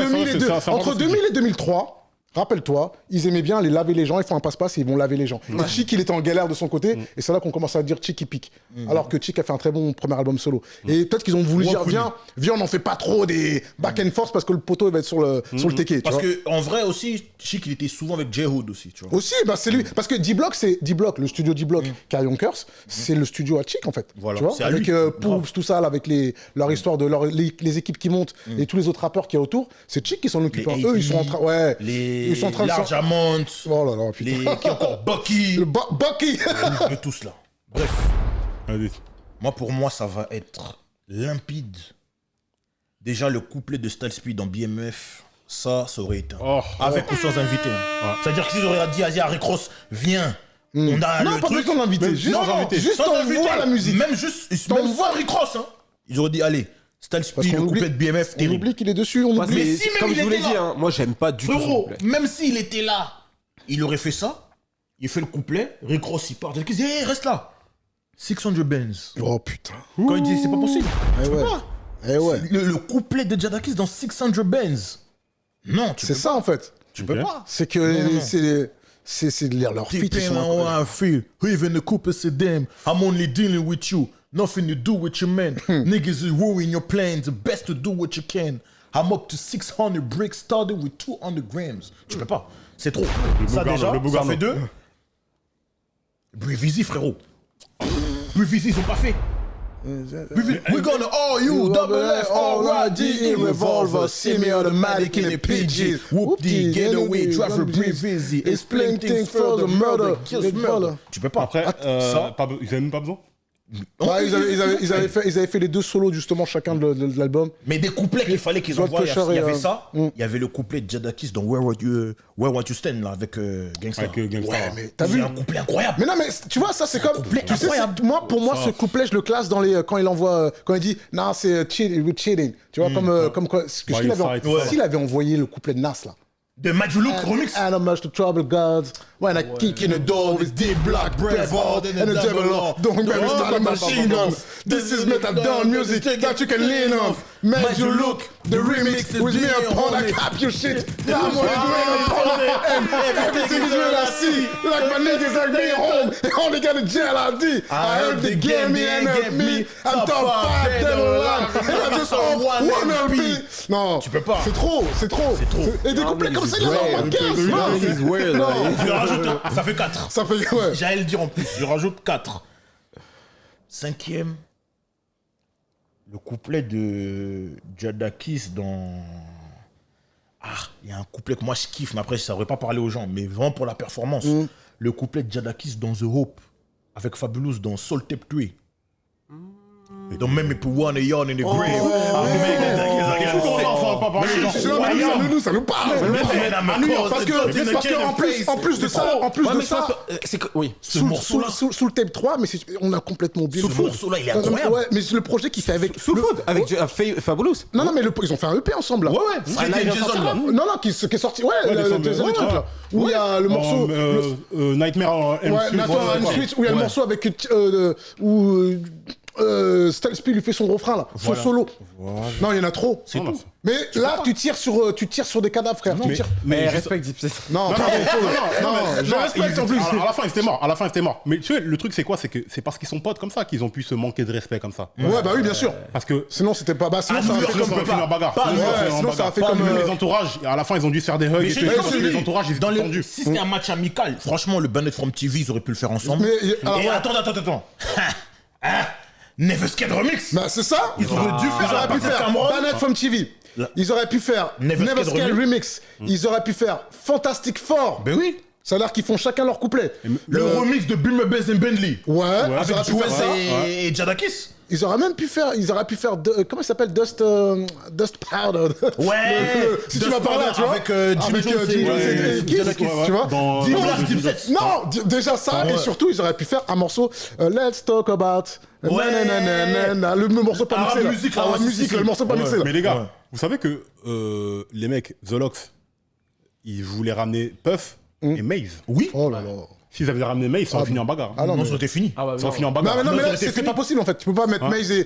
2000 et 2003. Rappelle-toi, ils aimaient bien aller laver les gens, ils font un passe-passe et ils vont laver les gens. Et Chic, il était en galère de son côté, et c'est là qu'on commence à dire Chic, il pique. Alors que Chic a fait un très bon premier album solo. Et peut-être qu'ils ont voulu dire, viens, on n'en fait pas trop des back and forth parce que le poteau il va être sur le téqué. Parce que en vrai aussi, Chic, il était souvent avec J-Hood aussi, tu vois. Aussi, bah c'est lui. Parce que D-Block, le studio D-Block, qui a Yonkers, c'est le studio à Chic en fait. Voilà, tu vois, avec Poops, tout ça, là, avec leur histoire de les équipes qui montent et tous les autres rappeurs qu'il y a autour, c'est Chic qui s'en occupe. Eux, ils sont en train. Ouais. Ils sont en train de Largemont, oh là là, putain. qui encore Bucky. Bucky. De tous là. Bref. Pour moi, ça va être limpide. Déjà, le couplet de Style Speed dans BMF, ça aurait été. Avec ou sans invité. C'est-à-dire qu'ils auraient dit à Rick Ross, viens. On a non, le pas truc. besoin d'inviter. Juste on voit la musique. Même juste voir Rick Ross. Hein. Ils auraient dit, allez. Style Speed, le couplet de BMF, on oublie qu'il est dessus, on oublie. Mais si même comme il je vous l'ai était dit, là, moi j'aime pas du tout. Même s'il était là, il aurait fait ça. Il fait le couplet, Rick Ross il part. Il dit, hey, reste là. 600 Benz. Oh putain. Quand il dit, c'est pas possible. Tu peux pas. Eh ouais. Le couplet de Jadakiss dans 600 Bands. Non, c'est ça en fait. Tu peux pas. C'est que c'est leur feat. Ils sont I feel. Even the Cooper said, damn, I'm only dealing with you. Nothing to do with your man. Niggas is ruining your plans. The best to do what you can. I'm up to 600 bricks, started with 200 grams. Tu peux pas. C'est trop. Ça déjà, ça fait 2. Breezy, frérot. Breezy, ils ont pas fait. We're gonna all you, double F, R-I-D, revolver, semi-automatic in a PG. Whoop-dee, getaway, driver, Breezy. Explain things further, murder, kills murder. Tu peux pas. Après, ça. Ils avaient même pas besoin. Ouais, ils avaient fait les 2 solos justement chacun de l'album. Mais des couplets qu'il fallait qu'ils envoient, il y avait ça. Il y avait le couplet de Jadakiss dans Where Want You Stand là avec Gangsta. Avec Gangsta. Ouais, mais t'as vu un couplet incroyable. Mais non, mais tu vois, ça c'est comme. Tu sais, pour moi, ce couplet, je le classe dans les quand il envoie, quand il dit, non, c'est cheating. Tu vois, comme quoi, s'il avait envoyé le couplet de Nas là. De Majuluk remix. And I'm much to trouble gods. When I kick in the door with D-Block, Brevard, and the devil law. Don't get me started machine gun. This is methadone music that you can lean on. Majuluk, the remix with me upon I cap your shit. Now I'm only doing upon it. And everything is real I see. Like my niggas like me at home. They only got a jail ID. I heard they get me and help me. I'm top 5 dead or alive. And I just off one LP. Non, tu peux pas. C'est trop. Et des couplets comme ça, il y en a au moins 15. Non, ça fait 4. Ça fait, ouais. J'allais le dire en plus, je rajoute 4. 5e, le couplet de Jadakiss dans... il y a un couplet que moi je kiffe, mais après je ne saurais pas parler aux gens, mais vraiment pour la performance. Le couplet de Jadakiss dans The Hope, avec Fabulous dans Soul Tape 3. Don't make me put one of y'all in the grave. Ça nous parle. Parce que en plus de ça, oui. Sous le tape 3, mais on a complètement oublié. Ce morceau-là, il est incroyable. Ouais, mais le projet qu'il fait avec. Sous Food, avec Fabulous. Non, mais ils ont fait un EP ensemble là. Ouais. Non, qui est sorti. Ouais, le truc là. Où il y a le morceau. Nightmare on Elm Street. Où il y a le morceau avec. Où. Stalspi lui fait son refrain là, son solo. Non, il y en a trop. C'est tout. Mais là, tu tires sur des cadavres, frère. Mais respecte Dipset. Non, je respecte en plus. À la fin, il était mort. Mais tu sais, le truc, c'est quoi? C'est que c'est parce qu'ils sont potes comme ça qu'ils ont pu se manquer de respect comme ça. Ouais, bah oui, bien sûr. Parce que sinon, c'était pas. Bah, sinon, ça aurait fait comme en bagarre. Sinon, ça a fait comme les entourages. À la fin, ils ont dû se faire des hugs. Les entourages, ils étaient tendus. Si c'était un match amical, franchement, le Banned from TV, ils auraient pu le faire ensemble. Et attends. Never Scared Remix. Bah c'est ça. Ils auraient dû faire Banned from TV. Ils auraient pu faire Never Scared Remix. Ils auraient pu faire Fantastic Four. Ben oui. Ça a l'air qu'ils font chacun leur couplet. Le remix de Bimmer Bass and Bentley. Ouais. Avec Jules et Jadakiss. Ils auraient pu faire comment il s'appelle Dust Powder. Ouais. Si tu m'as parlé, tu vois. Avec Jimmy Jones et Jadakiss, tu vois. Non, déjà ça et surtout ils auraient pu faire un morceau Let's Talk About. Le morceau pas mixé là. Le morceau pas mixé là. Mais les gars, vous savez que les mecs Zolox, ils voulaient ramener Puff et Maze. Oui. Oh là là. S'ils avaient ramené Maze, ça aurait fini en bagarre. Ah non, ça aurait fini. Ça aurait fini en bagarre. Non, mais là, c'était pas possible en fait. Tu peux pas mettre Maze et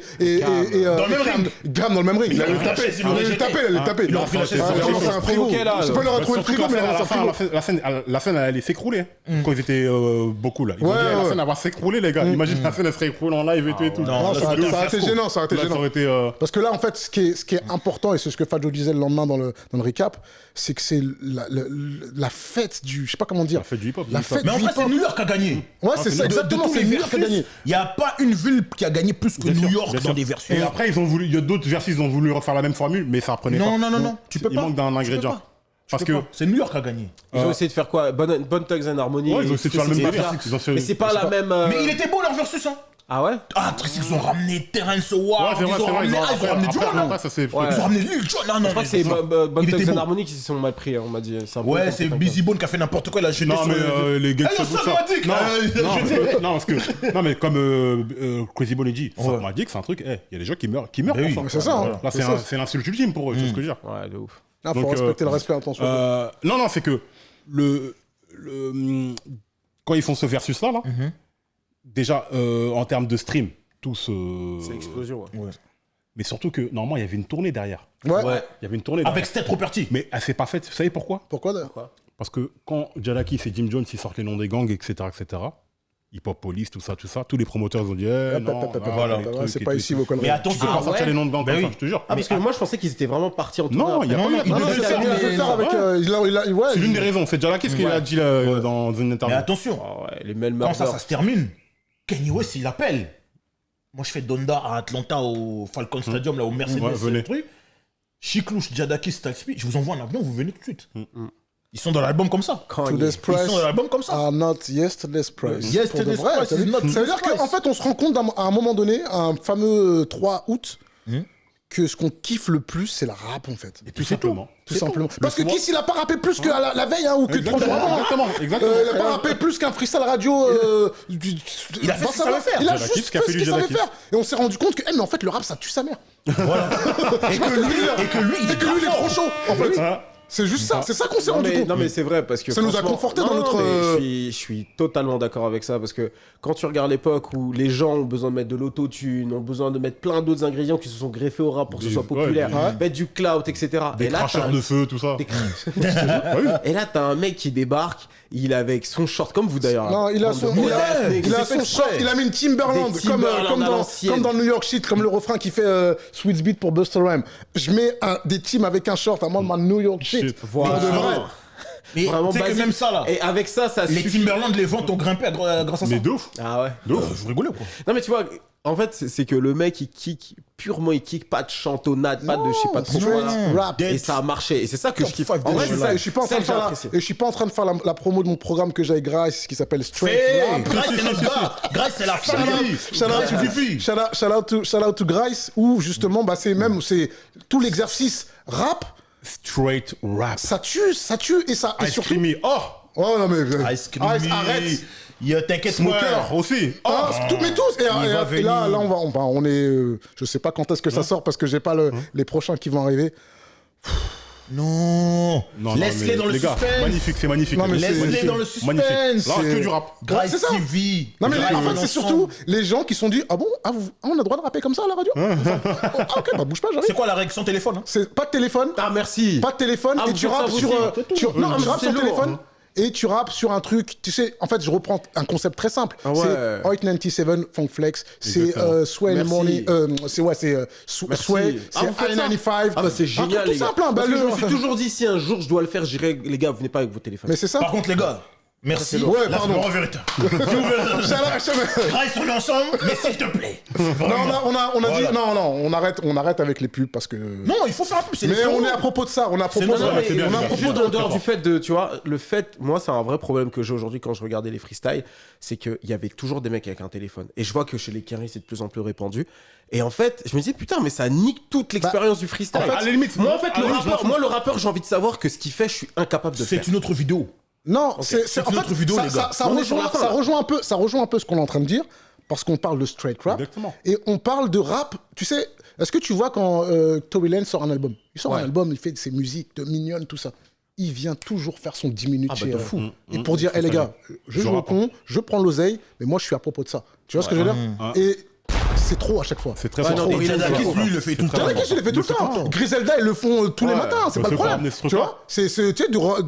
Graham dans le même ring. Il allait le taper. Il aurait fait la chaise. C'est un frigo. Je sais pas, il aurait trouvé le frigo, mais la scène, elle allait s'écrouler quand ils étaient beaucoup là. La scène, elle va s'écrouler, les gars. Imagine la scène, elle serait écroulée en live et tout. Non, ça aurait été gênant. Parce que là, en fait, ce qui est important, et c'est ce que Fadjo disait le lendemain dans le recap, c'est que c'est la fête du. Je sais pas comment dire. La fête du hip-hop. Mais en vrai, c'est New York qui a gagné. Ouais, c'est ça, exactement, c'est New York qui a gagné. Il n'y a pas une ville qui a gagné plus que New York dans des versions. Et après, il y a d'autres versions, ils ont voulu refaire la même formule, mais ça prenait pas. Non, tu peux pas. Il manque d'un ingrédient. Parce que c'est New York qui a gagné. Ils ont essayé de faire quoi? Bonne Thugs and Harmony. Ouais, ils ont essayé de faire le même versus. Mais c'est pas la même. Mais il était beau leur versus, hein. Ah ouais? Ils ont ramené Terrence Howard. Ils ont ramené du monde. Ils ont ramené Lil Jon. Je crois que c'est Bonne Thugs and Harmony qui se sont mal pris, on m'a dit. Ouais, c'est Busy Bone qui a fait n'importe quoi. Il a jeté sur les gangsters. Non, mais comme Crazy Bone dit, ça m'a dit que c'est un truc. Il y a des gens qui meurent pour ça. C'est ça. Là, c'est l'insulte ultime pour eux, c'est ce que je veux dire. Ouais, de ouf. Là, faut respecter le respect, attention. Non, c'est que quand ils font ce versus là, déjà en termes de stream, tous. C'est l'explosion, ouais. Mais surtout que, normalement, il y avait une tournée derrière. Ouais. Il y avait une tournée derrière. Avec State Property. Mais elle s'est pas faite. Vous savez pourquoi? Pourquoi d'ailleurs? Parce que quand Jadakiss et Jim Jones, ils sortent les noms des gangs, etc., Hip-Hop Police, tout ça, tous les promoteurs, ils ont dit, voilà, c'est pas ici vos conneries. Mais attention, tu peux pas sortir les noms de gangs comme ça, je te jure. Ah, parce que moi, je pensais qu'ils étaient vraiment partis en tournée. Non, il y a pas eu. C'est l'une des raisons. C'est Jadakiss qui l'a dit dans une interview. Mais attention, quand ça se termine, Kanye West, il appelle. Moi, je fais Donda à Atlanta au Falcon Stadium, là, au Mercedes, le truc. Chiclouche, Jadakiss, Stalsby, je vous envoie un avion, vous venez tout de suite. Ils sont dans l'album comme ça. Today's Price Ils sont dans l'album comme ça. are not yesterday's price. Yesterday's price is not Ça veut dire qu'en fait, on se rend compte à un moment donné, un fameux 3 août, que ce qu'on kiffe le plus, c'est la rap en fait. Et tout simplement. Tout simplement. Parce que Kiss, il a pas rappé plus que la veille hein, ou que 3 jours avant. Exactement. Il a pas rappé plus qu'un freestyle radio. Il a fait ce qu'il savait faire. Il a juste fait ce qu'il savait faire. Et on s'est rendu compte que, mais en fait, le rap, ça tue sa mère. Voilà. Et que lui, il est trop chaud. En fait. C'est juste ça, c'est ça qu'on s'est rendu compte. Non mais c'est vrai parce que ça nous a conforté dans notre. Je suis totalement d'accord avec ça parce que quand tu regardes l'époque où les gens ont besoin de mettre de l'autotune, ont besoin de mettre plein d'autres ingrédients qui se sont greffés au rap pour que ce soit populaire, mettre du clout, etc. Des cracheurs de feu, tout ça. Et là t'as un mec qui débarque, il est avec son short comme vous d'ailleurs. Non, il a son short, il a mis une Timberland comme dans New York Shit, comme le refrain qui fait Sweet Beat pour Busta Rhymes. Je mets des teams avec un short, à moi de ma New York Shit. Voilà. Pour de vrai. Mais tu sais que même ça là. Et avec ça les Timberland, les ventes ont grimpé grâce à ça. Mais de ouf. Ah ouais. Je rigolais quoi. Non mais tu vois, en fait c'est que le mec il kick purement, il kick pas de chantonnade, pas de je sais pas trop quoi. Rap. Et ça a marché. Et c'est ça que je kiffe. En vrai c'est ça. Et je suis pas en train de faire la promo de mon programme que j'ai avec Grace qui s'appelle Straight Rap. Grace c'est notre gars. Grace c'est la famille. Shout out to Grace où justement c'est tout l'exercice rap. Straight rap. Ça tue et ça. Ice Creamy. Oh non mais. Ice Creamy. Arrête. T'inquiète Smoker aussi. Mais tous. Et là on est. Je sais pas quand est-ce que ça sort parce que j'ai pas les prochains qui vont arriver. Non. Laisse-les dans le suspense. Magnifique, c'est magnifique. Laisse-les dans le suspense. Magnifique. Là, que du rap. Grace TV. Non mais en fait c'est surtout les gens qui se sont dit on a le droit de rapper comme ça à la radio. Ok, bouge pas, j'arrive. C'est quoi la règle sans téléphone? C'est pas de téléphone. Ah merci. Pas de téléphone et tu rappes sur. Non, tu rappes sur téléphone. Et tu rappes sur un truc, tu sais, en fait, je reprends un concept très simple. C'est Oit 97, Funk Flex, c'est Sway in the Morning, Sway, c'est I-95. Ah bah c'est génial, les gars. Tout simple, je me suis toujours dit, si un jour je dois le faire, j'irai, les gars, venez pas avec vos téléphones. Mais c'est ça. Par contre, les gars, merci. Ouais, pardon. En vérité. Travaille sur l'ensemble, mais s'il te plaît. On a dit, on arrête avec les pubs parce que. Non, il faut faire un peu. Mais on est à propos de ça, on est à propos en dehors du fait de, tu vois, moi, c'est un vrai problème que j'ai aujourd'hui quand je regardais les freestyles, c'est qu'il y avait toujours des mecs avec un téléphone. Et je vois que chez les Kerry, c'est de plus en plus répandu. Et en fait, je me dis, putain, mais ça nique toute l'expérience du freestyle. À la limite, moi, en fait, le rappeur, j'ai envie de savoir que ce qu'il fait, je suis incapable de faire. C'est une autre vidéo. Non, c'est en fait, vidéo, les gars. Ça rejoint un peu ce qu'on est en train de dire, parce qu'on parle de straight rap. Exactement. Et on parle de rap. Tu sais, est-ce que tu vois quand Tory Lanez sort un album? Il sort un album, il fait ses musiques de mignonnes, tout ça. Il vient toujours faire son 10 minutes chez fou. Et pour dire, les gars, je joue au con, je prends l'oseille, mais moi je suis à propos de ça. Tu vois ce que je veux dire? Et c'est trop à chaque fois. C'est très trop. Lui, il le fait tout le temps. Jadakiss, il le fait tout le temps. Griselda, ils le font tous les matins, c'est pas le problème. Tu vois, tu sais,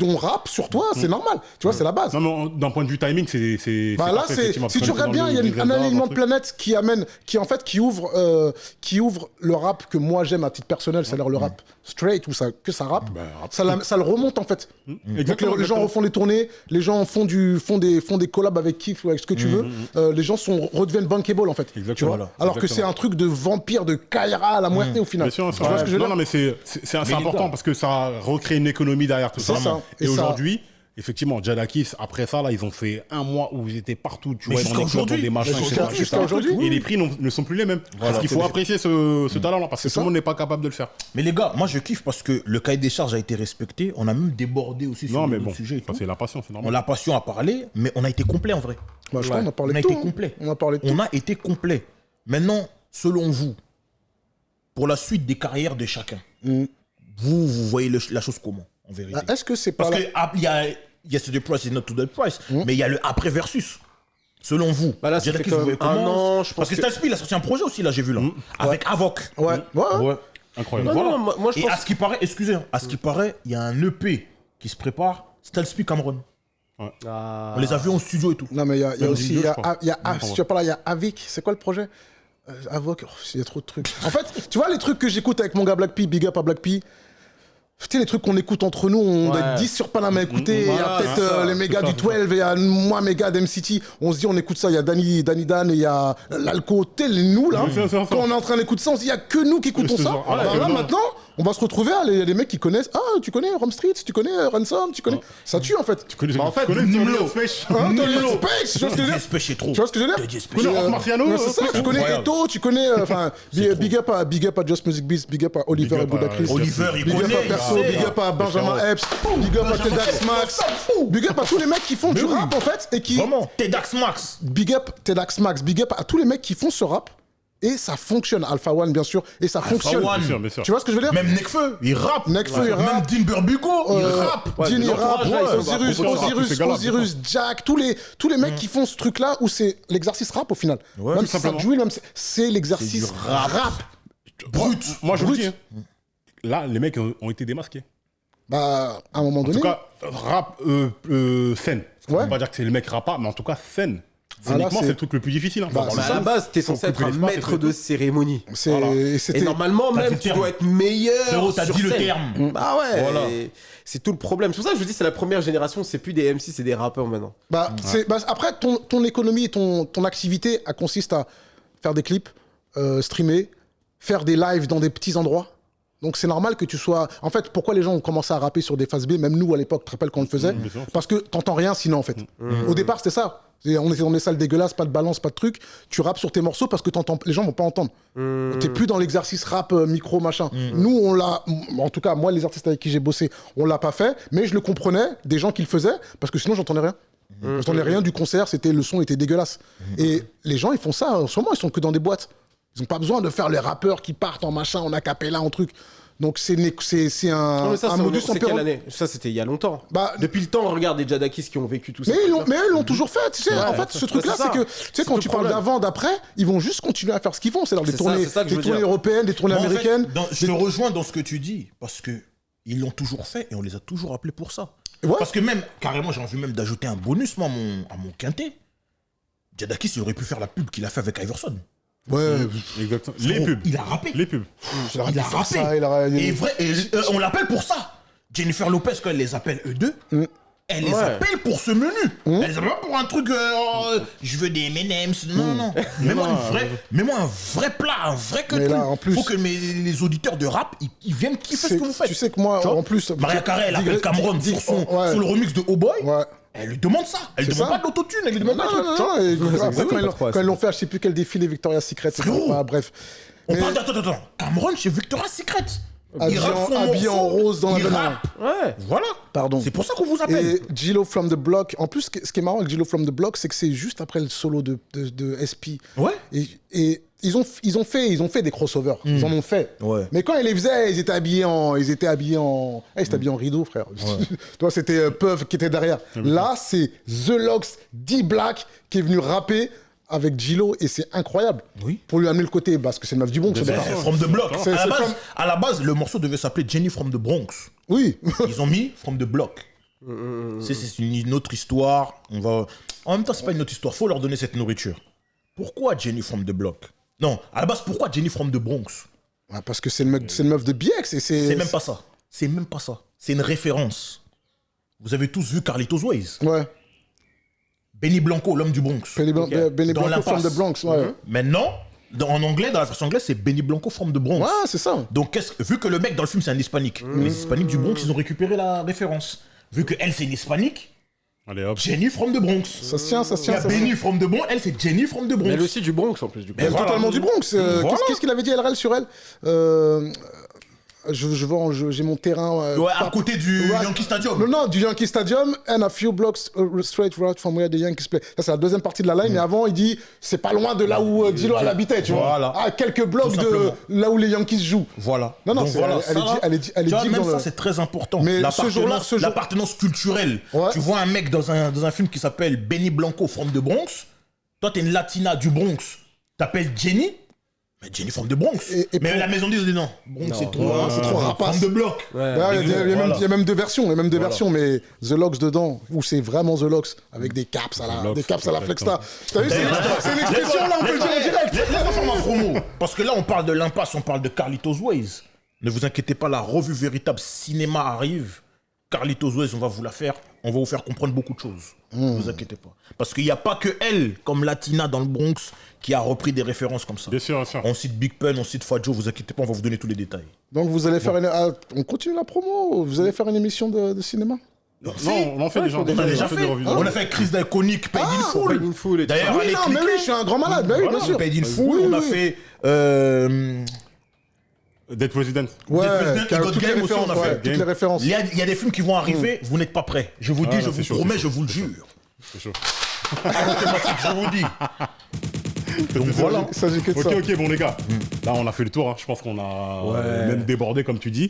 on rappe sur toi, c'est normal. Tu vois, c'est la base. Non, mais d'un point de vue timing, c'est. Bah là, si tu regardes bien, il y a un alignement de planètes qui ouvre le rap que moi j'aime à titre personnel, c'est-à-dire le rap straight ou que ça rappe. Ça le remonte en fait. Donc les gens refont les tournées, les gens font des collabs avec Kif ou avec ce que tu veux. Les gens redeviennent bankable en fait. Exactement. Alors que c'est un truc de vampire, de Kaira à la moitié au final. Tu vois ce que je veux dire? Non, mais c'est important parce que ça recrée une économie derrière tout ça. Et aujourd'hui, effectivement, Jadakiss, après ça, là, ils ont fait un mois où ils étaient partout, tu vois, dans les clubs, dans des machins, jusqu'à aujourd'hui. Et les prix ne sont plus les mêmes. Parce qu'il faut apprécier ce talent-là, parce que tout le monde n'est pas capable de le faire. Mais les gars, moi je kiffe parce que le cahier des charges a été respecté. On a même débordé aussi sur le sujet. C'est la passion, c'est normal. On a la passion à parler, mais on a été complet en vrai. Je crois qu'on a parlé de tout. On a été complet. Maintenant, selon vous, pour la suite des carrières de chacun, vous voyez la chose comment, en vérité? Est-ce que c'est pas... Parce qu'il y a Yesterday Price et Not Today Price, mais il y a le après versus. Selon vous, Bah là, ça Jadakiss, fait vous voyez quand même comment un an, je pense Parce que que- Styles P, il a sorti un projet aussi, là, j'ai vu, là. Avec Avoc. Ouais. Incroyable. Non, non, moi, je Et pense- à ce qui paraît, excusez, à ce qui paraît, il y a un EP qui se prépare, Styles P Cameron. Ah. On les a vus en studio et tout. Non, mais il y a Même aussi, vidéo, je crois. si tu vas pas là, il y a Avic, c'est quoi le projet Avoc, il y a trop de trucs. En fait, tu vois les trucs que j'écoute avec mon gars Black P, big up à Black P. Tu sais, les trucs qu'on écoute entre nous, on doit être 10 sur Panama à écouter. Il y a Voilà, peut-être c'est ça, les mégas c'est du ça. 12, et il y a moi, mégas d'MCT. On se dit, on écoute ça. Il y a Danny Dan et il y a l'Alco, nous là. Oui, c'est ça. Quand on est en train d'écouter ça, on se dit, il y a que nous qui écoutons C'est ça. ça. Voilà, Bah, là, c'est ça. maintenant, on va se retrouver, il y a des mecs qui connaissent. Ah, tu connais Rom Street, tu connais Ransom, tu connais. Ça tue en fait. Tu connais, en fait, tu connais Nimlo. Space. Hein, Nimlo. Tony Space, tu vois ce que je veux dire Space, c'est trop. Tu vois ce que je veux dire DJ Space. Tu connais Rock Marciano, Ouais, c'est ça, tu connais incroyable. Eto, tu connais. Enfin, big up à Just Music Beats, big up à Oliver Big et up à Budacris. Oliver, il Big up connaît, à il Perso, sait. big up à Benjamin Epps, big up à Tedax Max, big up à tous les mecs qui font du rap en fait et qui. Vraiment, Tedax Max. Big up Tedax Max, big up à tous les mecs qui font ce rap et ça fonctionne. Alpha One bien sûr et ça fonctionne. One. Bien sûr, bien sûr. Tu vois ce que je veux dire? Même Nekfeu, il rappe. Nekfeu, il Même rappe. Dean Burbigo, il rappe. Dean, il l'entourage, rappe, là, ils sont Osiris, à propos de ça, tous ces gars-là, Osiris, Jack, tous les mecs qui font ce truc-là où c'est l'exercice rap au final. Ouais, même tout si ça simplement. joue, même c'est l'exercice C'est du rap. rap. Brut. Moi, je vous Brut. dis, hein, là, les mecs ont été démasqués. Bah, à un moment En donné. tout cas, rap scène. On Ouais. va pas dire que c'est le mec rap pas, mais en tout cas, scène. Ah, là, Scéniquement, c'est- c'est le truc le plus difficile. Hein. Bah, Faut c'est avoir À le- la base, t'es censé Faut être couper un l'espace et maître tout. de cérémonie. C'est- Voilà. et c'était- Et normalement, T'as même, dit le tu terme. dois être meilleur. Frérot, t'as sur dit le scène. terme. Ah ouais. Voilà. et c'est tout le problème. C'est pour ça que je vous dis, c'est la première génération. C'est plus des MC, c'est des rappeurs maintenant. Bah, après, ton économie et ton activité elle consiste à faire des clips, streamer, faire des lives dans des petits endroits. Donc c'est normal que tu sois... En fait, pourquoi les gens ont commencé à rapper sur des phases B, même nous à l'époque, tu te rappelles quand on le faisait Parce que t'entends rien sinon en fait. Au départ c'était ça. On était dans des salles dégueulasses, pas de balance, pas de truc. Tu rappes sur tes morceaux parce que les gens vont pas entendre. T'es plus dans l'exercice rap, micro, machin. Nous, on l'a... En tout cas, moi, les artistes avec qui j'ai bossé, on l'a pas fait. Mais je le comprenais, des gens qui le faisaient, parce que sinon, j'entendais rien. J'entendais rien du concert, le son était dégueulasse. Et les gens, ils font ça, en ce moment, ils sont que dans des boîtes. Ils n'ont pas besoin de faire les rappeurs qui partent en machin, en acapella, en truc. Donc c'est Non, un mais ça, modus c'est quelle operandi. année Ça, c'était il y a longtemps. Bah, Depuis le temps, regarde les Jadakis qui ont vécu tout ça. Mais eux l'ont toujours fait, tu sais. Ouais, en fait, ce c'est truc-là, ça. c'est que, tu sais, quand tout tu le parles problème. d'avant, d'après, ils vont juste continuer à faire ce qu'ils font. C'est-à-dire des C'est ça, tournées, c'est ça que je des veux tournées dire. européennes, des tournées Moi, en fait, américaines. je te rejoins dans ce que tu dis, parce que ils l'ont toujours fait et on les a toujours appelés pour ça. Ouais. Parce que même, carrément, j'ai envie même d'ajouter un bonus, moi, à mon quintet. Jadakis, il aurait pu faire la pub qu'il a fait avec Iverson. Ouais, Exactement. Frérot, Les pubs. Il a rappé. Les pubs. il aurait Il dû a faire rappé. ça, il aurait- Et vrai, on l'appelle pour ça. Jennifer Lopez, quand elle les appelle eux deux, elle les appelle pour ce menu. Elle les appelle pas pour un truc, je veux des M&M's. Non, non. Mets-moi un vrai plat, un vrai que Mais là, en plus- faut que les auditeurs de rap, ils viennent kiffer ce que vous faites. Tu sais que moi, Tu vois en plus... Maria Carey, elle appelle Cameron sur ouais. le remix de Oh Boy. Ouais. Elle lui demande ça. Elle C'est lui demande ça. pas d'autotune, elle lui demande Non, pas de non, truc. tu vois. non, et après, oui, quand ils l'ont fait, je sais plus quel défilé Victoria's Secret, c'est Frérot. pas, bref. On Mais- parle attends. Cameron chez Victoria's Secret. Habillé Il rappe son habillé en morceau, rose dans la il banane. rappe. Ouais. Voilà. Pardon. C'est pour ça qu'on vous appelle. Et Gillo from the Block, en plus, ce qui est marrant avec Gillo from the Block, c'est que c'est juste après le solo de SP. Ouais. Et ils ont fait des crossovers. Ils en ont fait. Ouais. Mais quand ils les faisaient, ils étaient habillés en rideau, frère. Toi, c'était Puff qui était derrière. Là, c'est The Lox, D-Black qui est venu rapper avec Gillo et c'est incroyable. Oui. Pour lui amener le côté, parce que c'est le meuf du Bronx. au départ. From the Block. C'est comme- À la base, le morceau devait s'appeler Jenny from the Bronx. Oui. Ils ont mis From the Block. C'est une autre histoire. En même temps, c'est pas une autre histoire. Faut leur donner cette nourriture. Pourquoi Jenny from the Block? Non, à la base, pourquoi Jenny from the Bronx? Ouais, parce que c'est le meuf de BX. Et C'est même pas ça. C'est même pas ça. C'est une référence. Vous avez tous vu Carlitos Ways. Ouais. Benny Blanco, l'homme du Bronx. Benny Dans Blanco from l'impasse. the Bronx, ouais. Maintenant, en anglais, dans la version anglaise, c'est Benny Blanco from the Bronx. Ouais, c'est ça. Donc, vu que le mec dans le film, c'est un hispanique, les hispaniques du Bronx, ils ont récupéré la référence. Vu que elle, c'est une hispanique, Allez hop. Jenny from the Bronx. Ça se tient, ça se Il y tient. a ça se Benny tient. from the Bronx, elle, c'est Jenny from the Bronx. Mais elle aussi du Bronx en plus, du coup. Elle est voilà. totalement du Bronx. Voilà. Qu'est-ce qu'il avait dit LRL sur elle j'ai mon terrain. Ouais, à côté du Ouais. Yankee Stadium. Non, du Yankee Stadium, and a few blocks straight right from where the Yankees play. Ça, c'est la deuxième partie de la line, mais avant, il dit c'est pas loin de là où Gillo elle habitait, tu Voilà. vois. À quelques blocs Tout de simplement. là où les Yankees jouent. Voilà. Non, non, Donc c'est- voilà, elle est ça, dit- elle est dit- elle est tu vois, dit même dans ça, le- c'est très important. Mais L'appartenance- ce jour-là, l'appartenance culturelle. Ouais. Tu vois un mec dans un film qui s'appelle Benny Blanco from the Bronx, Toi, t'es une Latina du Bronx. T'appelles Jenny. Mais Jenny forme de Bronx. Mais la maison 10 dit non. Bronx, c'est trop rapace. Forme de bloc. Il y a même deux versions, mais The Lox dedans, où c'est vraiment The Lox, avec des caps à la Flexta. T'as vu, c'est une expression là, on peut le dire en direct. Laisse-moi faire ma promo. Parce que là, on parle de l'impasse, on parle de Carlitos Ways. Ne vous inquiétez pas, la revue véritable cinéma arrive. Carlitos Ways, on va vous la faire. On va vous faire comprendre beaucoup de choses. Ne vous inquiétez pas. Parce qu'il n'y a pas que elle, comme Latina dans le Bronx, qui a repris des références comme ça. Bien sûr, bien sûr. On cite Big Pun, on cite Fadjo, vous inquiétez pas, on va vous donner tous les détails. Donc vous allez faire on continue la promo. Vous allez faire une émission de cinéma? Non, on en fait déjà. On a déjà fait. On a fait Chris d'Iconic, Paid in Full. D'ailleurs, oui, non, mais oui, je suis un grand malade. Bah oui, bien sûr. Paid in Full, on a fait... Dead President. Ouais, God Game aussi, on a fait. Toutes les références. Il y a des films qui vont arriver, vous n'êtes pas prêts. Je vous dis, je vous promets, je vous le jure. C'est chaud. Je vous dis. Donc voilà. Il s'agit que de ça. Ok, bon les gars. Là, on a fait le tour. Je pense qu'on a même débordé, comme tu dis.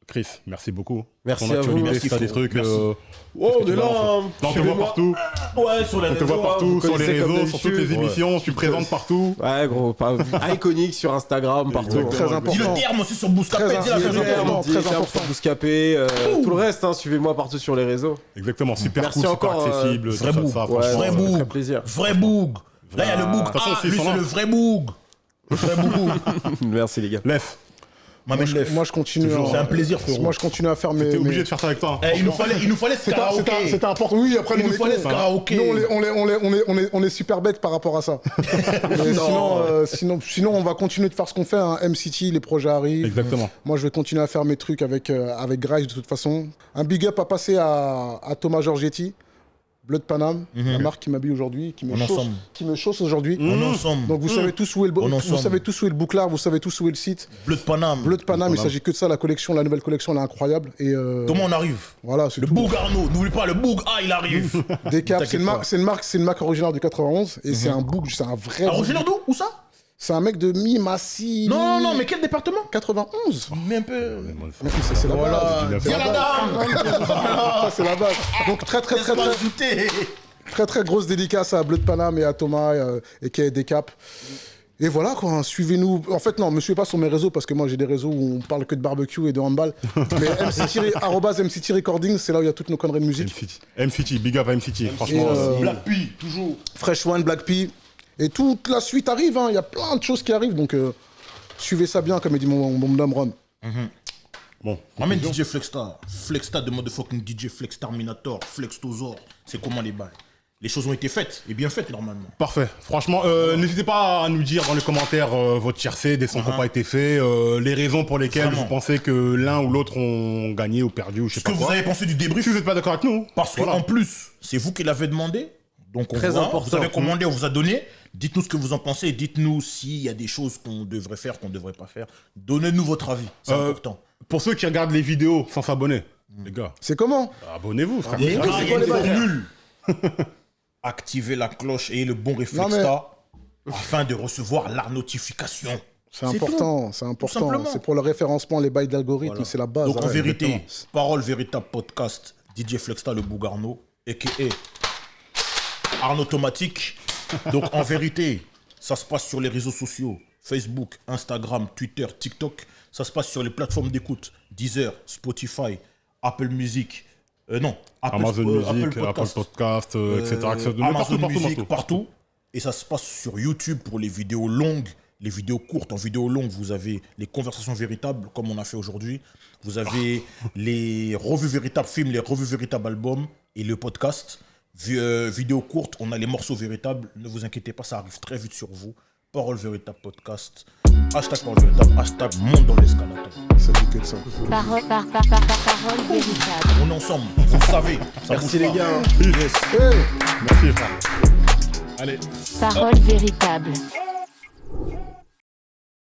Chris, merci beaucoup. Merci à vous. Merci des trucs. On est là. On te voit partout. Ouais, sur les réseaux. On te voit partout, sur les réseaux, sur toutes les émissions. Tu présentes partout. Ouais, gros. Iconique sur Instagram, partout. Très important. Dis le terme aussi sur Bouscapé. Très important. Sur Bouscapé. Tout le reste, suivez-moi partout sur les réseaux. Exactement, super cool, encore, super accessible. Vrai boug. Vrai boug. plaisir. Vrai boug. Là, il y a le boug. Lui, c'est le vrai boug. Le vrai boug. Merci, les gars. Lef. Moi, je continue. C'est un plaisir, frérot. Moi, je continue à faire mes. T'es obligé de faire ça avec toi. Il nous fallait ce karaoké. C'était important. Oui, après, il nous fallait ce karaoké. On est super bêtes par rapport à ça. Sinon, on va continuer de faire ce qu'on fait. MCT, les projets arrivent. Exactement. Moi, je vais continuer à faire mes trucs avec Grice de toute façon. Un big up à passer à Thomas Giorgetti. Blood Panam, la marque qui m'habille aujourd'hui, qui me chausse aujourd'hui. Donc vous savez tous où est le bouclard, vous savez tous où est le site. Blood Panam, il s'agit que de ça, la nouvelle collection, elle est incroyable. Et comment on arrive? Voilà, c'est le Boug Arnaud, n'oublie pas le Boug il arrive. Decap, c'est une marque originaire du 91 et c'est un Boug, c'est un vrai. Originaire d'où? Où ça? C'est un mec de Mimassi. Non, mais quel département? 91. Mais un peu. C'est la base. C'est la base. Donc très grosse dédicace à Blood Panam et à Thomas et qui est Decap. Et voilà quoi, suivez-nous. En fait, non, me suivez pas sur mes réseaux parce que moi j'ai des réseaux où on parle que de barbecue et de handball. Mais @MCT Recording, c'est là où il y a toutes nos conneries de musique. MCT, big up à MCT, franchement. Black P, toujours. Fresh One, Black P. Et toute la suite arrive, il y a plein de choses qui arrivent, donc suivez ça bien, comme il dit mon homme Ron. Bon. Ramène DJ Flexstar. Flexstar de motherfucking DJ Flex Terminator, Flextosor. C'est comment les bails? Les choses ont été faites, et bien faites normalement. Parfait. Franchement, n'hésitez pas à nous dire dans les commentaires votre tiercé, des sons qui n'ont pas été faits, les raisons pour lesquelles vous pensez que l'un ou l'autre ont gagné ou perdu, ou je sais pas quoi. Ce que vous avez pensé du débrief. Si vous n'êtes pas d'accord avec nous. Parce qu'en plus, c'est vous qui l'avez demandé. Donc on vous avez commandé, on vous a donné. Dites-nous ce que vous en pensez. Dites-nous s'il y a des choses qu'on devrait faire, qu'on ne devrait pas faire. Donnez-nous votre avis. C'est important. Pour ceux qui regardent les vidéos sans s'abonner, les gars. C'est comment? Abonnez-vous, frère. Il y a une formule. Activez la cloche et le bon réflexe afin de recevoir la notification. C'est important, c'est important. C'est pour le référencement, les bails d'algorithme, c'est la base. Donc en vérité, Parole Véritable Podcast, DJ Flexstar, le Boug Arnaud, a.k.a. Arnaud Automatique. Donc en vérité, ça se passe sur les réseaux sociaux, Facebook, Instagram, Twitter, TikTok. Ça se passe sur les plateformes d'écoute, Deezer, Spotify, Apple Music, Amazon Music, Apple Podcast, etc. Amazon Music, partout. Et ça se passe sur YouTube pour les vidéos longues, les vidéos courtes. En vidéo longue, vous avez les conversations véritables, comme on a fait aujourd'hui. Vous avez les revues véritables films, les revues véritables albums et le podcast. Vidéo courte, on a les morceaux véritables. Ne vous inquiétez pas, ça arrive très vite sur vous. Parole Véritable Podcast. Hashtag Parole Véritable. Hashtag Monde dans l'escalator. Ça dit que de ça. Parole Véritable. On est ensemble, vous le savez. Merci les gars. Merci frère. Allez. Parole Véritable.